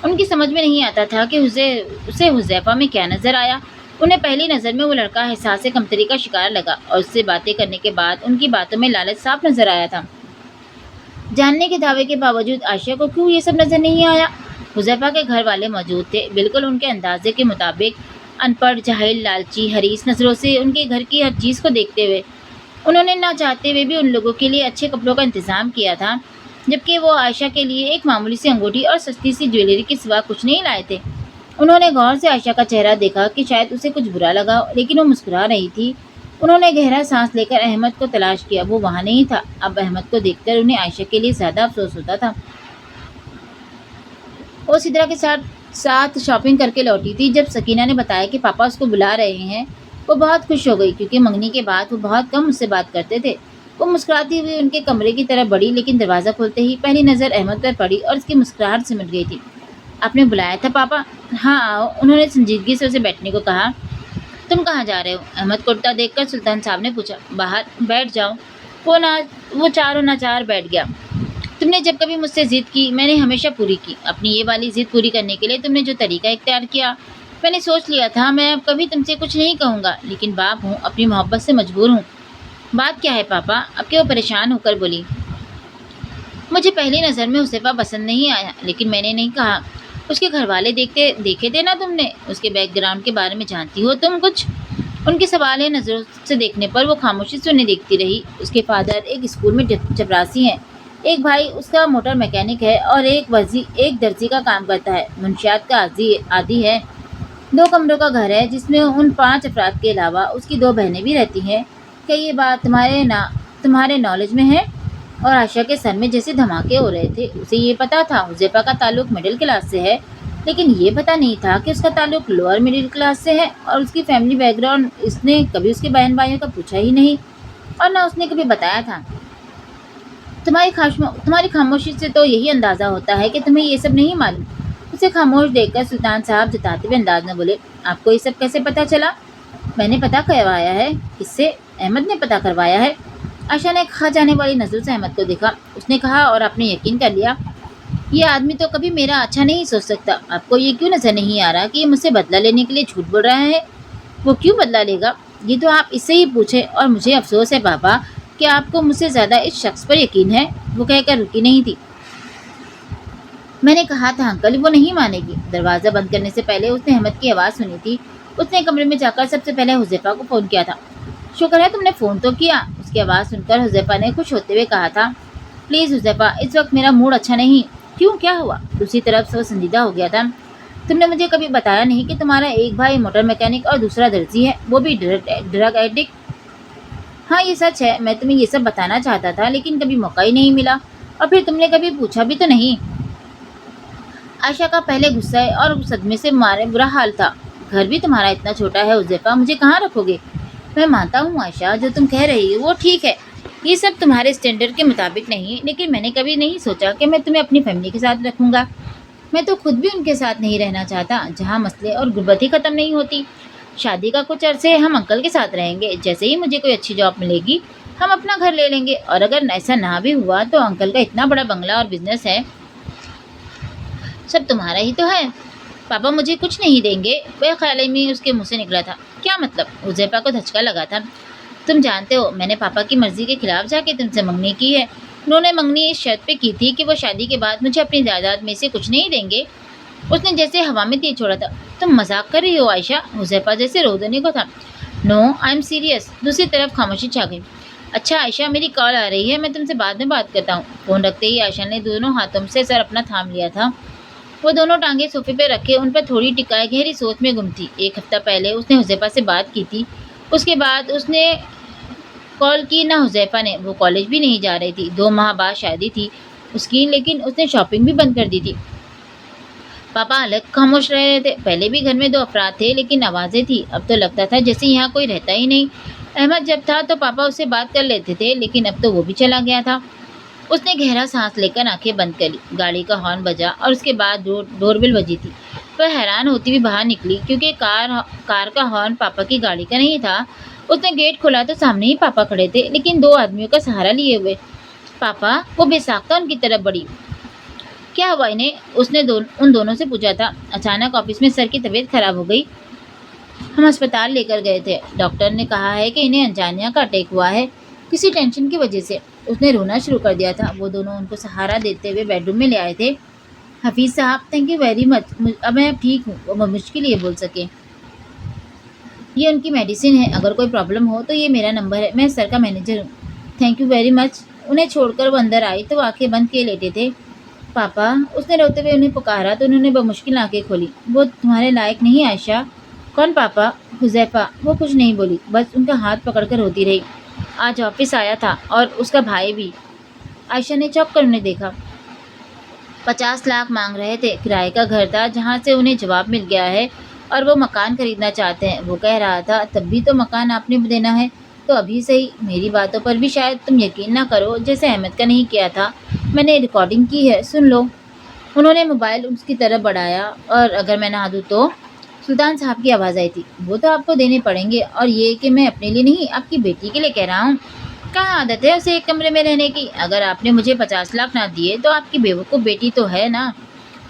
ان کی سمجھ میں نہیں آتا تھا کہ اسے حذیفہ میں کیا نظر آیا۔ انہیں پہلی نظر میں وہ لڑکا احساس کمتری کا شکار لگا اور اس سے باتیں کرنے کے بعد ان کی باتوں میں لالچ صاف نظر آیا تھا۔ جاننے کے دعوے کے باوجود عائشہ کو کیوں یہ سب نظر نہیں آیا؟ حذیفہ کے گھر والے موجود تھے، بالکل ان کے اندازے کے مطابق، ان پڑھ، جاہل، لالچی، حریص نظروں سے ان کے گھر کی ہر چیز کو دیکھتے ہوئے۔ انہوں نے نہ چاہتے ہوئے بھی ان لوگوں کے لیے اچھے کپڑوں کا انتظام کیا تھا، جبکہ وہ عائشہ کے لیے ایک معمولی سی انگوٹھی اور سستی سی جویلری کے سوا کچھ نہیں لائے تھے۔ انہوں نے غور سے عائشہ کا چہرہ دیکھا کہ شاید اسے کچھ برا لگا، لیکن وہ مسکرا رہی تھی۔ انہوں نے گہرا سانس لے کر احمد کو تلاش کیا، وہ وہاں نہیں تھا۔ اب احمد کو دیکھ کر انہیں عائشہ کے لیے زیادہ افسوس ہوتا تھا۔ وہ سدرا کے ساتھ شاپنگ کر کے لوٹی تھی جب سکینہ نے بتایا کہ پاپا اس کو بلا رہے ہیں۔ وہ بہت خوش ہو گئی کیونکہ منگنی کے بعد وہ بہت کم اس سے بات کرتے تھے۔ وہ مسکراتی ہوئی ان کے کمرے کی طرف بڑھی، لیکن دروازہ کھولتے ہی پہلی نظر احمد پر پڑی اور اس کی مسکراہٹ سمٹ گئی تھی۔ آپ نے بلایا تھا پاپا؟ ہاں آؤ، انہوں نے سنجیدگی سے اسے بیٹھنے کو کہا۔ تم کہاں جا رہے ہو؟ احمد کو اٹھتا دیکھ کر سلطان صاحب نے پوچھا۔ باہر، بیٹھ جاؤ۔ وہ چاروں ناچار بیٹھ گیا۔ تم نے جب کبھی مجھ سے ضد کی، میں نے ہمیشہ پوری کی۔ اپنی یہ والی ضد پوری کرنے کے لیے تم نے جو طریقہ اختیار کیا، میں نے سوچ لیا تھا میں اب کبھی تم سے کچھ نہیں کہوں گا، لیکن باپ ہوں، اپنی محبت سے مجبور ہوں۔ بات کیا ہے پاپا؟ اب کہ وہ پریشان ہو کر بولی۔ مجھے پہلی نظر میں حذیفہ پسند نہیں آیا، لیکن میں نے نہیں کہا۔ اس کے گھر والے دیکھے تھے نا تم نے؟ اس کے بیک گراؤنڈ کے بارے میں جانتی ہو تم کچھ؟ ان کی سوالیہ نظروں سے دیکھنے پر وہ خاموشی سے انہیں دیکھتی رہی۔ اس کے فادر ایک اسکول میں چپراسی ہیں، ایک بھائی اس کا موٹر میکینک ہے اور ایک درزی کا کام کرتا ہے، منشیات کا عادی ہے۔ 2 کمروں کا گھر ہے جس میں ان 5 افراد کے علاوہ اس کی 2 بہنیں بھی رہتی ہیں۔ کیا یہ بات تمہارے نالج میں ہے؟ اور عائشہ کے سر میں جیسے دھماکے ہو رہے تھے۔ اسے یہ پتا تھا حذیفہ کا تعلق مڈل کلاس سے ہے، لیکن یہ پتا نہیں تھا کہ اس کا تعلق لوور مڈل کلاس سے ہے، اور اس کی فیملی بیک گراؤنڈ اس نے کبھی اس کے بہن بھائیوں کا پوچھا ہی نہیں، اور نہ اس نے کبھی بتایا تھا۔ تمہاری خاموشی سے تو یہی اندازہ ہوتا ہے کہ تمہیں یہ سب نہیں معلوم۔ اسے خاموش دیکھ کر سلطان صاحب جتاتے ہوئے انداز میں بولے۔ آپ کو یہ سب کیسے پتا چلا؟ میں نے پتا کروایا ہے۔ کس سے؟ احمد نے پتا کروایا ہے۔ عائشہ نے کھا جانے والی نظروں سے احمد کو دیکھا۔ اس نے کہا، اور آپ نے یقین کر لیا؟ یہ آدمی تو کبھی میرا اچھا نہیں سوچ سکتا۔ آپ کو یہ کیوں نظر نہیں آ رہا کہ یہ مجھ سے بدلہ لینے کے لیے جھوٹ بول رہا ہے؟ وہ کیوں بدلہ لے گا؟ یہ تو آپ اس سے ہی پوچھیں، اور مجھے افسوس ہے پاپا کہ آپ کو مجھ سے زیادہ اس شخص پر یقین ہے۔ وہ کہہ کر رکی نہیں تھی۔ میں نے کہا تھا انکل، وہ نہیں مانے گی۔ دروازہ بند کرنے سے پہلے اس نے احمد کی آواز سنی تھی۔ اس نے کمرے میں جا کر سب سے پہلے حذیفہ کو فون کیا تھا۔ شکر ہے تم نے فون تو کیا۔ اس کی آواز سن کر حذیفہ نے خوش ہوتے ہوئے کہا تھا۔ پلیز حذیفہ، اس وقت میرا موڈ اچھا نہیں۔ کیوں، کیا ہوا؟ دوسری طرف سے وہ سنجیدہ ہو گیا تھا۔ تم نے مجھے کبھی بتایا نہیں کہ تمہارا ایک بھائی موٹر میکینک اور دوسرا درزی ہے، وہ بھی ڈرگ ایڈکٹ۔ ہاں یہ سچ ہے، میں تمہیں یہ سب بتانا چاہتا تھا لیکن کبھی موقع ہی نہیں ملا، اور پھر تم نے کبھی پوچھا بھی تو نہیں۔ عائشہ کا پہلے غصے اور صدمے سے مارے برا حال تھا۔ گھر بھی تمہارا اتنا چھوٹا ہے حذیفہ، مجھے کہاں رکھو گے؟ میں مانتا ہوں عائشہ، جو تم کہہ رہی ہو وہ ٹھیک ہے، یہ سب تمہارے اسٹینڈرڈ کے مطابق نہیں، لیکن میں نے کبھی نہیں سوچا کہ میں تمہیں اپنی فیملی کے ساتھ رکھوں گا۔ میں تو خود بھی ان کے ساتھ نہیں رہنا چاہتا جہاں مسئلے اور غربت ہی ختم نہیں ہوتی۔ शादी का कुछ अरसे हम अंकल के साथ रहेंगे, जैसे ही मुझे कोई अच्छी जॉब मिलेगी हम अपना घर ले लेंगे, और अगर ऐसा ना भी हुआ तो अंकल का इतना बड़ा बंगला और बिजनेस है, सब तुम्हारा ही तो है। पापा मुझे कुछ नहीं देंगे, वह ख्याल में उसके मुंह से निकला था। क्या मतलब? हुज़ैफा को धचका लगा था। तुम जानते हो मैंने पापा की मर्जी के खिलाफ जाके तुमसे मंगनी की है। उन्होंने मंगनी इस शर्त पे की थी कि वो शादी के बाद मुझे अपनी जायदाद में से कुछ नहीं देंगे। उसने जैसे हवा में तीर छोड़ा था। तुम मजाक कर रही हो आयशा? हुज़ैफा जैसे रो देने को था। No, I am serious. दूसरी तरफ खामोशी छा गई। अच्छा आयशा, मेरी कॉल आ रही है, मैं तुमसे बाद में बात करता हूँ। फोन रखते ही आयशा ने दोनों हाथों से सर अपना थाम लिया था। वो दोनों टांगे सोफे पे रखे उन पर थोड़ी टिकाए गहरी सोच में गुम थी। एक हफ्ता पहले उसने हुज़ैफा से बात की थी, उसके बाद उसने कॉल की ना हुज़ैफा ने। वो कॉलेज भी नहीं जा रही थी, 2 माह बाद शादी थी उसकी, लेकिन उसने शॉपिंग भी बंद कर दी थी। पापा अलग खामोश रह रहे थे। पहले भी घर में 2 अफराद थे, लेकिन आवाज़ें थी। अब तो लगता था जैसे यहाँ कोई रहता ही नहीं। अहमद जब था तो पापा उससे बात कर लेते थे, लेकिन अब तो वो भी चला गया था। उसने गहरा सांस लेकर आंखें बंद कर ली। गाड़ी का हॉर्न बजा और उसके बाद डोरबेल बजी थी। वह हैरान होती हुई बाहर निकली, क्योंकि कार का हॉर्न पापा की गाड़ी का नहीं था। उसने गेट खोला तो सामने ही पापा खड़े थे, लेकिन 2 आदमियों का सहारा लिए हुए। पापा? वो बेसाख्ता उनकी तरफ बढ़ी। क्या हुआ इन्हें? उसने उन दोनों से पूछा था। अचानक ऑफिस में सर की तबीयत खराब हो गई, हम अस्पताल लेकर गए थे। डॉक्टर ने कहा है कि इन्हें अनजानिया का अटैक हुआ है, किसी टेंशन की वजह से। उसने रोना शुरू कर दिया था। वो दोनों उनको सहारा देते हुए बेडरूम में ले आए थे। हफीज़ साहब, थैंक यू वेरी मच, अब मैं ठीक हूँ। वो मुश्किल ये बोल सके। ये उनकी मेडिसिन है, अगर कोई प्रॉब्लम हो तो ये मेरा नंबर है, मैं सर का मैनेजर हूँ। Thank you very much. उन्हें छोड़कर वो अंदर आई तो वो आंखें बंद किए लेटे थे। पापा? उसने रोते हुए उन्हें पुकारा तो उन्होंने बमुश्किल आंखें खोली। वो तुम्हारे लायक नहीं आयशा। कौन पापा? हुज़ैफा। वो कुछ नहीं बोली, बस उनका हाथ पकड़कर रोती रही। आज ऑफिस आया था और उसका भाई भी। आयशा ने चौंक कर उन्हें देखा। 50 लाख मांग रहे थे। किराए का घर था जहाँ से उन्हें जवाब मिल गया है, और वो मकान खरीदना चाहते हैं। वो कह रहा था तब भी तो मकान आपने देना है, तो अभी सही मेरी बातों पर भी शायद तुम यकीन ना करो, जैसे अहमद का नहीं किया था। मैंने रिकॉर्डिंग की है, सुन लो। उन्होंने मोबाइल उसकी तरफ बढ़ाया। और अगर मैं नहा दूँ तो? सुल्तान साहब की आवाज़ आई थी। वो तो आपको देने पड़ेंगे, और ये कि मैं अपने लिए नहीं, आपकी बेटी के लिए कह रहा हूँ। कहाँ आदत है उसे एक कमरे में रहने की? अगर आपने मुझे 50 लाख ना दिए तो आपकी बेवकूफ़ बेटी तो है ना।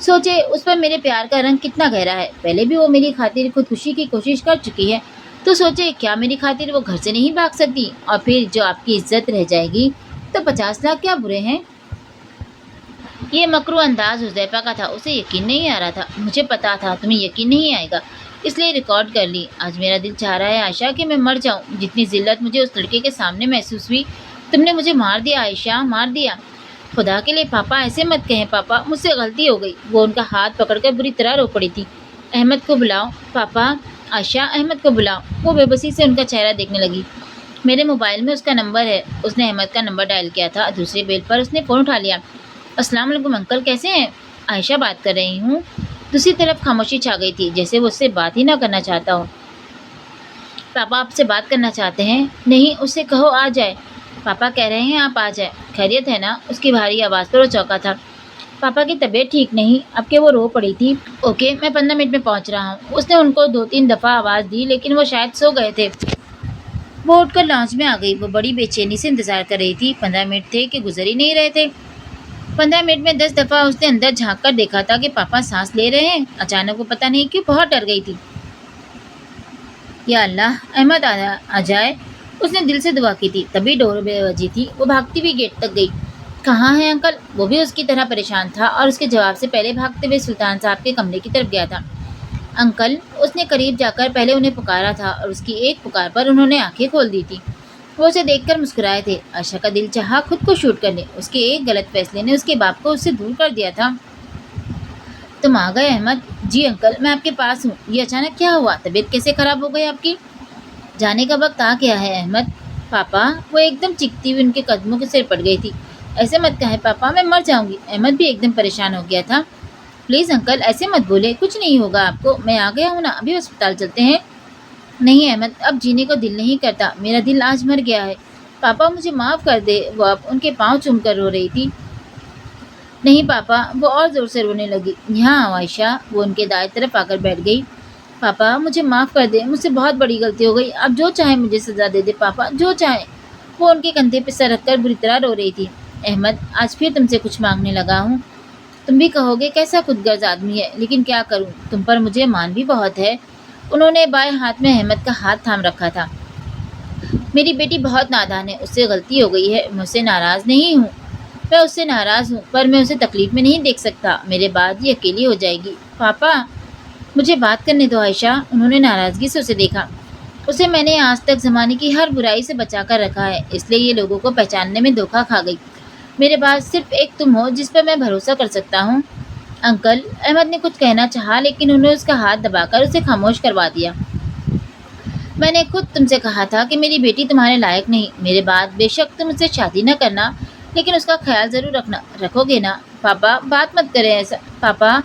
सोचे उस पर मेरे प्यार का रंग कितना गहरा है। पहले भी वो मेरी खातिर खुदकुशी की कोशिश कर चुकी है, तो सोचे क्या मेरी खातिर वो घर से नहीं भाग सकती? और फिर जो आपकी इज्जत रह जाएगी, तो 50 लाख क्या बुरे हैं? ये मकरू अंदाज हुज़ैफा का था। उसे यकीन नहीं आ रहा था। मुझे पता था तुम्हें यकीन नहीं आएगा, इसलिए रिकॉर्ड कर ली। आज मेरा दिल चाह रहा है आयशा कि मैं मर जाऊं। जितनी जिल्लत मुझे उस लड़के के सामने महसूस हुई। तुमने मुझे मार दिया आयशा, मार दिया। खुदा के लिए पापा ऐसे मत कहें। पापा, मुझसे गलती हो गई। वो उनका हाथ पकड़कर बुरी तरह रो पड़ी थी। अहमद को बुलाओ। पापा? आयशा, अहमद को बुलाओ। वो बेबसी से उनका चेहरा देखने लगी। मेरे मोबाइल में उसका नंबर है। उसने अहमद का नंबर डायल किया था। दूसरे बेल पर उसने फ़ोन उठा लिया। अस्सलाम वालेकुम अंकल, कैसे हैं? आयशा बात कर रही हूँ। दूसरी तरफ खामोशी छा गई थी, जैसे वो उससे बात ही ना करना चाहता हो। पापा आपसे बात करना चाहते हैं। नहीं, उससे कहो आ जाए। पापा कह रहे हैं आप आ जाए। खैरियत है ना? उसकी भारी आवाज़ पर वो चौंका था। पापा की तबीयत ठीक नहीं, अब के वो रो पड़ी थी। ओके, मैं 15 मिनट में पहुँच रहा हूँ। उसने उनको 2-3 दफ़ा आवाज़ दी, लेकिन वो शायद सो गए थे। वो उठकर लॉन्च में आ गई। वो बड़ी बेचैनी से इंतज़ार कर रही थी। 15 मिनट थे कि गुजर ही नहीं रहे थे। 15 मिनट में 10 दफ़ा उसने अंदर झाँक कर देखा था कि पापा सांस ले रहे हैं। अचानक वो पता नहीं क्यों बहुत डर गई थी। या अल्लाह, अहमद आ जाए, उसने दिल से दुआ की थी। तभी डोरबेल बजी थी। वो भागती हुई गेट तक गई। कहाँ है अंकल? वो भी उसकी तरह परेशान था, और उसके जवाब से पहले भागते हुए सुल्तान साहब के कमरे की तरफ गया था। अंकल? उसने करीब जाकर पहले उन्हें पुकारा था, और उसकी एक पुकार पर उन्होंने आंखें खोल दी थी। वो उसे देखकर मुस्कुराए थे। आयशा का दिल चाहा खुद को शूट करने। उसके एक गलत फैसले ने उसके बाप को उससे दूर कर दिया था। तुम आ गए अहमद? जी अंकल, मैं आपके पास हूँ। ये अचानक क्या हुआ? तबीयत कैसे खराब हो गई आपकी? जाने का वक्त आ गया है अहमद। पापा? वो एकदम चीखती हुई उनके कदमों के सिर पड़ गई थी। ऐसे मत कहें पापा, मैं मर जाऊंगी। अहमद भी एकदम परेशान हो गया था। प्लीज़ अंकल, ऐसे मत बोले, कुछ नहीं होगा आपको। मैं आ गया हूँ ना, अभी अस्पताल चलते हैं। नहीं अहमद, अब जीने को दिल नहीं करता। मेरा दिल आज मर गया है। पापा मुझे माफ़ कर दे। वो अब उनके पाँव चूमकर रो रही थी। नहीं पापा। वो और ज़ोर से रोने लगी। यहाँ आओ आयशा। वो उनके दाएं तरफ आकर बैठ गई। پاپا مجھے معاف کر دیں، مجھ سے بہت بڑی غلطی ہو گئی، آپ جو چاہیں مجھے سزا دے دے پاپا، جو چاہیں۔ وہ ان کے کندھے پہ سر رکھ کر بری طرح رو رہی تھی۔ احمد آج پھر تم سے کچھ مانگنے لگا ہوں۔ تم بھی کہو گے کیسا خود غرض آدمی ہے، لیکن کیا کروں، تم پر مجھے مان بھی بہت ہے۔ انہوں نے بائیں ہاتھ میں احمد کا ہاتھ تھام رکھا تھا۔ میری بیٹی بہت نادان ہے، اس سے غلطی ہو گئی ہے، میں اس سے ناراض نہیں ہوں، میں اس سے ناراض ہوں، پر میں اسے تکلیف میں نہیں دیکھ سکتا، میرے بعد یہ اکیلی ہو جائے گی۔ پاپا مجھے بات کرنے دو عائشہ۔ انہوں نے ناراضگی سے اسے دیکھا۔ اسے میں نے آج تک زمانے کی ہر برائی سے بچا کر رکھا ہے، اس لیے یہ لوگوں کو پہچاننے میں دھوکہ کھا گئی۔ میرے پاس صرف ایک تم ہو جس پر میں بھروسہ کر سکتا ہوں۔ انکل، احمد نے کچھ کہنا چاہا لیکن انہوں نے اس کا ہاتھ دبا کر اسے خاموش کروا دیا۔ میں نے خود تم سے کہا تھا کہ میری بیٹی تمہارے لائق نہیں، میرے بعد بے شک تم اس سے شادی نہ کرنا، لیکن اس کا خیال ضرور رکھو گے نا۔ پاپا بات مت کریں ایسا، پاپا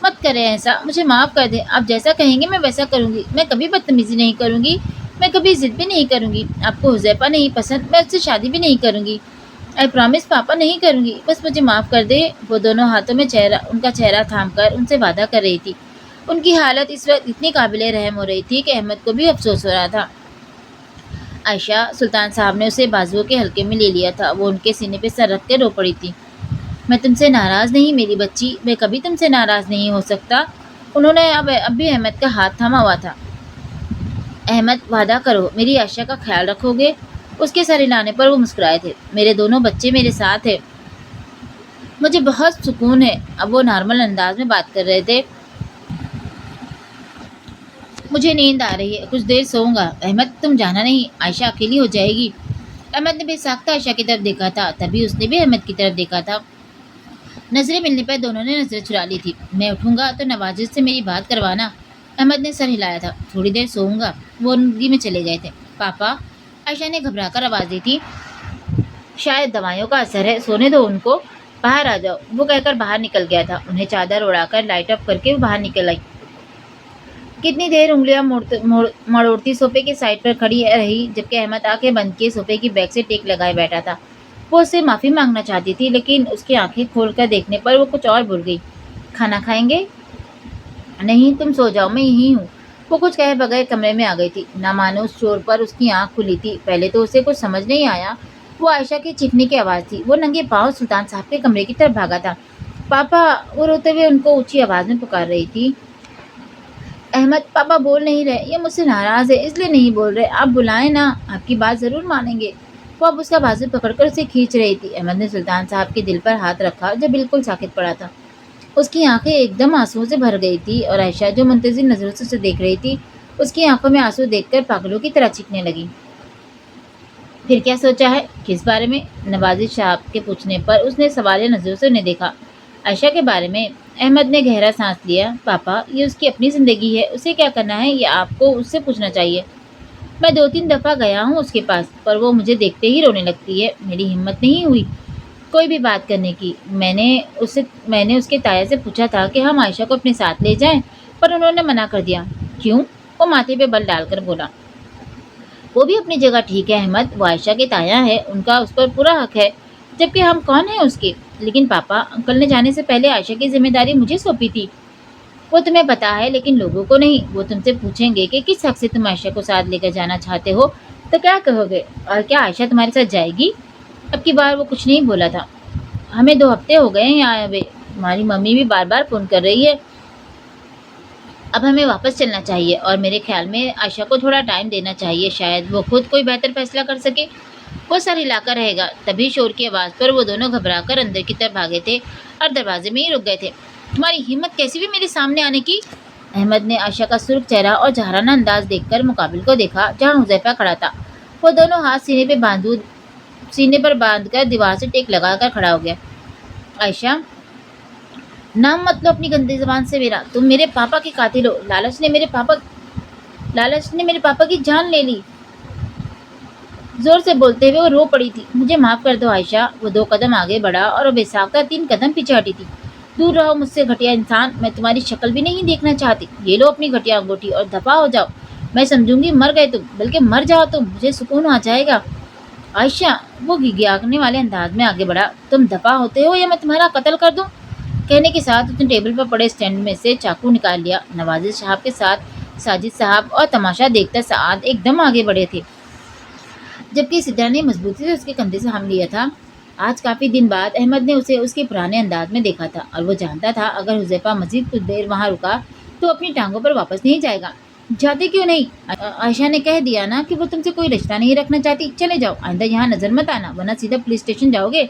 مت کریں ایسا، مجھے معاف کر دیں، آپ جیسا کہیں گے میں ویسا کروں گی، میں کبھی بدتمیزی نہیں کروں گی، میں کبھی ضد بھی نہیں کروں گی، آپ کو حذیفہ نہیں پسند، میں اس سے شادی بھی نہیں کروں گی، آئی پرامس پاپا نہیں کروں گی، بس مجھے معاف کر دے۔ وہ دونوں ہاتھوں میں ان کا چہرہ تھام کر ان سے وعدہ کر رہی تھی۔ ان کی حالت اس وقت اتنی قابل رحم ہو رہی تھی کہ احمد کو بھی افسوس ہو رہا تھا۔ عائشہ، سلطان صاحب نے اسے بازوؤں کے حلقے میں لے لیا تھا، وہ ان کے سینے پہ سر رکھ کے رو پڑی تھی۔ میں تم سے ناراض نہیں میری بچی، میں کبھی تم سے ناراض نہیں ہو سکتا۔ انہوں نے اب بھی احمد کا ہاتھ تھاما ہوا تھا۔ احمد وعدہ کرو میری عائشہ کا خیال رکھو گے؟ اس کے سر ہلانے پر وہ مسکرائے تھے۔ میرے دونوں بچے میرے ساتھ ہیں، مجھے بہت سکون ہے۔ اب وہ نارمل انداز میں بات کر رہے تھے۔ مجھے نیند آ رہی ہے، کچھ دیر سوؤں گا۔ احمد تم جانا نہیں، عائشہ اکیلی ہو جائے گی۔ احمد نے بے ساختہ عائشہ کی طرف دیکھا تھا، تبھی اس نے بھی احمد کی طرف دیکھا تھا۔ نظریں ملنے پر دونوں نے نظریں چرا لی تھی۔ میں اٹھوں گا تو نوازش سے میری بات کروانا۔ احمد نے سر ہلایا تھا۔ تھوڑی دیر سوؤں گا۔ وہ رنگی میں چلے گئے تھے۔ پاپا، عائشہ نے گھبرا کر آواز دی تھی۔ شاید دوائیوں کا اثر ہے، سونے دو ان کو، باہر آ جاؤ، وہ کہہ کر باہر نکل گیا تھا۔ انہیں چادر اڑا کر لائٹ آف کر کے وہ باہر نکل آئی۔ کتنی دیر انگلیاں مڑوڑتی صوفے کے سائڈ پر کھڑی رہی، جبکہ احمد آنکھیں بند کیے صوفے کی بیک سے ٹیک لگائے بیٹھا تھا۔ وہ اس سے معافی مانگنا چاہتی تھی، لیکن اس کی آنکھیں کھول کر دیکھنے پر وہ کچھ اور بھول گئی۔ کھانا کھائیں گے؟ نہیں، تم سو جاؤ، میں یہیں ہوں۔ وہ کچھ کہے بغیر کمرے میں آ گئی تھی۔ نہ مانو اس شور پر اس کی آنکھ کھلی تھی۔ پہلے تو اسے کچھ سمجھ نہیں آیا، وہ عائشہ کی چیخنے کی آواز تھی۔ وہ ننگے پاؤں سلطان صاحب کے کمرے کی طرف بھاگا تھا۔ پاپا، وہ روتے ہوئے ان کو اونچی آواز میں پکار رہی تھی۔ احمد، پاپا بول نہیں رہے، یہ مجھ سے ناراض ہے اس لیے نہیں بول رہے، آپ بلائیں نا، آپ کی بات ضرور مانیں گے۔ وہ اب اس کا بازو پکڑ کر اسے کھینچ رہی تھی۔ احمد نے سلطان صاحب کے دل پر ہاتھ رکھا جو بالکل ساکت پڑا تھا۔ اس کی آنکھیں ایک دم آنسوؤں سے بھر گئی تھی اور عائشہ جو منتظر نظروں سے اسے دیکھ رہی تھی، اس کی آنکھوں میں آنسو دیکھ کر پاگلوں کی طرح چیخنے لگی۔ پھر کیا سوچا ہے؟ کس بارے میں؟ نوازش صاحب کے پوچھنے پر اس نے سوالیہ نظروں سے انہیں دیکھا۔ عائشہ کے بارے میں۔ احمد نے گہرا سانس لیا۔ پاپا، یہ اس کی اپنی زندگی ہے، اسے کیا کرنا ہے یہ آپ کو اس سے پوچھنا چاہیے۔ میں 2-3 دفعہ گیا ہوں اس کے پاس، پر وہ مجھے دیکھتے ہی رونے لگتی ہے۔ میری ہمت نہیں ہوئی کوئی بھی بات کرنے کی۔ میں نے اس کے تایا سے پوچھا تھا کہ ہم عائشہ کو اپنے ساتھ لے جائیں، پر انہوں نے منع کر دیا۔ کیوں؟ وہ ماتھے پہ بل ڈال کر بولا۔ وہ بھی اپنی جگہ ٹھیک ہے احمد، وہ عائشہ کے تایا ہے، ان کا اس پر پورا حق ہے، جبکہ ہم کون ہیں اس کے؟ لیکن پاپا، انکل نے جانے سے پہلے عائشہ کی ذمہ داری مجھے سونپی تھی۔ وہ تمہیں پتا ہے لیکن لوگوں کو نہیں۔ وہ تم سے پوچھیں گے کہ کس حق سے تم عائشہ کو ساتھ لے کر جانا چاہتے ہو تو کیا کہو گے؟ اور کیا عائشہ تمہارے ساتھ جائے گی؟ اب کی بار وہ کچھ نہیں بولا تھا۔ ہمیں 2 ہفتے ہو گئے ہیں یہاں آئے ہوئے، ہماری ممی بھی بار بار فون کر رہی ہے۔ اب ہمیں واپس چلنا چاہیے اور میرے خیال میں عائشہ کو تھوڑا ٹائم دینا چاہیے، شاید وہ خود کوئی بہتر فیصلہ کر سکے۔ وہ سر ہلا کر رہے گا۔ تبھی شور کی آواز پر وہ دونوں گھبرا کر اندر کی طرف بھاگے تھے اور دروازے میں ہی رک گئے تھے۔ تمہاری ہمت کیسی بھی میرے سامنے آنے کی؟ احمد نے عائشہ کا سرخ چہرہ اور جاہرانہ انداز دیکھ کر مقابل کو دیکھا جہاں حذیفہ کھڑا تھا۔ وہ دونوں ہاتھ سینے پر باندھ کر دیوار سے ٹیک لگا کر کھڑا ہو گیا۔ عائشہ، نام مت لو اپنی گندی زبان سے میرا، تم میرے پاپا کے قاتل ہو، لالچ نے میرے پاپا کی جان لے لی۔ زور سے بولتے ہوئے وہ رو پڑی تھی۔ مجھے معاف کر دو عائشہ۔ وہ 2 قدم آگے بڑھا اور وہ بے ساختہ 3 قدم پیچھے ہٹی تھی۔ دور رہو مجھ سے گھٹیا انسان، میں تمہاری شکل بھی نہیں دیکھنا چاہتی۔ یہ لو اپنی گھٹیا انگوٹھی اور دفع ہو جاؤ۔ میں سمجھوں گی مر گئے تم، بلکہ مر جاؤ تم، مجھے سکون آ جائے گا۔ عائشہ، وہ گھگیانے والے انداز میں آگے بڑھا۔ تم دفع ہوتے ہو یا میں تمہارا قتل کر دوں؟ کہنے کے ساتھ اس نے ٹیبل پر پڑے اسٹینڈ میں سے چاقو نکال لیا۔ نوازش صاحب کے ساتھ साजिद साहब और तमाशा देखकर साद एकदम आगे बढ़े थे, जबकि सिद्रा ने मजबूती से उसके कंधे से थाम लिया था। आज काफ़ी दिन बाद अहमद ने उसे उसके पुराने अंदाज में देखा था और वो जानता था अगर हुज़ैफा मज़ीद कुछ देर वहाँ रुका तो अपनी टांगों पर वापस नहीं जाएगा। जाते क्यों नहीं? आयशा ने कह दिया ना कि वो तुमसे कोई रिश्ता नहीं रखना चाहती। चले जाओ, आइंदा यहाँ नजर मत आना वरना सीधा पुलिस स्टेशन जाओगे।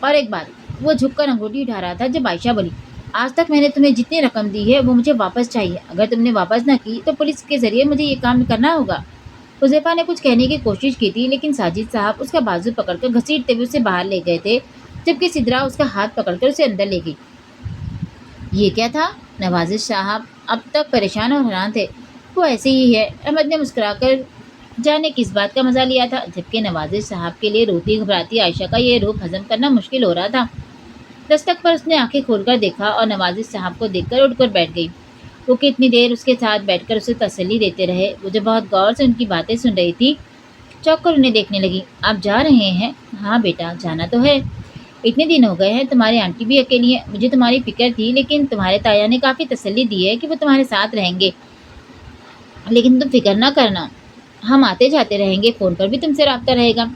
और एक बार वो झुककर अंगूठी उठा रहा था जब आयशा बोली, आज तक मैंने तुम्हें जितनी रकम दी है वो मुझे वापस चाहिए। अगर तुमने वापस ना की तो पुलिस के जरिए मुझे ये काम करना होगा। हुज़ैफा ने कुछ कहने की कोशिश की थी, लेकिन साजिद साहब उसका बाजू पकड़कर घसीटते हुए उसे बाहर ले गए थे, जबकि सिद्रा उसका हाथ पकड़कर उसे अंदर ले गई। ये क्या था? नवाजिश साहब अब तक परेशान और हैरान थे। वो ऐसे ही है, अहमद ने मुस्कुराकर जाने किस बात का मजा लिया था, जबकि नवाजिश साहब के लिए रोती घबराती आयशा का ये रूप हजम करना मुश्किल हो रहा था। दस्तक पर उसने आंखें खोलकर देखा और नवाजिश साहब को देखकर उठकर बैठ गई। वो कितनी देर उसके साथ बैठकर उसे तसल्ली देते रहे। वो जो बहुत गौर से उनकी बातें सुन रही थी, चौंक कर उन्हें देखने लगी। आप जा रहे हैं? हाँ बेटा, जाना तो है। इतने दिन हो गए हैं, तुम्हारी आंटी भी अकेली है। मुझे तुम्हारी फिक्र थी, लेकिन तुम्हारे ताया ने काफ़ी तसल्ली दी है कि वो तुम्हारे साथ रहेंगे। लेकिन तुम फिक्र ना करना, हम आते जाते रहेंगे, फ़ोन पर भी तुमसे रब्ता रहेगा।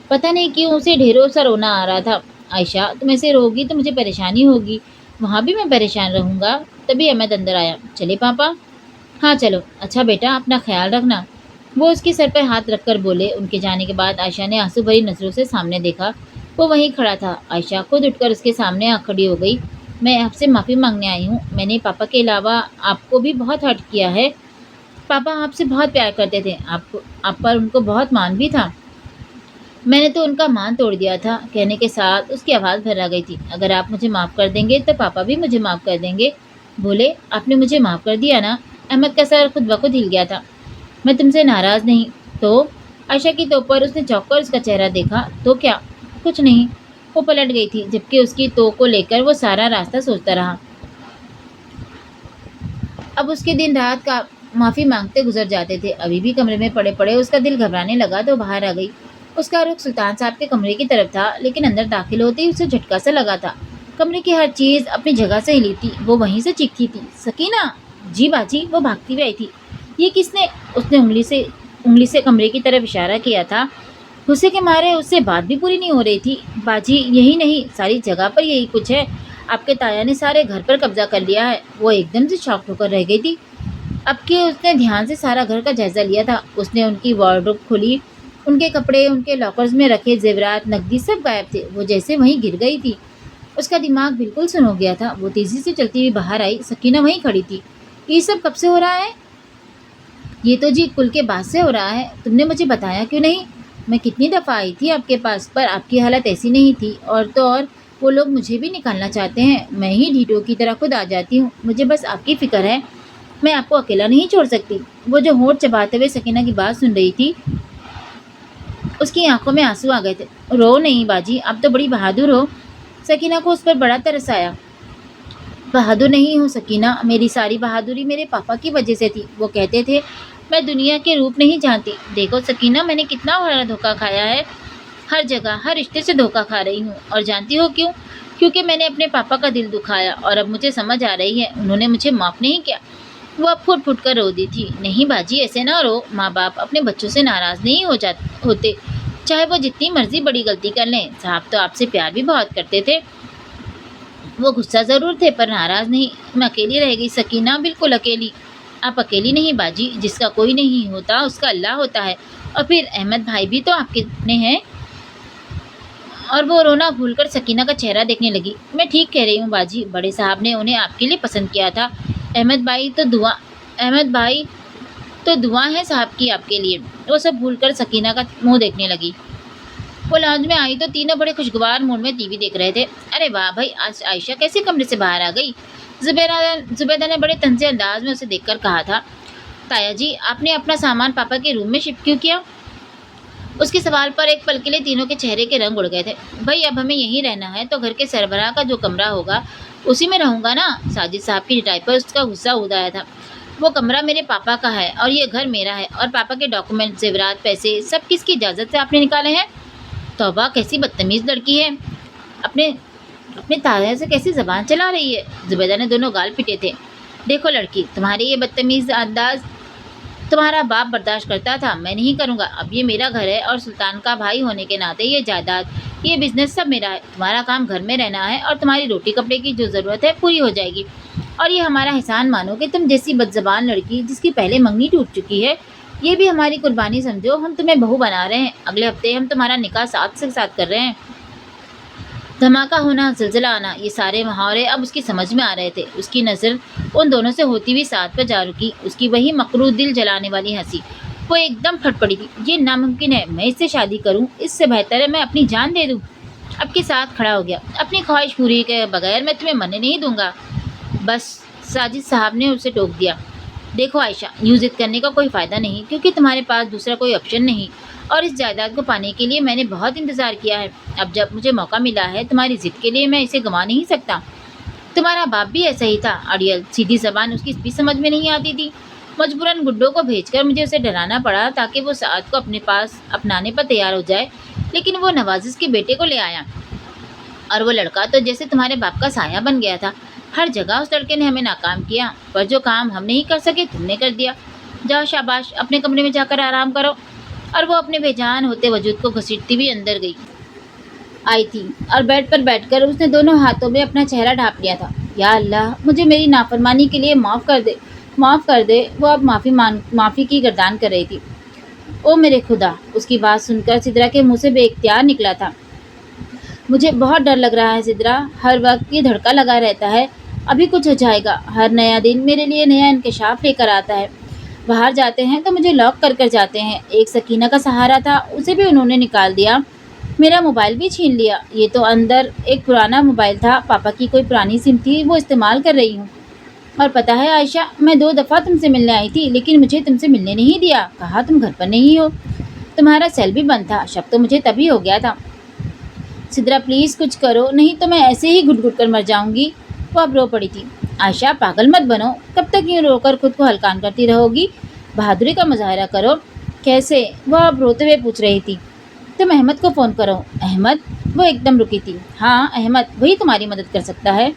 पता नहीं क्यों उसे ढेरों सा रोना आ रहा था। आयशा, तुम ऐसे रोगी तो मुझे परेशानी होगी, वहाँ भी मैं परेशान रहूँगा। तभी अहमद अंदर आया। चले पापा? हाँ चलो। अच्छा बेटा, अपना ख्याल रखना, वो उसके सर पर हाथ रखकर बोले। उनके जाने के बाद आयशा ने आंसू भरी नज़रों से सामने देखा। वो वहीं खड़ा था। आयशा खुद उठकर उसके सामने आ खड़ी हो गई। मैं आपसे माफ़ी मांगने आई हूँ। मैंने पापा के अलावा आपको भी बहुत हर्ट किया है। पापा आपसे बहुत प्यार करते थे, आपको आप पर उनको बहुत मान भी था। मैंने तो उनका मान तोड़ दिया था। कहने के साथ उसकी आवाज़ भर गई थी। अगर आप मुझे माफ़ कर देंगे तो पापा भी मुझे माफ़ कर देंगे। बोले, आपने मुझे माफ़ कर दिया ना? अहमद का सर खुद ब खुद हिल गया था। मैं तुमसे नाराज़ नहीं। तो? आयशा की तो पर उसने चौंक कर उसका चेहरा देखा। तो क्या? कुछ नहीं। वो पलट गई थी, जबकि उसकी तो को लेकर वो सारा रास्ता सोचता रहा। अब उसके दिन रात का माफ़ी मांगते गुजर जाते थे। अभी भी कमरे में पड़े पड़े उसका दिल घबराने लगा तो बाहर आ गई। उसका रुख सुल्तान साहब के कमरे की तरफ था, लेकिन अंदर दाखिल होते ही उसे झटका सा लगा था। कमरे की हर चीज़ अपनी जगह से हिली थी। वो वहीं से चीखती थी, सकीना! जी बाजी! वो भागती हुई आई थी। ये किसने? उसने उंगली से कमरे की तरफ इशारा किया था। गुस्से के मारे उससे बात भी पूरी नहीं हो रही थी। बाजी, यही नहीं, सारी जगह पर यही कुछ है। आपके ताया ने सारे घर पर कब्जा कर लिया है। वो एकदम से शॉक्ड होकर रह गई थी। अब कि उसने ध्यान से सारा घर का जायजा लिया था। उसने उनकी वार्डरोब खोली। उनके कपड़े, उनके लॉकर्स में रखे जेवरात, नकदी सब गायब थे। वो जैसे वहीं गिर गई थी। उसका दिमाग बिल्कुल सुन हो गया था। वो तेज़ी से चलती हुई बाहर आई। सकीना वहीं खड़ी थी। ये सब कब से हो रहा है? ये तो जी कुल के बाद से हो रहा है। तुमने मुझे बताया क्यों नहीं? मैं कितनी दफ़ा आई थी आपके पास, पर आपकी हालत ऐसी नहीं थी। और तो और वो लोग मुझे भी निकालना चाहते हैं। मैं ही ढीठों की तरह खुद आ जाती हूँ। मुझे बस आपकी फ़िक्र है। मैं आपको अकेला नहीं छोड़ सकती। वो जो होंठ चबाते हुए सकीना की बात सुन रही थी, उसकी आंखों में आंसू आ गए थे। रो नहीं बाजी, आप तो बड़ी बहादुर हो। सकीना को उस पर बड़ा तरस आया। बहादुर नहीं हूँ सकीना, मेरी सारी बहादुरी मेरे पापा की वजह से थी। वो कहते थे मैं दुनिया के रूप नहीं जानती। देखो सकीना, मैंने कितना बड़ा धोखा खाया है। हर जगह, हर रिश्ते से धोखा खा रही हूँ। और जानती हो क्यों? क्योंकि मैंने अपने पापा का दिल दुखाया और अब मुझे समझ आ रही है उन्होंने मुझे माफ़ नहीं किया। वो अब फुट फुट कर रो दी थी। नहीं बाजी, ऐसे ना रो। माँ बाप अपने बच्चों से नाराज़ नहीं होते, चाहे वो जितनी मर्जी बड़ी गलती कर लें। साहब तो आपसे प्यार भी बहुत करते थे। वो गुस्सा ज़रूर थे पर नाराज़ नहीं। मैं अकेली रह गई सकीना, बिल्कुल अकेली। आप अकेली नहीं बाजी, जिसका कोई नहीं होता उसका अल्लाह होता है। और फिर अहमद भाई भी तो आपके अपने हैं। और वो रोना भूलकर सकीना का चेहरा देखने लगी। मैं ठीक कह रही हूँ बाजी, बड़े साहब ने उन्हें आपके लिए पसंद किया था। अहमद भाई तो दुआ है साहब की आपके लिए। वो सब भूलकर सकीना का मुंह देखने लगी। वो लॉन्ज में आई तो तीनों बड़े खुशगवार मूड में टीवी देख रहे थे। अरे वाह भाई, आज आयशा कैसे कमरे से बाहर आ गई? जुबैदा ने बड़े तंजे अंदाज में उसे देखकर कहा था। ताया जी, आपने अपना सामान पापा के रूम में शिफ्ट क्यों किया? उसके सवाल पर एक पल के लिए तीनों के चेहरे के रंग उड़ गए थे। भाई अब हमें यहीं रहना है तो घर के सरबराह का जो कमरा होगा उसी में रहूँगा ना। साजिद साहब की रिटाई पर उसका गुस्सा उदाया था। वो कमरा मेरे पापा का है और ये घर मेरा है। और पापा के डॉक्यूमेंट, जेवरात, पैसे सब किसकी इजाज़त से आपने निकाले हैं? तौबा, कैसी बदतमीज़ लड़की है। अपने अपने ताया से कैसी ज़बान चला रही है। जुबैदा ने दोनों गाल पिटे थे। देखो लड़की, तुम्हारे ये बदतमीज़ अंदाज तुम्हारा बाप बर्दाश्त करता था, मैं नहीं करूँगा। अब ये मेरा घर है और सुल्तान का भाई होने के नाते ये जायदाद, ये बिजनेस सब मेरा है। तुम्हारा काम घर में रहना है और तुम्हारी रोटी कपड़े की जो ज़रूरत है पूरी हो जाएगी। और ये हमारा एहसान मानो कि तुम जैसी बदज़बान लड़की जिसकी पहले मंगनी टूट चुकी है, ये भी हमारी कुर्बानी समझो। हम तुम्हें बहू बना रहे हैं। अगले हफ्ते हम तुम्हारा निकाह साथ से साथ कर रहे हैं। धमाका होना, ज़िलज़ला आना, ये सारे मुहावरे अब उसकी समझ में आ रहे थे। उसकी नज़र उन दोनों से होती हुई साथ पर जा रुकी। उसकी वही मकरूह दिल जलाने वाली हंसी, वो एकदम फट पड़ी थी। ये नामुमकिन है, मैं इससे शादी करूं, इससे बेहतर है मैं अपनी जान दे दूं। अब के साथ खड़ा हो गया। अपनी ख्वाहिश पूरी के बगैर मैं तुम्हें मरने नहीं दूंगा। बस, साजिद साहब ने उसे टोक दिया। देखो आयशा, यूँ ज़िद करने का कोई फ़ायदा नहीं, क्योंकि तुम्हारे पास दूसरा कोई ऑप्शन नहीं, और इस जायदाद को पाने के लिए मैंने बहुत इंतज़ार किया है। अब जब मुझे मौका मिला है तुम्हारी ज़िद के लिए, मैं इसे गंवा नहीं सकता। तुम्हारा बाप भी ऐसा ही था, अड़ियल, सीधी ज़बान उसकी भी समझ में नहीं आती थी। मजबूरन गुड्डो को भेजकर मुझे उसे डराना पड़ा ताकि वो साद को अपने पास अपनाने पर तैयार हो जाए, लेकिन वो नवाजिश के बेटे को ले आया, और वो लड़का तो जैसे तुम्हारे बाप का साया बन गया था। हर जगह उस लड़के ने हमें नाकाम किया, पर जो काम हम नहीं कर सके तुमने कर दिया। जाओ शाबाश, अपने कमरे में जाकर आराम करो। और वो अपने बेजान होते वजूद को घसीटती हुई अंदर गई आई थी, और बेड पर बैठकर उसने दोनों हाथों में अपना चेहरा ढाँप लिया था। या अल्लाह, मुझे मेरी नाफरमानी के लिए माफ़ कर दे, माफ़ कर दे। वो अब माफ़ी की गर्दान कर रही थी। ओ मेरे खुदा, उसकी बात सुनकर सिद्रा के मुंह से बेइख्तियार निकला था। मुझे बहुत डर लग रहा है सिद्रा, हर वक्त ये धड़का लगा रहता है, अभी कुछ हो जाएगा। हर नया दिन मेरे लिए नया इंकशाफ लेकर आता है। बाहर जाते हैं तो मुझे लॉक कर कर जाते हैं। एक सकीना का सहारा था, उसे भी उन्होंने निकाल दिया। मेरा मोबाइल भी छीन लिया। ये तो अंदर एक पुराना मोबाइल था, पापा की कोई पुरानी सिम थी, वो इस्तेमाल कर रही हूँ। और पता है आयशा, मैं 2 दफ़ा तुमसे मिलने आई थी, लेकिन मुझे तुमसे मिलने नहीं दिया। कहा तुम घर पर नहीं हो। तुम्हारा सेल भी बंद था। शक तो मुझे तभी हो गया था। सिद्रा प्लीज़ कुछ करो, नहीं तो मैं ऐसे ही घुट घुट कर मर जाऊंगी। वो अब रो पड़ी थी। आयशा पागल मत बनो, कब तक यूँ रोकर खुद को हलकान करती रहोगी? बहादुरी का मुजाहरा करो। कैसे? वह अब रोते हुए पूछ रही थी। तुम अहमद को फ़ोन करो। अहमद? वो एकदम रुकी थी। हाँ अहमद, वही तुम्हारी मदद कर सकता है।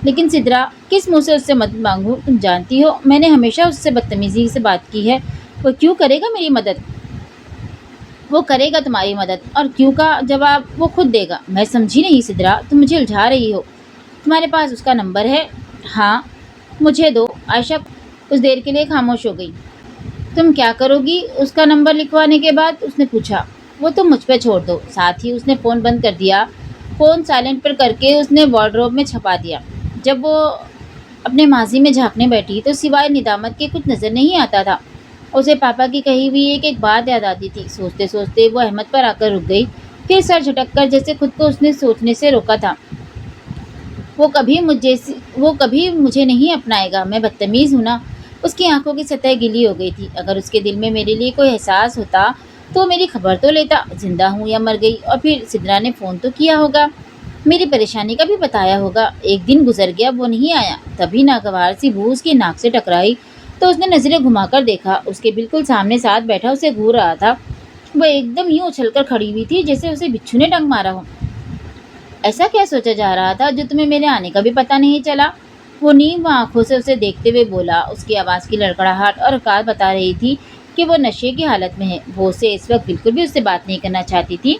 लेकिन सिद्रा, किस मुँह से उससे मदद मांगूँ? तुम जानती हो मैंने हमेशा उससे बदतमीज़ी से बात की है। वो क्यों करेगा मेरी मदद? वो करेगा तुम्हारी मदद, और क्यों का जवाब वो खुद देगा। मैं समझी नहीं सिद्रा, तुम मुझे उलझा रही हो। तुम्हारे पास उसका नंबर है? हाँ। मुझे दो। आयशा कुछ देर के लिए खामोश हो गई। तुम क्या करोगी उसका नंबर लिखवाने के बाद? उसने पूछा। वो तुम मुझ पे छोड़ दो। साथ ही उसने फ़ोन बंद कर दिया। फ़ोन साइलेंट पर करके उसने वार्डरोब में छुपा दिया। जब वो अपने माजी में झांकने बैठी तो सिवाय निदामत के कुछ नज़र नहीं आता था। उसे पापा की कही हुई एक बात याद आती थी। सोचते सोचते वो अहमद पर आकर रुक गई, फिर सर झटक कर जैसे खुद को उसने सोचने से रोका था। वो कभी मुझे नहीं अपनाएगा, मैं बदतमीज़ हूँ ना। उसकी आंखों की सतह गीली हो गई थी। अगर उसके दिल में मेरे लिए कोई एहसास होता तो मेरी खबर तो लेता, जिंदा हूँ या मर गई। और फिर सिद्रा ने फ़ोन तो किया होगा, मेरी परेशानी का भी बताया होगा। एक दिन गुजर गया, वो नहीं आया। तभी नागवार सी बू उसकी नाक से टकराई तो उसने नज़रें घुमाकर देखा। उसके बिल्कुल सामने साथ बैठा उसे घूर रहा था। वो एकदम यूँ उछलकर खड़ी हुई थी जैसे उसे बिच्छू ने डंक मारा हो। ऐसा क्या सोचा जा रहा था जो तुम्हें मेरे आने का भी पता नहीं चला? वो नीम आंखों से उसे देखते हुए बोला। उसकी आवाज़ की लड़खड़ाहट और औकात बता रही थी कि वो नशे की हालत में है। वो उसे इस वक्त बिल्कुल भी उससे बात नहीं करना चाहती थी।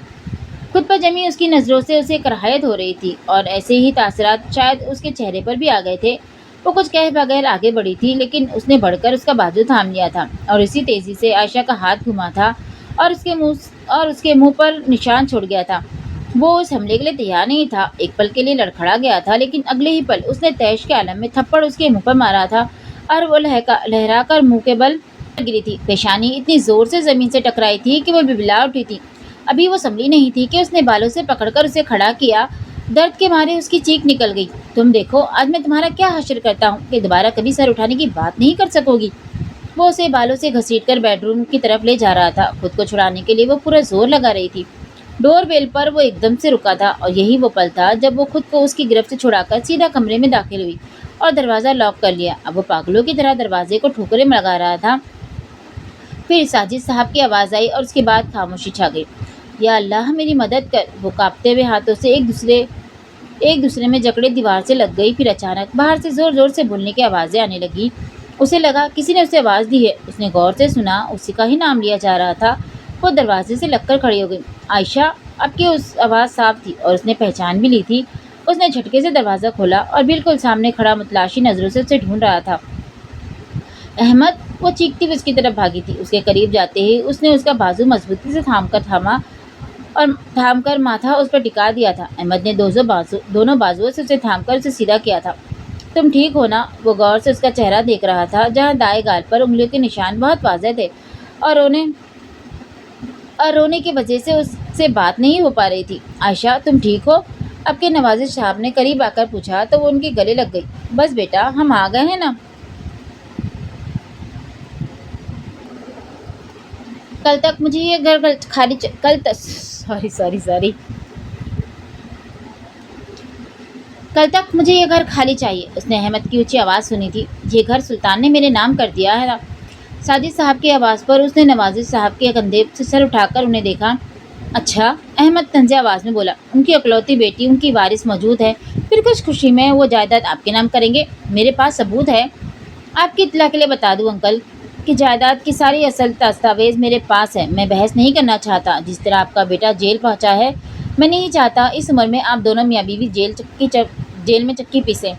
खुद पर जमी उसकी नज़रों से उसे कराहत हो रही थी, और ऐसे ही तासरात शायद उसके चेहरे पर भी आ गए थे। वो कुछ कहे बगैर आगे बढ़ी थी, लेकिन उसने बढ़कर उसका बाजू थाम लिया था और इसी तेज़ी से आयशा का हाथ घुमा था और उसके मुंह पर निशान छोड़ गया था। वो उस हमले के लिए तैयार नहीं था। एक पल के लिए लड़खड़ा गया था, लेकिन अगले ही पल उसने तैश के आलम में थप्पड़ उसके मुंह पर मारा था, और वो लहरा कर मुँह के बल गिरी थी। पेशानी इतनी ज़ोर से ज़मीन से टकराई थी कि वो बिलबिला उठी थी। अभी वो संभली नहीं थी कि उसने बालों से पकड़कर उसे खड़ा किया। दर्द के मारे उसकी चीख निकल गई। तुम देखो, आज मैं तुम्हारा क्या हश्र करता हूँ कि दोबारा कभी सर उठाने की बात नहीं कर सकोगी। वो उसे बालों से घसीटकर बेडरूम की तरफ ले जा रहा था। खुद को छुड़ाने के लिए वो पूरा जोर लगा रही थी। डोर बेल पर वो एकदम से रुका था, और यही वो पल था जब वो खुद को उसकी गिरफ्त से छुड़ाकर सीधा कमरे में दाखिल हुई और दरवाज़ा लॉक कर लिया। अब वो पागलों की तरह दरवाजे को ठोकरें लगा रहा था। फिर साजिद साहब की आवाज़ आई और उसके बाद खामोशी छा गई। या अल्लाह, मेरी मदद कर। वो कांपते हुए हाथों से एक दूसरे में जकड़े दीवार से लग गई। फिर अचानक बाहर से ज़ोर ज़ोर से बोलने की आवाज़ें आने लगी। उसे लगा किसी ने उसे आवाज़ दी है। उसने गौर से सुना, उसी का ही नाम लिया जा रहा था। वो दरवाजे से लगकर खड़ी हो गई। आयशा! आपकी उस आवाज़ साफ थी और उसने पहचान भी ली थी। उसने झटके से दरवाज़ा खोला और बिल्कुल सामने खड़ा मुतलाशी नज़रों से उसे ढूंढ रहा था। अहमद! वो चीखती हुई उसकी तरफ भागी थी। उसके करीब जाते ही उसने उसका बाजू मजबूती से थाम कर माथा उस पर टिका दिया था। अहमद ने दोनों बाजुओं से उसे थाम कर उसे सीधा किया था। तुम ठीक हो ना? वो गौर से उसका चेहरा देख रहा था, जहाँ दाएं गाल पर उंगलियों के निशान बहुत वाज़ेह थे और रोने की वजह से उससे बात नहीं हो पा रही थी। आयशा, तुम ठीक हो? आपके नवाजिश साहब ने करीब आकर पूछा तो वो उनके गले लग गई। बस बेटा, हम आ गए हैं ना। कल तक मुझे ये घर खाली कल तक सॉरी कल तक मुझे ये घर खाली चाहिए। उसने अहमद की ऊंची आवाज़ सुनी थी। ये घर सुल्तान ने मेरे नाम कर दिया है। साजिद साहब की आवाज़ पर उसने नवाजिश साहब के कंधे से सर उठाकर उन्हें देखा। अच्छा, अहमद तंज़े आवाज़ में बोला। उनकी इकलौती बेटी, उनकी वारिस मौजूद है, फिर कुछ खुशी में वो जायदाद आपके नाम करेंगे। मेरे पास सबूत है। आपकी इत्तला के लिए बता दूं अंकल कि जायदाद की सारी असल दस्तावेज मेरे पास है। मैं बहस नहीं करना चाहता। जिस तरह आपका बेटा जेल पहुंचा है, मैं नहीं चाहता इस उम्र में आप दोनों मियाँ बीवी जेल में चक्की पीसें।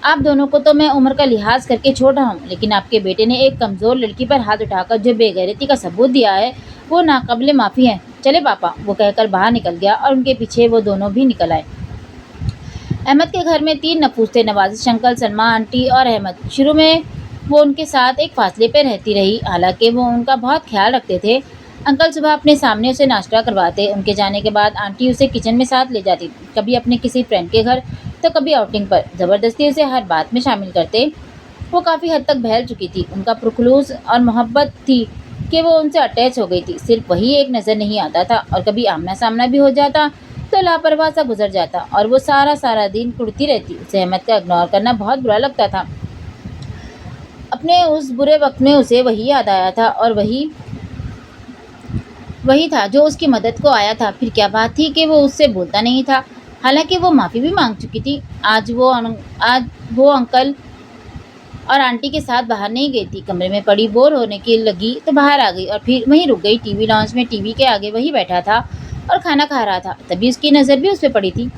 आप दोनों को तो मैं उम्र का लिहाज करके छोड़ रहा हूँ, लेकिन आपके बेटे ने एक कमज़ोर लड़की पर हाथ उठाकर जो बेगैरती का सबूत दिया है, वो नाकाबिले माफ़ी है। चले पापा, वो कहकर बाहर निकल गया और उनके पीछे वो दोनों भी निकल आए। अहमद के घर में 3 नफूस थे, नवाजिश अंकल, सलमा आंटी और अहमद। शुरू में वो उनके साथ एक फासले पर रहती रही, हालांकि वो उनका बहुत ख्याल रखते थे। अंकल सुबह अपने सामने उसे नाश्ता करवाते। उनके जाने के बाद आंटी उसे किचन में साथ ले जाती, कभी अपने किसी फ्रेंड के घर तो कभी आउटिंग पर। ज़बरदस्ती उसे हर बात में शामिल करते। वो काफ़ी हद तक बहल चुकी थी। उनका पुरखुलूस और मोहब्बत थी कि वो उनसे अटैच हो गई थी। सिर्फ वही एक नज़र नहीं आता था, और कभी आमना सामना भी हो जाता तो लापरवाह सा गुजर जाता और वो सारा दिन कुड़ती रहती। उसे अहमद का इग्नोर करना बहुत बुरा लगता था। अपने उस बुरे वक्त में उसे वही याद आया था, और वही था जो उसकी मदद को आया था। फिर क्या बात थी कि वो उससे बोलता नहीं था, हालांकि वो माफ़ी भी मांग चुकी थी। आज वो अंकल और आंटी के साथ बाहर नहीं गई थी। कमरे में पड़ी बोर होने की लगी तो बाहर आ गई और फिर वहीं रुक गई। टीवी लॉन्च में टीवी के आगे वही बैठा था और खाना खा रहा था। तभी उसकी नज़र भी उस पर पड़ी थी।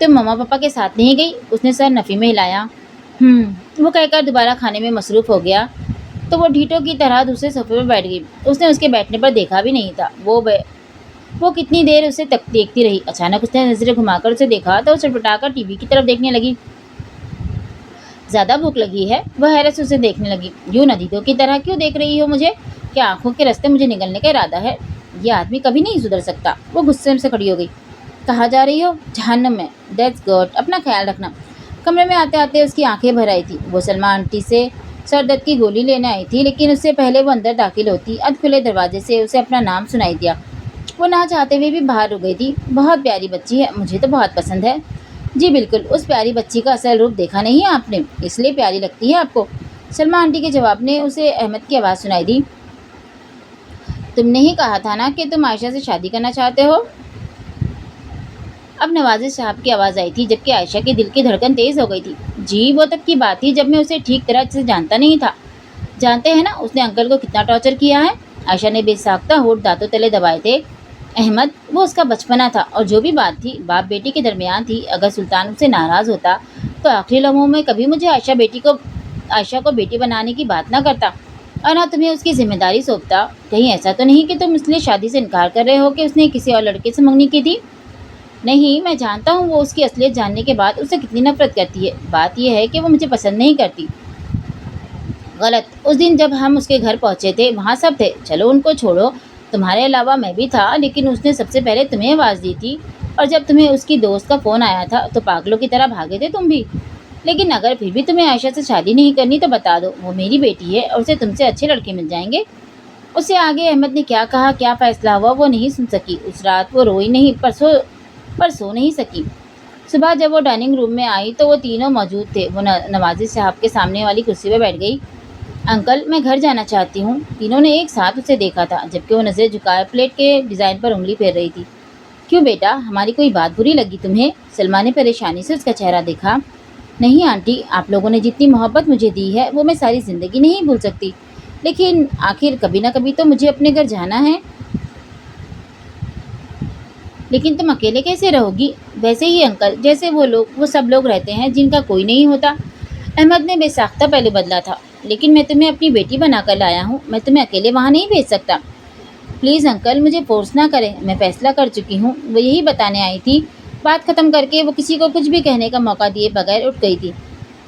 तो मम्मा पापा के साथ नहीं गई? उसने सर नफ़ी में हिलाया। वो कहकर दोबारा खाने में मसरूफ़ हो गया। तो वो ढीठों की तरह दूसरे सोफे पर बैठ गई। उसने उसके बैठने पर देखा भी नहीं था। वो कितनी देर उसे तक देखती रही। अचानक उसने नज़रें घुमाकर उसे देखा तो वो चटपटाकर टीवी की तरफ देखने लगी। ज़्यादा भूख लगी है? वह हैरत से उसे देखने लगी। यूँ नदीदों की तरह क्यों देख रही हो मुझे? क्या आंखों के रास्ते मुझे निगलने का इरादा है? ये आदमी कभी नहीं सुधर सकता। वो गुस्से से खड़ी हो गई। कहाँ जा रही हो? जहन्नम में। दैट्स गुड, अपना ख्याल रखना। कमरे में आते आते उसकी आंखें भर आई थी। वो सलमा आंटी से सर दर्द की गोली लेने आई थी, लेकिन उससे पहले वो अंदर दाखिल होती अध खुले दरवाजे से उसे अपना नाम सुनाई दिया। वो ना चाहते हुए भी बाहर रुक गई थी। बहुत प्यारी बच्ची है, मुझे तो बहुत पसंद है। जी बिल्कुल, उस प्यारी बच्ची का असल रूप देखा नहीं है आपने, इसलिए प्यारी लगती है आपको। सलमा आंटी के जवाब ने उसे अहमद की आवाज़ सुनाई दी। तुमने ही कहा था ना कि तुम आयशा से शादी करना चाहते हो? अब नवाजिश साहब की आवाज़ आई थी, जबकि आयशा के दिल की धड़कन तेज़ हो गई थी। जी, वो तब की बात थी जब मैं उसे ठीक तरह से जानता नहीं था। जानते हैं ना उसने अंकल को कितना टॉर्चर किया है? आयशा ने बेसाख्ता होठ दांतों तले दबाए थे। अहमद, वो उसका बचपना था, और जो भी बात थी बाप बेटी के दरमियान थी। अगर सुल्तान उससे नाराज़ होता तो आखिरी लम्हों में कभी मुझे आयशा को बेटी बनाने की बात ना करता, और ना तुम्हें उसकी जिम्मेदारी सौंपता। कहीं ऐसा तो नहीं कि तुम इसलिए शादी से इनकार कर रहे हो कि उसने किसी और लड़के से मंगनी की थी? नहीं, मैं जानता हूँ वो उसकी असलियत जानने के बाद उससे कितनी नफरत करती है। बात यह है कि वो मुझे पसंद नहीं करती। गलत। उस दिन जब हम उसके घर पहुँचे थे, वहाँ सब थे। चलो उनको छोड़ो, तुम्हारे अलावा मैं भी था, लेकिन उसने सबसे पहले तुम्हें आवाज़ दी थी, और जब तुम्हें उसकी दोस्त का फ़ोन आया था तो पागलों की तरह भागे थे तुम भी। लेकिन अगर फिर भी तुम्हें आयशा से शादी नहीं करनी तो बता दो, वो मेरी बेटी है और उसे तुमसे अच्छे लड़के मिल जाएंगे। उससे आगे अहमद ने क्या कहा, क्या फ़ैसला हुआ, वो नहीं सुन सकी। उस रात वो रोई नहीं, पर सो नहीं सकी। सुबह जब वो डाइनिंग रूम में आई तो वो तीनों मौजूद थे। वो नवाजिश साहब के सामने वाली कुर्सी पर बैठ गई। अंकल, मैं घर जाना चाहती हूँ। तीनों ने एक साथ उसे देखा था, जबकि वो नज़रें झुकाए प्लेट के डिज़ाइन पर उंगली फेर रही थी। क्यों बेटा, हमारी कोई बात बुरी लगी तुम्हें? सलमा ने परेशानी से उसका चेहरा देखा। नहीं आंटी, आप लोगों ने जितनी मोहब्बत मुझे दी है वो मैं सारी ज़िंदगी नहीं भूल सकती, लेकिन आखिर कभी ना कभी तो मुझे अपने घर जाना है। लेकिन तुम अकेले कैसे रहोगी? वैसे ही अंकल, जैसे वो सब लोग रहते हैं जिनका कोई नहीं होता। अहमद ने बेसाख्ता पहलू बदला था। लेकिन मैं तुम्हें अपनी बेटी बनाकर लाया हूँ, मैं तुम्हें अकेले वहाँ नहीं भेज सकता। प्लीज़ अंकल, मुझे फोर्स ना करें, मैं फैसला कर चुकी हूँ, वो यही बताने आई थी। बात खत्म करके वो किसी को कुछ भी कहने का मौका दिए बगैर उठ गई थी।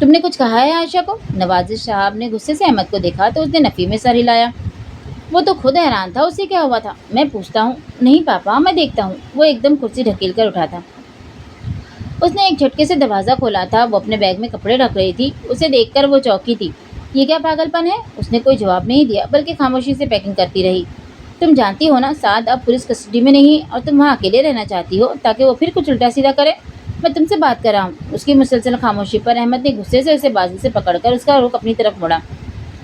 तुमने कुछ कहा है आयशा को? नवाजिश साहब ने गुस्से से अहमद को देखा तो उसने नफ़ी में सर हिलाया। वो तो खुद हैरान था, उसे क्या हुआ था? मैं पूछता हूँ। नहीं पापा, मैं देखता हूँ। वो एकदम कुर्सी ढकेल कर उठा था। उसने एक झटके से दरवाज़ा खोला था। वो अपने बैग में कपड़े रख रही थी। उसे देखकर वो चौंकी थी। ये क्या पागलपन है? उसने कोई जवाब नहीं दिया, बल्कि खामोशी से पैकिंग करती रही। तुम जानती हो ना, साद अब पुलिस कस्टडी में नहीं, और तुम वहाँ अकेले रहना चाहती हो ताकि वो फिर कुछ उल्टा सीधा करे। मैं तुमसे बात कर रहा हूँ। उसकी मुसलसल खामोशी पर अहमद ने गुस्से से उसे बाजू से पकड़कर उसका रुख अपनी तरफ मोड़ा।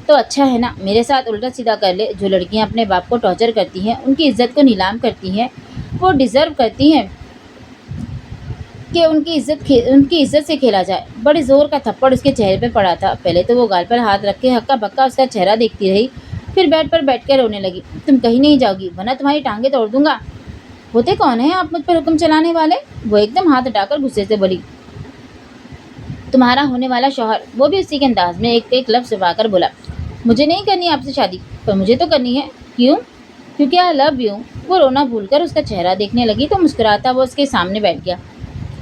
तो अच्छा है ना, मेरे साथ उल्टा सीधा कर ले। जो लड़कियां अपने बाप को टॉर्चर करती हैं, उनकी इज्जत को नीलाम करती हैं, वो डिज़र्व करती हैं कि उनकी इज्जत से खेला जाए। बड़े ज़ोर का थप्पड़ उसके चेहरे पे पड़ा था। पहले तो वो गाल पर हाथ रख के हक्का बक्का उसका चेहरा देखती रही, फिर बेड पर बैठ कर रोने लगी। तुम कहीं नहीं जाओगी, वरना तुम्हारी टांगें तोड़ दूंगा। होते कौन हैं आप मुझ पर हुक्म चलाने वाले? वो एकदम हाथ हटाकर गुस्से से बोली। तुम्हारा होने वाला शौहर। वो भी उसी के अंदाज में एक एक लफ्ज़ दबाकर बोला। मुझे नहीं करनी आपसे शादी, पर मुझे तो करनी है। क्यों? क्योंकि आई लव यू। वो रोना भूलकर उसका चेहरा देखने लगी तो मुस्कुराता वो उसके सामने बैठ गया।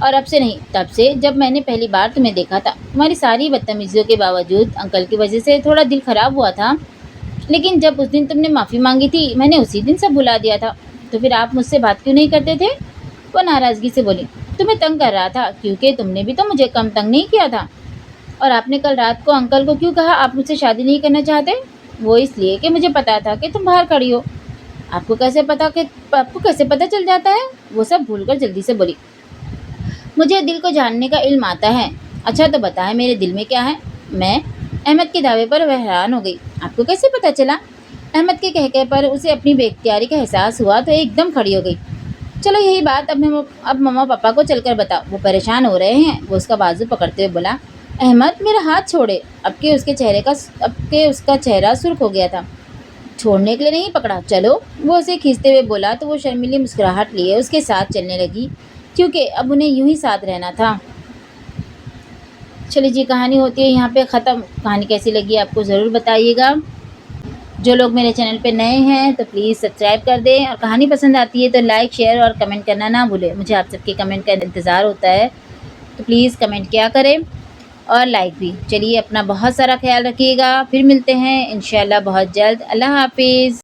और अब से नहीं, तब से जब मैंने पहली बार तुम्हें देखा था। तुम्हारी सारी बदतमीजियों के बावजूद अंकल की वजह से थोड़ा दिल खराब हुआ था, लेकिन जब उस दिन तुमने माफ़ी मांगी थी, मैंने उसी दिन सब भुला दिया था। तो फिर आप मुझसे बात क्यों नहीं करते थे? वो नाराज़गी से बोली। तुम्हें तंग कर रहा था, क्योंकि तुमने भी तो मुझे कम तंग नहीं किया था। और आपने कल रात को अंकल को क्यों कहा आप मुझसे शादी नहीं करना चाहते? वो इसलिए कि मुझे पता था कि तुम बाहर खड़ी हो। आपको कैसे पता चल जाता है? वो सब भूलकर जल्दी से बोली। मुझे दिल को जानने का इल्म आता है। अच्छा तो बताएं, मेरे दिल में क्या है? मैं अहमद के दावे पर वह हैरान हो गई। आपको कैसे पता चला? अहमद के कहने पर उसे अपनी बेख्तियारी का एहसास हुआ तो एकदम खड़ी हो गई। चलो यही बात अब मम्मा पापा को चलकर बताओ, वो परेशान हो रहे हैं। वो उसका बाजू पकड़ते हुए बोला। अहमद, मेरा हाथ छोड़े। अब के उसका चेहरा सुर्ख हो गया था। छोड़ने के लिए नहीं पकड़ा, चलो। वो उसे खींचते हुए बोला तो वो शर्मीली मुस्कुराहट लिए उसके साथ चलने लगी, क्योंकि अब उन्हें यूं ही साथ रहना था। चलिए जी, कहानी होती है यहाँ पे ख़त्म। कहानी कैसी लगी आपको ज़रूर बताइएगा। जो लोग मेरे चैनल पे नए हैं तो प्लीज़ सब्सक्राइब कर दें, और कहानी पसंद आती है तो लाइक, शेयर और कमेंट करना ना भूलें। मुझे आप सबके कमेंट का इंतज़ार होता है, तो प्लीज़ कमेंट किया करें और लाइक भी। चलिए, अपना बहुत सारा ख्याल रखिएगा। फिर मिलते हैं इंशाल्लाह बहुत जल्द। अल्लाह हाफिज़।